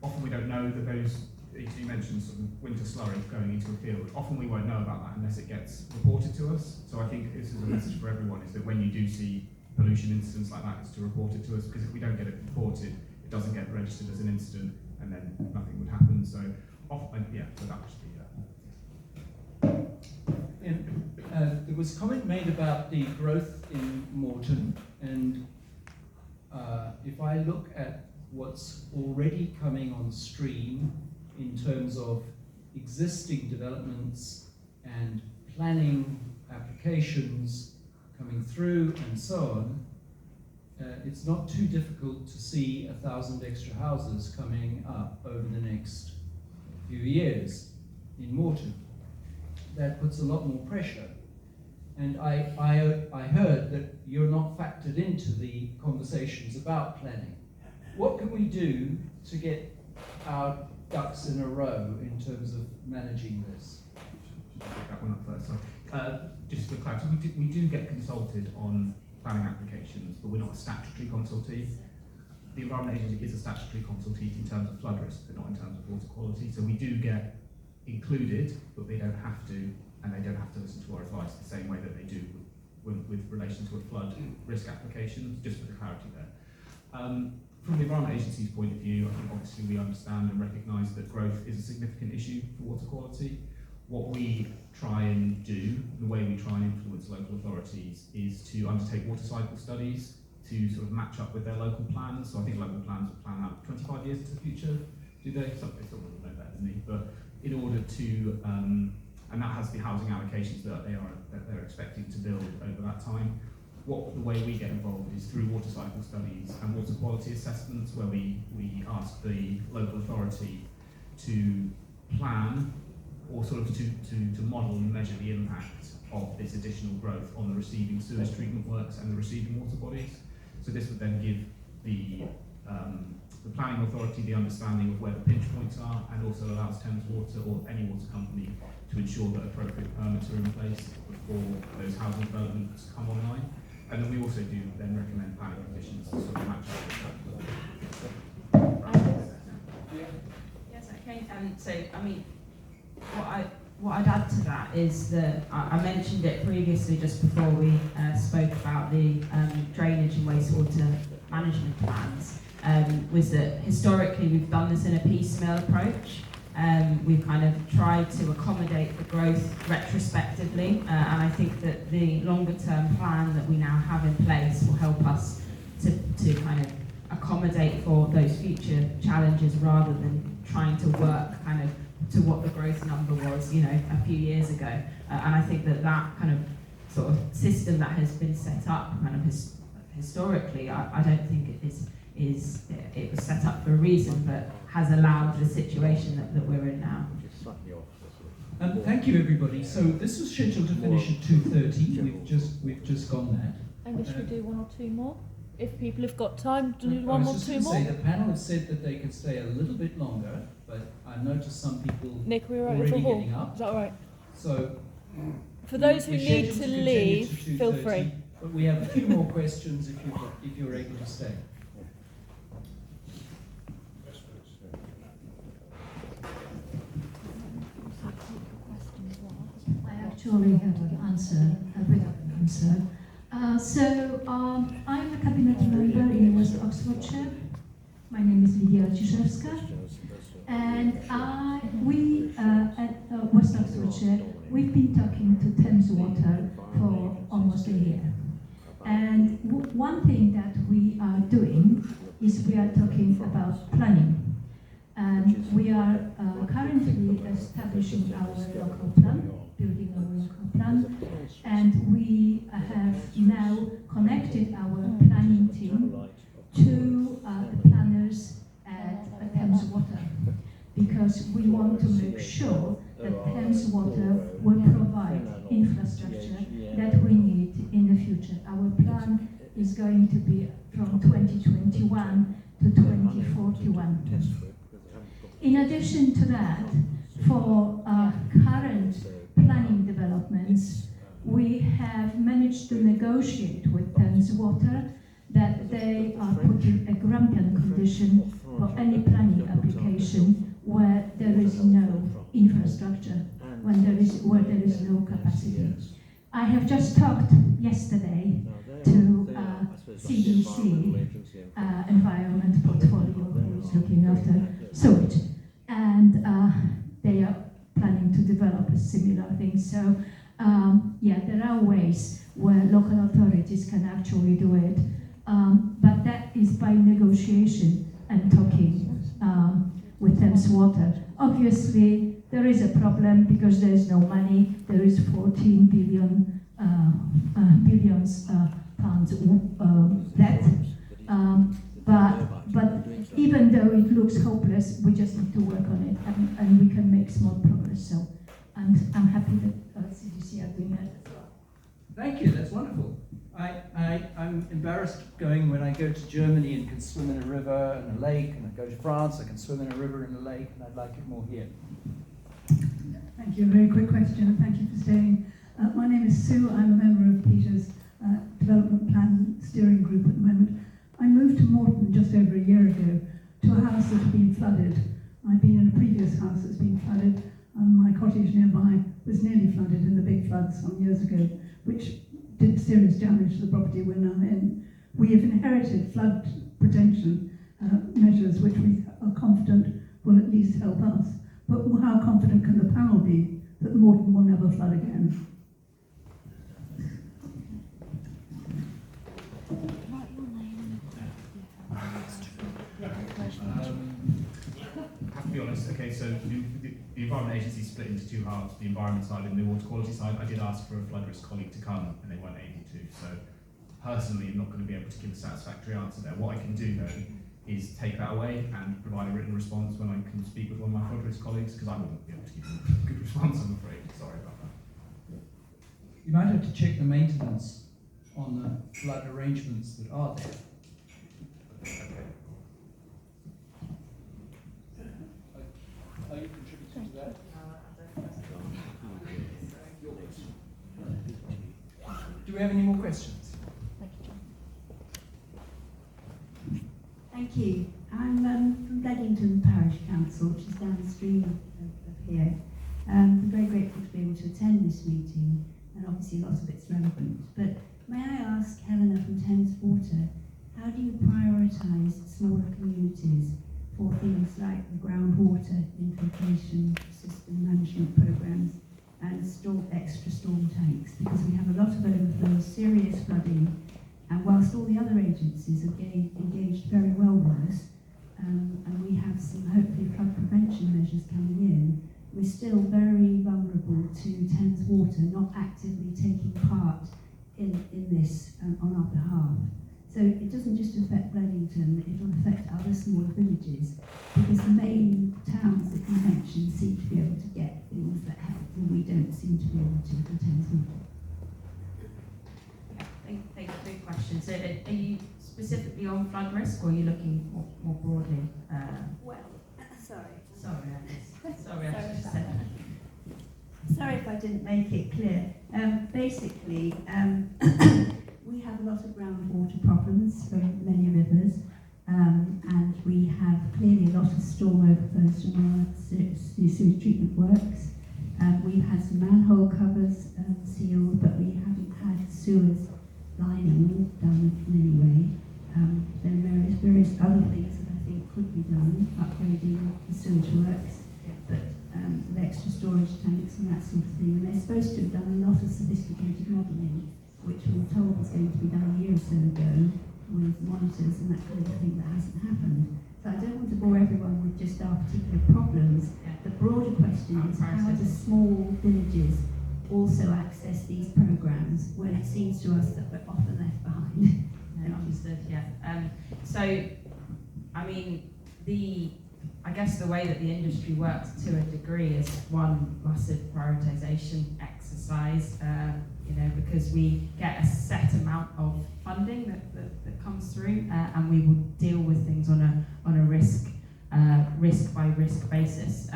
Speaker 2: often we don't know that those, you mentioned sort of winter slurry going into a field, often we won't know about that unless it gets reported to us. So I think this is a message for everyone, is that when you do see pollution incidents like that, is to report it to us, because if we don't get it reported, it doesn't get registered as an incident, and then nothing would happen. So often, so that was
Speaker 8: There was comment made about the growth in Moreton, and if I look at what's already coming on stream in terms of existing developments and planning applications coming through and so on, it's not too difficult to see 1,000 extra houses coming up over the next few years in Moreton. That puts a lot more pressure. And I heard that you're not factored into the conversations about planning. What can we do to get our ducks in a row in terms of managing this?
Speaker 2: I'll pick that one up first. So, just for clarity, we do get consulted on planning applications, but we're not a statutory consultee. The Environment Agency is a statutory consultee in terms of flood risk, but not in terms of water quality. So we do get included, but they don't have to, and they don't have to listen to our advice the same way that they do with relation to a flood risk application, just for the clarity there. From the Environment Agency's point of view, I think obviously we understand and recognise that growth is a significant issue for water quality. What we try and do, the way we try and influence local authorities, is to undertake water cycle studies to sort of match up with their local plans. So I think local plans will plan out 25 years into the future. Do they? Some people will know better than me, but in order to, and that has the housing allocations that they're expecting to build over that time. The way we get involved is through water cycle studies and water quality assessments, where we ask the local authority to plan or sort of to model and measure the impact of this additional growth on the receiving sewage treatment works and the receiving water bodies. So this would then give the planning authority the understanding of where the pinch points are, and also allows Thames Water or any water company to ensure that appropriate permits are in place before those housing developments come online. And then we also do then recommend planning conditions to sort of match up with that.
Speaker 5: Yes, okay. So, I mean, what I'd add to that is that I mentioned it previously just before we spoke about the drainage and wastewater management plans, was that historically we've done this in a piecemeal approach. We've kind of tried to accommodate the growth retrospectively, and I think that the longer term plan that we now have in place will help us to kind of accommodate for those future challenges rather than trying to work kind of to what the growth number was, you know, a few years ago. And I think that that kind of sort of system that has been set up kind of historically, I don't think it was set up for a reason, but has allowed the situation that we're in now.
Speaker 8: Thank you, everybody. So this was scheduled to finish at 2:30. We've just gone that.
Speaker 4: Angus, should we do one or two more? If people have got time, do one or two more?
Speaker 8: The panel has said that they can stay a little bit longer, but I noticed some people
Speaker 4: Nick, we're right
Speaker 8: already
Speaker 4: for Hall.
Speaker 8: getting up.
Speaker 4: Is that all right?
Speaker 8: So
Speaker 4: for those who
Speaker 8: we're
Speaker 4: need
Speaker 8: scheduled
Speaker 4: to
Speaker 8: continue
Speaker 4: leave,
Speaker 8: to
Speaker 4: feel
Speaker 8: 2:30,
Speaker 4: free.
Speaker 8: But we have a few more questions if you're able to stay.
Speaker 14: I actually have an answer, a written answer. I'm a cabinet member in West Oxfordshire. My name is Lidia Ciszewska, and we at West Oxfordshire, we've been talking to Thames Water for almost a year. And one thing that we are doing is we are talking about planning. And we are currently establishing our local plan, building our local plan, and we have now connected our planning team to the planners at Thames Water, because we want to make sure that Thames Water will provide infrastructure that we need in the future. Our plan is going to be from 2021 to 2041. In addition to that, for current planning developments, we have managed to negotiate with Thames Water that they are putting a Grampian condition for any planning application where there is no infrastructure, where there is no capacity. I have just talked yesterday to CDC Environment Portfolio, who is looking after sewage, and they are planning to develop a similar thing. So there are ways where local authorities can actually do it, but that is by negotiation and talking with Thames Water. Obviously, there is a problem because there is no money. There is 14 billion pounds debt. But even though it looks hopeless, we just need to work on it, and we can make small progress. So I'm happy that CDC are doing that as well.
Speaker 8: Thank you, that's wonderful. I'm embarrassed going when I go to Germany and can swim in a river and a lake, and I go to France, I can swim in a river and a lake, and I'd like it more here.
Speaker 15: Thank you. A very quick question. Thank you for staying. My name is Sue. I'm a member of Peter's development plan steering group at the moment. I moved to Moreton just over a year ago to a house that had been flooded. I'd been in a previous house that's been flooded, and my cottage nearby was nearly flooded in the big flood some years ago, which did serious damage to the property we're now in. We have inherited flood protection measures which we are confident will at least help us. But how confident can the panel be that Moreton will never flood again?
Speaker 2: I have to be honest, okay, so the Environment Agency split into two halves, the environment side and the water quality side. I did ask for a flood risk colleague to come and they weren't able to, so personally I'm not going to be able to give a satisfactory answer there. What I can do though is take that away and provide a written response when I can speak with one of my flood risk colleagues, because I wouldn't be able to give you a good response, I'm afraid. Sorry about that.
Speaker 8: You might have to check the maintenance on the flood arrangements that are there. Are you contributing to that? Do we have any more questions?
Speaker 16: Thank you. I'm from Redesdale Parish Council, which is downstream of here. I'm very grateful to be able to attend this meeting, and obviously lots of it's relevant. But may I ask Helena from Thames Water, how do you prioritise smaller communities for things like the groundwater infiltration system management programmes and extra storm tanks? Because we have a lot of overflows, serious flooding, and whilst all the other agencies are engaged very well with us, and we have some hopefully flood prevention measures coming in, we're still very vulnerable to Thames Water not actively taking part in this on our behalf. So it doesn't just affect Bledington, it will affect other smaller villages, because the main towns that you mentioned seem to be able to get things that help, and we don't seem to be able to for Thames Water.
Speaker 5: Thank you for the question. So are you specifically on flood risk, or are you looking more broadly? Sorry, I just said that.
Speaker 16: Sorry if I didn't make it clear. Basically, we have a lot of groundwater problems from many rivers, and we have clearly a lot of storm overflows from our sewage treatment works. We've had some manhole covers sealed, but we haven't had sewers lining done in any way. There are various other things that I think could be done, upgrading the sewage works, but with extra storage tanks and that sort of thing. And they're supposed to have done a lot of sophisticated modelling, which we were told was going to be done a year or so ago with monitors and that kind of thing, that hasn't happened. So I don't want to bore everyone with just our particular problems. The broader question is, how do small villages also access these programmes when it seems to us that we're often left behind?
Speaker 5: Understood, yeah. So, I mean, I guess the way that the industry works to a degree is one massive prioritisation exercise, because we get a set amount of funding that comes through, and we will deal with things on a risk by risk basis.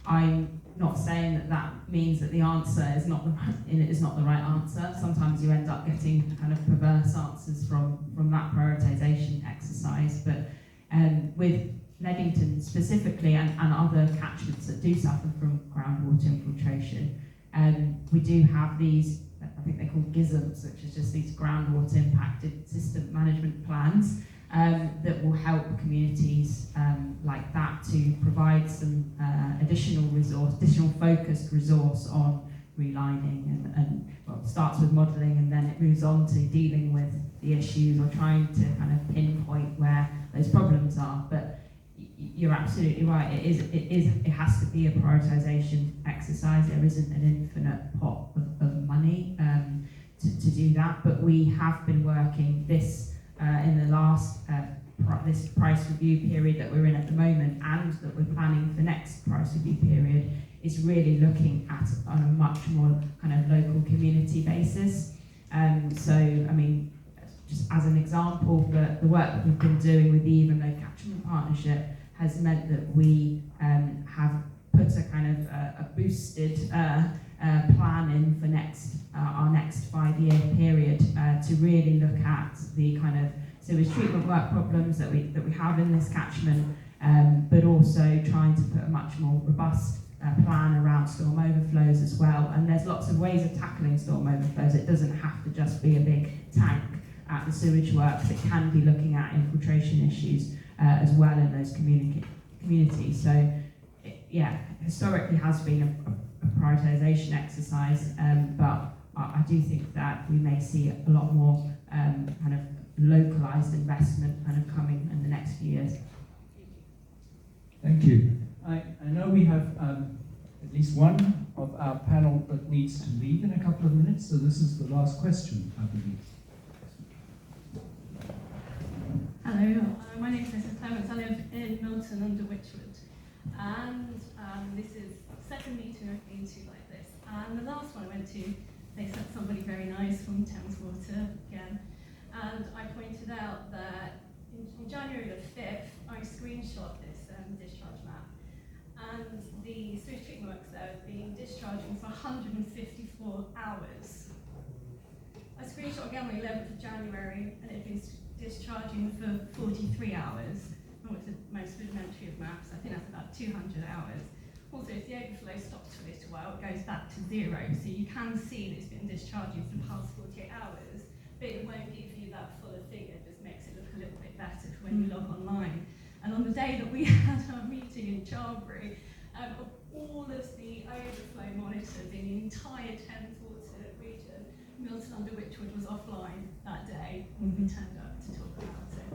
Speaker 5: I'm not saying that means that the answer is not the right answer. Sometimes you end up getting kind of perverse answers from that prioritisation exercise. But with Bledington specifically and other catchments that do suffer from groundwater infiltration, we do have these, I think they're called GISMs, which is just these groundwater impacted system management plans, that will help communities like that to provide some additional focused resource on relining, and well, it starts with modelling and then it moves on to dealing with the issues or trying to kind of pinpoint where those problems are. But you're absolutely right, it has to be a prioritisation exercise. There isn't an infinite pot of money to do that, but we have been working this in the last this price review period that we're in at the moment, and that we're planning for next price review period, is really looking at on a much more kind of local community basis. So, I mean, just as an example, the work that we've been doing with the Evenlode Catchment Partnership has meant that we have put a kind of a boosted plan in for our next 5-year period to really look at the kind of sewage treatment work problems that we have in this catchment, but also trying to put a much more robust plan around storm overflows as well. And there's lots of ways of tackling storm overflows. It doesn't have to just be a big tank at the sewage works. It can be looking at infiltration issues as well in those communities. So, historically has been a prioritisation exercise, but I do think that we may see a lot more kind of localised investment kind of coming in the next few years.
Speaker 8: Thank you. I know we have at least one of our panel that needs to leave in a couple of minutes, so this is the last question, I believe.
Speaker 10: Hello, my name is Mrs. Clements. I live in Milton under Witchwood, and this is the second meeting I've been to like this. And the last one I went to, they sent somebody very nice from Thames Water again, and I pointed out that
Speaker 17: on January the 5th, I screenshot this discharge map, and the sewage treatment works there have been discharging for 154 hours. I screenshot again on the 11th of January, and it had been discharging for 43 hours. Not the most rudimentary of maps, I think that's about 200 hours. Also, if the overflow stops for a little while, it goes back to 0, so you can see that it's been discharging for the past 48 hours, but it won't give you that fuller figure, it just makes it look a little bit better for when you log online. And on the day that we had our meeting in Charbury, of all of the overflow monitors in the entire Thames water region, Milton under Wychwood was offline that day when we turned up to talk about it.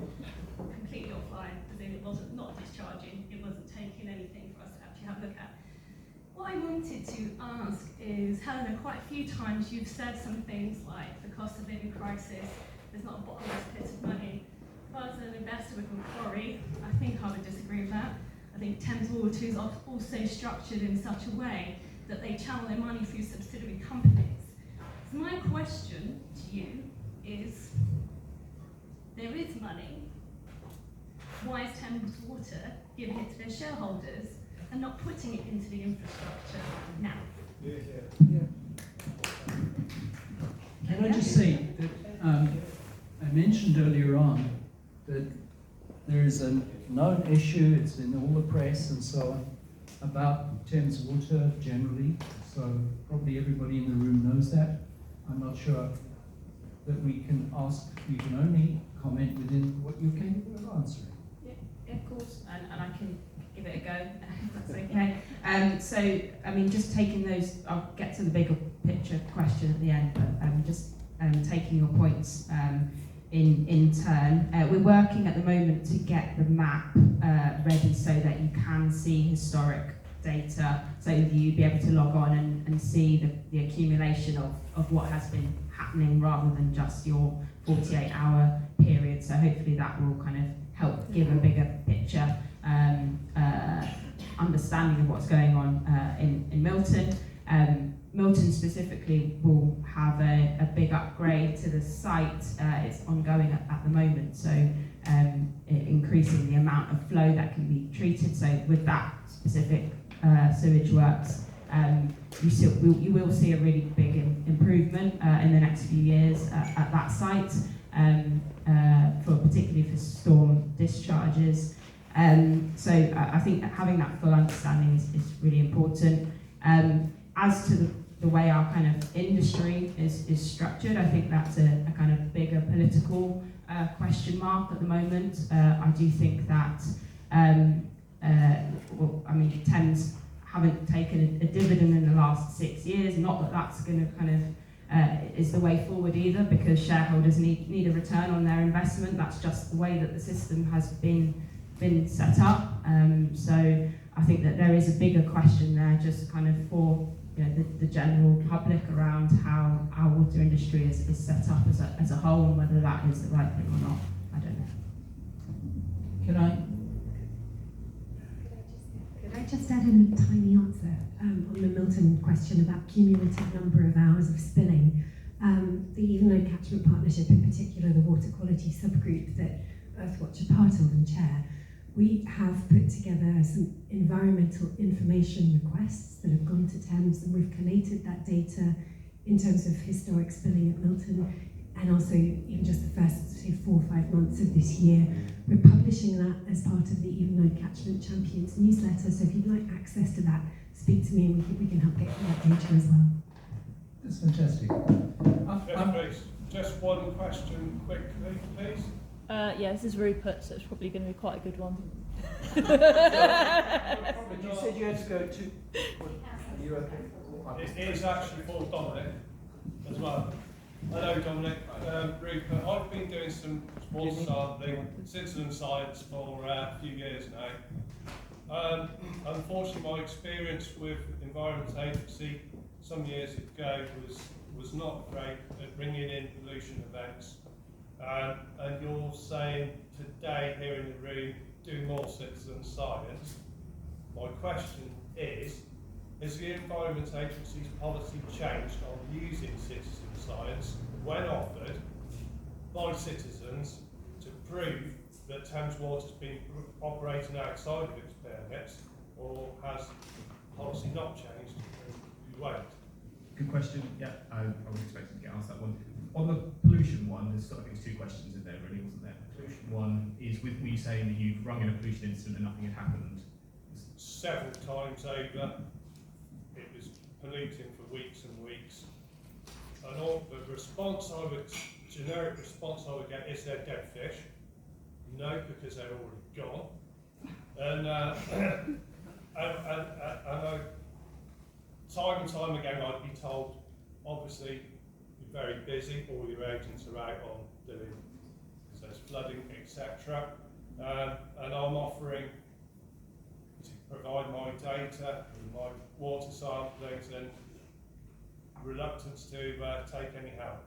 Speaker 17: Completely offline, as in it wasn't not discharging, it wasn't taking anything for us to actually have a look at. What I wanted to ask is, Helena, quite a few times you've said some things like the cost of living crisis, there's not a bottomless pit of money. If I was an investor with Macquarie, I think I would disagree with that. I think Thames Water is also structured in such a way that they channel their money through subsidiary companies. So my question to you is, there is money, why is Thames Water giving it to their shareholders and not putting it into the infrastructure now?
Speaker 8: Can I just say that I mentioned earlier on that there is a known issue, it's in all the press and so on, about Thames Water generally, so probably everybody in the room knows that. I'm not sure that we can ask, you can only comment within what you're capable of answering.
Speaker 5: Yeah, of course, and I can give it a go, if that's okay. So, I mean, just taking those, I'll get to the bigger picture question at the end, but just taking your points in turn. We're working at the moment to get the map ready so that you can see historic data, so that you'd be able to log on and see the accumulation of what has been happening rather than just your 48-hour period. So hopefully that will kind of help give a bigger picture understanding of what's going on in Milton. Milton specifically will have a big upgrade to the site. It's ongoing at the moment, so increasing the amount of flow that can be treated. So with that specific sewage works, you will see a really big improvement in the next few years at that site, particularly for storm discharges. So I think that having that full understanding is really important. As to the way our kind of industry is structured, I think that's a kind of bigger political question mark at the moment. I do think that, Thames haven't taken a dividend in the last 6 years, not that that's going to kind of is the way forward either, because shareholders need a return on their investment. That's just the way that the system has been set up. So I think that there is a bigger question there, just kind of for the general public around how our water industry is set up as a whole, and whether that is the right thing or not. I don't know.
Speaker 6: Could I just add in a tiny answer on the Milton question about cumulative number of hours of spilling? The Evenlode Catchment Partnership, in particular the water quality subgroup that Earthwatch are part of and chair, we have put together some environmental information requests that have gone to Thames, and we've collated that data in terms of historic spilling at Milton, and also in just the first 4 or 5 months of this year. We're publishing that as part of the Evenlode Catchment Champions newsletter, so if you'd like access to that, speak to me and we can help get you that data as well.
Speaker 8: That's fantastic.
Speaker 18: Please, just one question quickly, please.
Speaker 4: Yeah, this is Rupert, so it's probably going to be quite a good one.
Speaker 8: You said you had to go to... Are you okay?
Speaker 18: It is actually for Dominic as well. Hello Dominic, Rupert. I've been doing some water sampling, citizen science for a few years now. Unfortunately, my experience with Environment Agency some years ago was not great at bringing in pollution events. And you're saying today here in the room, do more citizen science. My question is the Environment Agency's policy changed on using citizen science when offered by citizens to prove that Thames Water's been operating outside of its permits, or has policy not changed and you wait?
Speaker 2: Good question. Yeah, I was expecting to get asked that one. On the pollution one, there's I think there's two questions in there, really, wasn't there? The pollution one is with you saying that you've rung in a pollution incident and nothing had happened.
Speaker 18: Several times over, it was polluting for weeks and weeks. And all the response I would, generic response I would get is they're dead fish. No, because they're already gone. And time and time again I'd be told, obviously you're very busy, all your agents are out on doing, because there's flooding, etc. And I'm offering to provide my data and my water samplings and reluctance to take any help.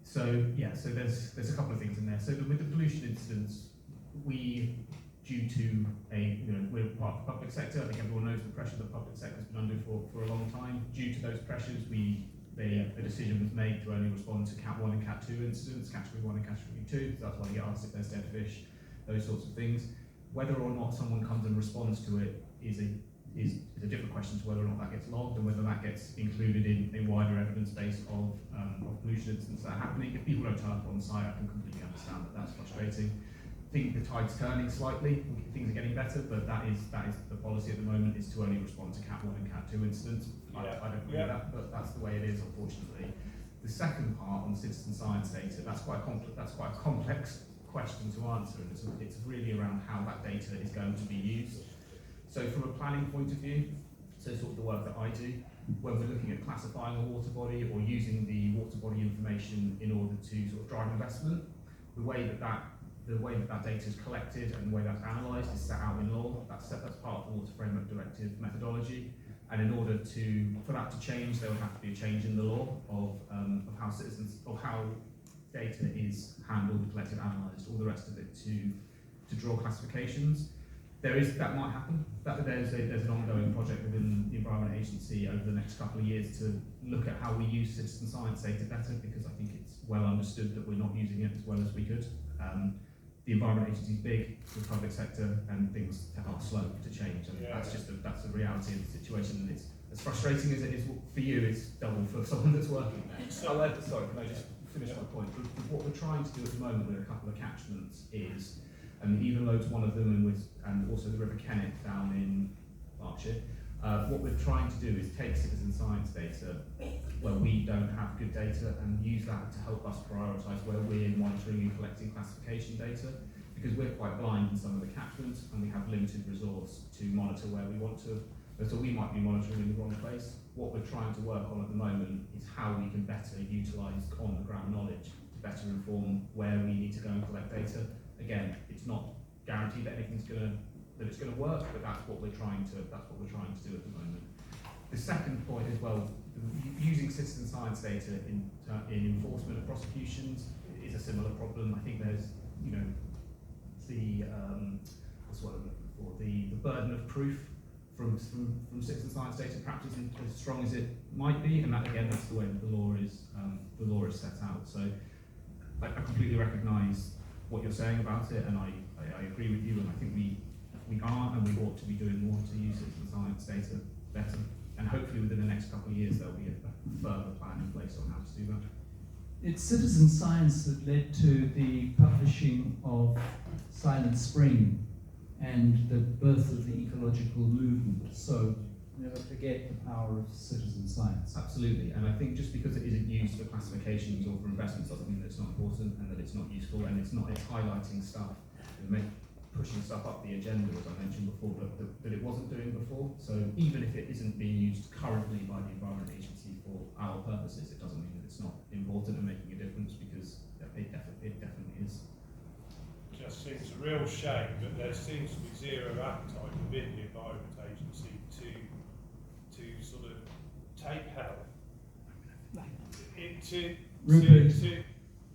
Speaker 2: So yeah, so there's a couple of things in there. So with the pollution incidents, we, due to we're part of the public sector. I think everyone knows the pressure the public sector's been under for a long time. Due to those pressures, a decision was made to only respond to Cat 1 and Cat 2 incidents, Category 1 and Category 2. So that's why you get asked if there's dead fish, those sorts of things. Whether or not someone comes and responds to it is a different question to whether or not that gets logged and whether that gets included in wider evidence base of pollution incidents that are happening. If people don't turn up on site, I can completely understand that that's frustrating. I think the tide's turning slightly, things are getting better, but that is the policy at the moment, is to only respond to Cat 1 and Cat 2 incidents. I don't agree with that, but that's the way it is, unfortunately. The second part on citizen science data, that's quite a complex question to answer, and it's really around how that data is going to be used. So from a planning point of view, so sort of the work that I do, when we're looking at classifying a water body or using the water body information in order to sort of drive investment, the way that data is collected and the way that's analysed is set out in law. That's part of the Water Framework Directive methodology. And in order for that to change, there would have to be a change in the law of how data is handled, collected, analysed, all the rest of it to draw classifications. That might happen. There's an ongoing project within the Environment Agency over the next couple of years to look at how we use citizen science data better, because I think it's well understood that we're not using it as well as we could. The Environment Agency is big, the public sector, and things are slow to change. And that's the reality of the situation, and it's as frustrating as it is for you. It's double for someone that's working there. Sorry, can I just finish my point? What we're trying to do at the moment with a couple of catchments is, and Evenlode's one of them, and also the River Kennet down in Berkshire. What we're trying to do is take citizen science data where we don't have good data and use that to help us prioritise where we're monitoring and collecting classification data, because we're quite blind in some of the catchments and we have limited resource to monitor where we want to. So we might be monitoring in the wrong place. What we're trying to work on at the moment is how we can better utilise on-the-ground knowledge to better inform where we need to go and collect data. Again, it's not guaranteed that it's going to work, but that's what we're trying to do at the moment. The second point as well, using citizen science data in enforcement of prosecutions is a similar problem. I think there's the burden of proof from citizen science data perhaps isn't as strong as it might be, and that again, that's the way that the law is set out. So I completely recognise what you're saying about it, and I agree with you, and I think we are and we ought to be doing more to use citizen science data better, and hopefully within the next couple of years there'll be a further plan in place on how to do that.
Speaker 8: It's citizen science that led to the publishing of Silent Spring and the birth of the ecological movement. So never forget the power of citizen science.
Speaker 2: Absolutely, and I think just because it isn't used for classifications or for investments doesn't mean that it's not important and that it's not useful, and it's highlighting stuff and pushing stuff up the agenda, as I mentioned before, but that it wasn't doing before. So even if it isn't being used currently by the Environment Agency for our purposes, it doesn't mean that it's not important and making a difference, because it definitely is.
Speaker 18: It just seems a real shame that there seems to be zero appetite within the Environment Agency to sort of take help.
Speaker 8: Rupert,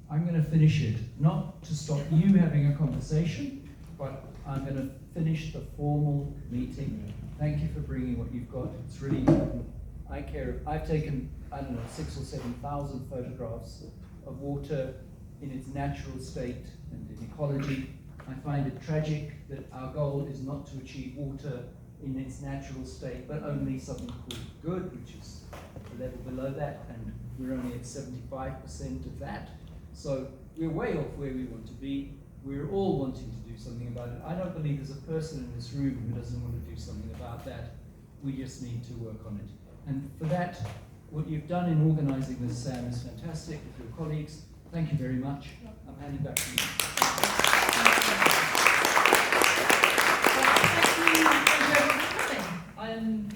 Speaker 8: I'm going to finish it, not to stop you having a conversation, but I'm going to finish the formal meeting. Thank you for bringing what you've got. It's really important. I've taken, 6,000 or 7,000 photographs of water in its natural state and in ecology. I find it tragic that our goal is not to achieve water in its natural state, but only something called good, which is the level below that, and we're only at 75% of that. So we're way off where we want to be. We're all wanting to do something about it. I don't believe there's a person in this room who doesn't want to do something about that. We just need to work on it. And for that, what you've done in organising this, Sam, is fantastic with your colleagues. Thank you very much. I'm handing back to you.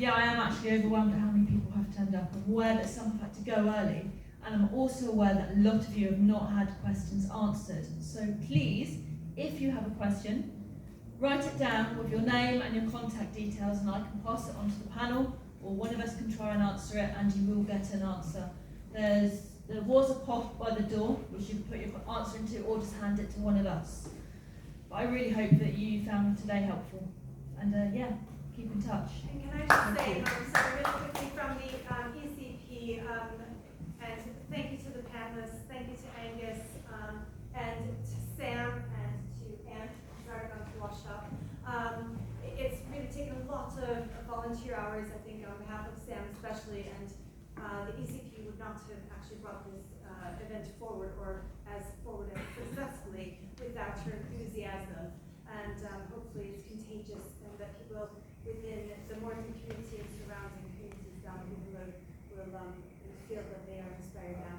Speaker 1: I am actually overwhelmed at how many people have turned up. I'm aware that some have had to go early, and I'm also aware that a lot of you have not had questions answered. So please, if you have a question, write it down with your name and your contact details, and I can pass it on to the panel, or one of us can try and answer it, and you will get an answer. There was a pot by the door, which you can put your answer into, or just hand it to one of us. But I really hope that you found today helpful. And yeah, keep in touch.
Speaker 19: And can I just say, so really quickly from the ECP, and thank you to the panelists, thank you to Angus, and to Sam, and to Anne, right on the workshop. It's really taken a lot of volunteer hours, I think, on behalf of Sam especially, and the ECP would not have actually brought this event forward, or as forward as successfully, without her enthusiasm. And hopefully it's contagious, and that people within the Moreton community and surrounding communities down in Evenlode will feel that they are inspired now.